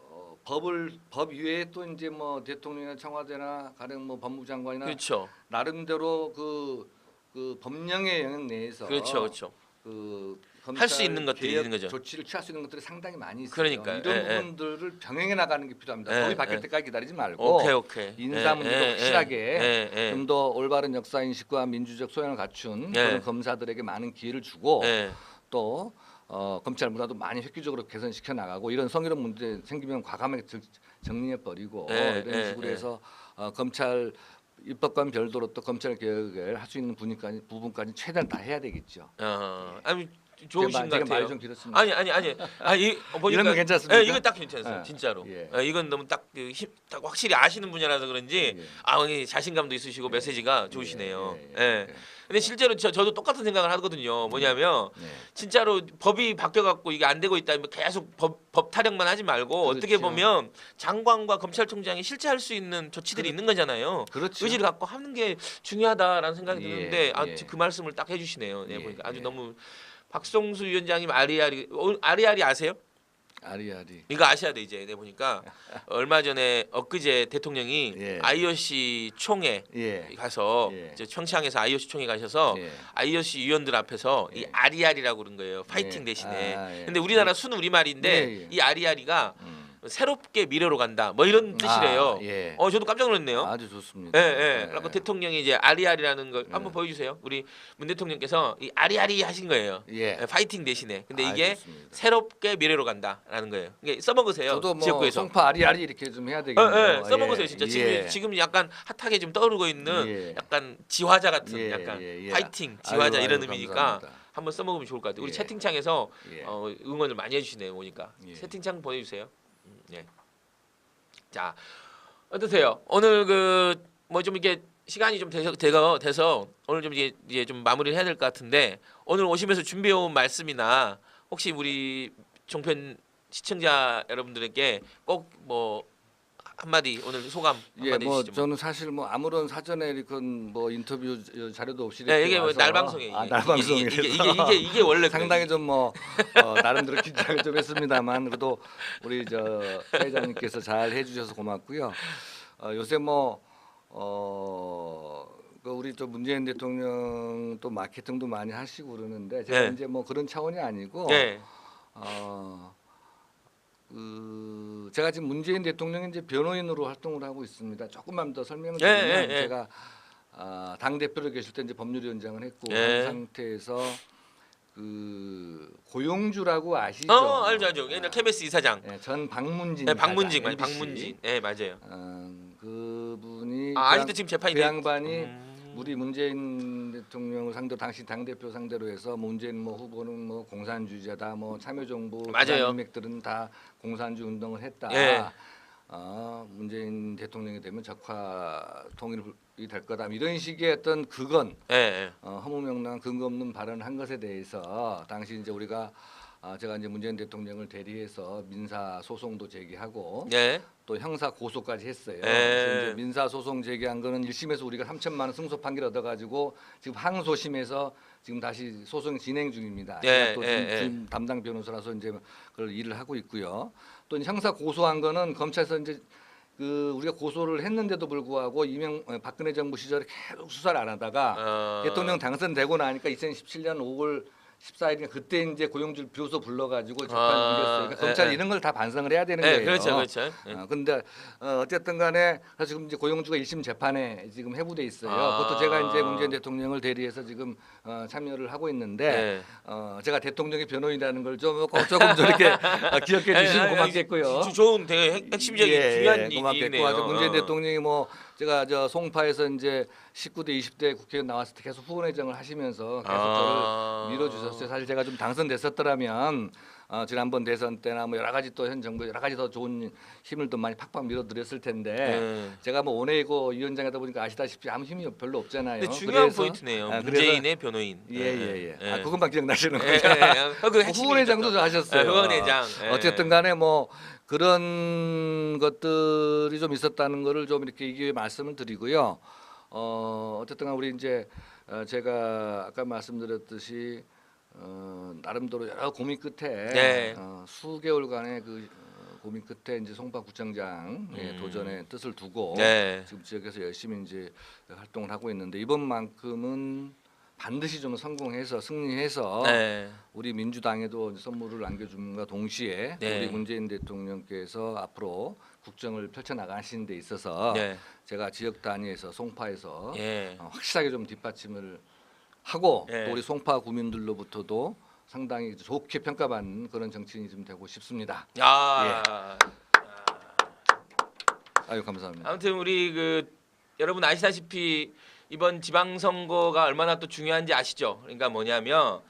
법 이외에 또 이제 뭐 대통령이나 청와대나 가령 뭐 법무장관이나 그렇죠. 나름대로 그 법령의 영역 내에서 그렇죠. 그 할수 검찰 있는 것들이 개혁 있는 거죠. 조치를 취할 수 있는 것들이 상당히 많이 있어요. 그러니까요. 이런 예, 예. 부분들을 병행해 나가는 게 필요합니다. 예, 법이 바뀔 예. 때까지 기다리지 말고 오케이. 인사 문제도 확실하게 예. 좀 더 올바른 역사 인식과 민주적 소양을 갖춘 그런 검사들에게 많은 기회를 주고 예. 또 검찰 문화도 많이 획기적으로 개선시켜 나가고 이런 성희롱 문제 생기면 과감하게 정리해 버리고 이런 식으로 해서 검찰 입법과는 별도로 또 검찰 개혁을 할 수 있는 부분까지 최대한 다 해야 되겠죠. 아니 좋으신 것 제가 같아요. 말이 좀 길었습니다. 아니. 보니까 이런 거 괜찮습니까? 예, 이거 딱 괜찮았어요. 예. 진짜로. 예. 이건 너무 딱 확실히 아시는 분야라서 그런지 예. 자신감도 있으시고 메시지가 좋으시네요. 예. 예. 근데 실제로 저도 똑같은 생각을 하거든요. 뭐냐면 네. 진짜로 법이 바뀌어갖고 이게 안 되고 있다. 계속 법 타령만 하지 말고 그렇죠. 어떻게 보면 장관과 검찰총장이 실체할 수 있는 조치들이 있는 거잖아요. 그렇죠. 의지를 갖고 하는 게 중요하다라는 생각이 예, 드는데 예. 그 말씀을 딱 해주시네요. 네, 예, 보니까 아주 예. 너무 박성수 위원장님 아리아리 아세요? 아리아리. 이거 아셔야 돼 이제. 네, 보니까 얼마 전에 엊그제 대통령이 예. IOC 총회 예. 가서 예. 이제 평창에서 IOC 총회 가셔서 예. IOC 위원들 앞에서 이 예. 아리아리라고 그런 거예요. 파이팅 예. 대신에. 아, 예. 근데 우리나라 순 우리말인데 예, 예. 이 아리아리가 새롭게 미래로 간다. 뭐 이런 뜻이래요. 예. 저도 깜짝 놀랐네요. 아주 예, 좋습니다. 예. 그래서 대통령이 이제 아리아리라는 걸 예. 한번 보여주세요. 우리 문 대통령께서 이 아리아리 하신 거예요. 예. 파이팅 대신에. 근데 아, 이게 좋습니다. 새롭게 미래로 간다라는 거예요. 이게 써먹으세요. 저도 뭐 지역구에서. 송파 아리아리 이렇게 좀 해야 되겠네요. 써먹으세요 진짜. 예. 지금 약간 핫하게 좀 떠오르고 있는 예. 약간 지화자 같은 예, 약간 예, 예. 파이팅 지화자 아유, 이런 아유, 의미니까 감사합니다. 한번 써먹으면 좋을 것 같아요. 우리 예. 채팅창에서 예. 응원을 많이 해주시네요. 보니까 예. 채팅창 보내주세요. 예. 자 어떠세요? 오늘 그 뭐 좀 이게 시간이 좀 돼서 오늘 좀 이제 좀 마무리를 해야 될 것 같은데 오늘 오시면서 준비해온 말씀이나 혹시 우리 종편 시청자 여러분들에게 꼭 뭐 한마디 오늘 소감 예, 한마디 뭐 해주시죠. 저는 사실 뭐 아무런 사전에 이렇게 뭐 인터뷰 자료도 없이 네, 이렇게 이게 뭐 와서 날방송이에요. 날방송이라서 이게 원래 상당히 좀 뭐 나름대로 긴장을 좀 했습니다만 그래도 우리 사회자님께서 잘 해주셔서 고맙고요. 요새 그 우리 또 문재인 대통령 또 마케팅도 많이 하시고 그러는데 제가 네. 이제 뭐 그런 차원이 아니고 네. 제가 지금 문재인 대통령이 이제 변호인으로 활동을 하고 있습니다. 조금만 더 설명을 예, 드리면 예, 예. 제가 당 대표로 계실 때 이제 법률위원장을 했고 예. 한 상태에서 그 고용주라고 아시죠? 알죠. 옛날 KBS 이사장. 예, 전 박문진. 네, 박문진, 이사장, MBC. 박문진. 네, 맞아요. 그분이 아직도 지금 재판이 그 양반이 음. 우리 문재인 대통령을 상대로 당시 당 대표 상대로 해서 문재인 뭐 후보는 뭐 공산주의자다, 뭐 참여정부 맞아요. 인맥들은 다 공산주의 운동을 했다. 예. 문재인 대통령이 되면 적화 통일이 될 거다. 이런 식의 어떤 그건 예. 허무맹랑한 근거 없는 발언을 한 것에 대해서 당시 이제 우리가 제가 이제 문재인 대통령을 대리해서 민사 소송도 제기하고 예. 또 형사 고소까지 했어요. 예. 그래서 이제 민사 소송 제기한 거는 1심에서 우리가 3천만 원 승소 판결 얻어가지고 지금 항소심에서 지금 다시 소송 진행 중입니다. 예, 제가 또 예, 지금 담당 변호사라서 이제 그걸 일을 하고 있고요. 또 이제 형사 고소한 거는 검찰에서 이제 그 우리가 고소를 했는데도 불구하고 박근혜 정부 시절에 계속 수사를 안 하다가 대통령 당선되고 나니까 2017년 5월 14일인가 그때 이제 고용주를 비로소 불러가지고 재판 아, 넘겼어요. 그러니까 검찰이 예. 이런 걸 다 반성을 해야 되는 네, 거예요. 그렇죠, 그렇죠. 예. 근데 어쨌든간에 지금 이제 고용주가 1심 재판에 지금 해부돼 있어요. 아. 그것도 제가 이제 문재인 대통령을 대리해서 지금 참여를 하고 있는데 네. 제가 대통령의 변호인이라는 걸 조금 저렇게 기억해 주시면 고맙겠고요. 좋은 되게 핵심적인 중요한 고맙겠고 일이네요. 아주 문재인 대통령이 뭐 제가 저 송파에서 이제 19대 20대 국회의원 나왔을 때 계속 후원회장을 하시면서 계속 저를 밀어주셨어요. 사실 제가 좀 당선됐었더라면 지난번 대선 때나 뭐 여러 가지 또 현 정부 여러 가지 더 좋은 힘을 또 많이 팍팍 밀어드렸을 텐데 제가 뭐 원외고 위원장이다 보니까 아시다시피 아무 힘이 별로 없잖아요. 근데 중요한 그래서, 포인트네요. 그래서- 문재인의 변호인. 예예예. 예. 그것만 기억나시는 예, 거죠. 그 핵심이죠, 후원회장도 또. 하셨어요. 후원회장. 예. 어쨌든간에 뭐 그런 것들이 좀 있었다는 거를 좀 이렇게 이 기회에 말씀을 드리고요. 어쨌든간 우리 이제 제가 아까 말씀드렸듯이 나름대로 여러 고민 끝에 네. 수개월간의 그 고민 끝에 이제 송파구청장 도전의 뜻을 두고 네. 지금 지역에서 열심히 이제 활동을 하고 있는데 이번만큼은 반드시 좀 성공해서 승리해서 네. 우리 민주당에도 선물을 안겨줌과 동시에 네. 우리 문재인 대통령께서 앞으로 국정을 펼쳐 나가시는 데 있어서 네. 제가 지역 단위에서 송파에서 예. 확실하게 좀 뒷받침을 하고 예. 또 우리 송파 구민들로부터도 상당히 좋게 평가받는 그런 정치인이 좀 되고 싶습니다. 야. 아유 감사합니다. 아무튼 우리 그 여러분 아시다시피 이번 지방선거가 얼마나 또 중요한지 아시죠? 그러니까 뭐냐면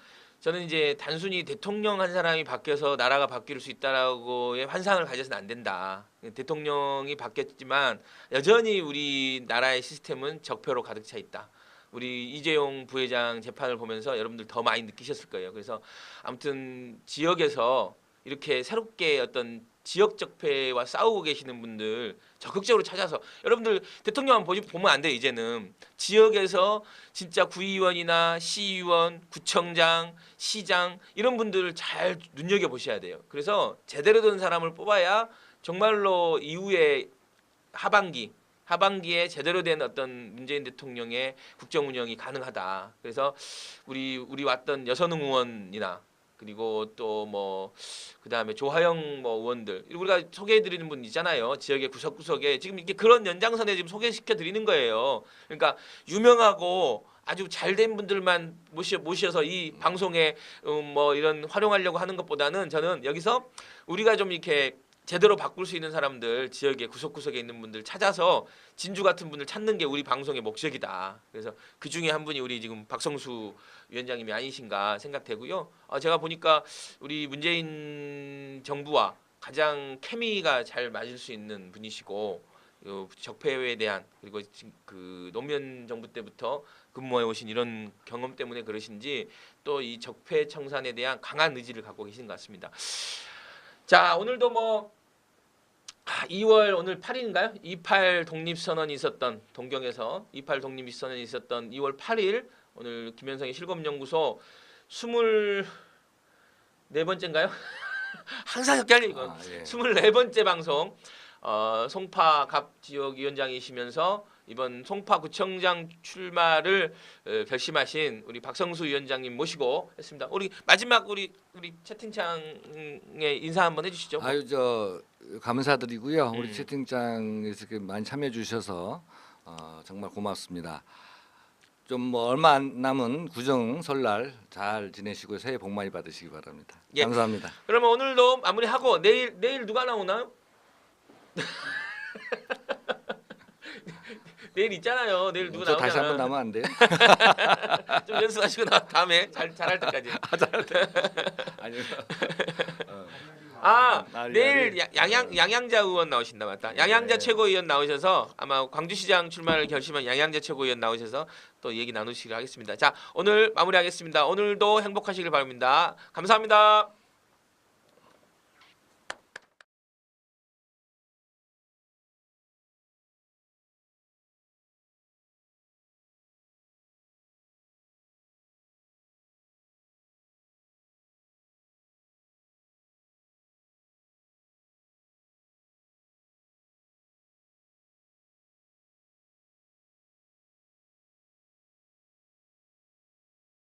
저는 이제 단순히 대통령 한 사람이 바뀌어서 나라가 바뀔 수 있다라고의 환상을 가져서는 안 된다. 대통령이 바뀌었지만 여전히 우리 나라의 시스템은 적폐로 가득 차 있다. 우리 이재용 부회장 재판을 보면서 여러분들 더 많이 느끼셨을 거예요. 그래서 아무튼 지역에서 이렇게 새롭게 어떤 지역 적폐와 싸우고 계시는 분들 적극적으로 찾아서 여러분들 대통령 보면 안 돼요. 이제는 지역에서 진짜 구의원이나 시의원, 구청장, 시장 이런 분들을 잘 눈여겨 보셔야 돼요. 그래서 제대로 된 사람을 뽑아야 정말로 이후에 하반기에 제대로 된 어떤 문재인 대통령의 국정 운영이 가능하다. 그래서 우리 왔던 여선웅 의원이나 그리고 또 뭐 그다음에 조하영 뭐 의원들 우리가 소개해 드리는 분 있잖아요. 지역의 구석구석에 지금 이렇게 그런 연장선에 지금 소개시켜 드리는 거예요. 그러니까 유명하고 아주 잘된 분들만 모셔서 이 방송에 뭐 이런 활용하려고 하는 것보다는 저는 여기서 우리가 좀 이렇게 제대로 바꿀 수 있는 사람들 지역의 구석구석에 있는 분들 찾아서 진주 같은 분들 찾는 게 우리 방송의 목적이다. 그래서 그 중에 한 분이 우리 지금 박성수 위원장님이 아니신가 생각되고요. 제가 보니까 우리 문재인 정부와 가장 케미가 잘 맞을 수 있는 분이시고 적폐에 대한 그리고 그 노무현 정부 때부터 근무해 오신 이런 경험 때문에 그러신지 또 이 적폐 청산에 대한 강한 의지를 갖고 계신 것 같습니다. 자 오늘도 뭐 2월 오늘 8일인가요? 28 독립선언이 있었던 동경에서 28 독립선언이 있었던 2월 8일 오늘 김현성의 실검연구소 24번째인가요? 항상 헷갈려 이거. 예. 24번째 방송 송파 갑 지역 위원장이시면서 이번 송파구청장 출마를 결심하신 우리 박성수 위원장님 모시고 했습니다. 우리 마지막 우리 채팅창에 인사 한번 해주시죠. 아유 저 감사드리고요. 음. 우리 채팅창에서 이렇게 많이 참여해 주셔서 정말 고맙습니다. 좀 뭐 얼마 안 남은 구정 설날 잘 지내시고 새해 복 많이 받으시기 바랍니다. 예. 감사합니다. 그러면 오늘도 마무리하고 내일 누가 나오나요? 내일 있잖아요. 내일 누구 저 나오잖아. 다시 한번 나면 안 돼요? 좀 연습하시고 다음에 잘할 때까지. 아니요. 내일 양양자 의원 나오신다 맞다. 양양자 최고위원 나오셔서 아마 광주시장 출마를 결심한 양양자 최고위원 나오셔서 또 얘기 나누시기로 하겠습니다. 자 오늘 마무리하겠습니다. 오늘도 행복하시길 바랍니다. 감사합니다.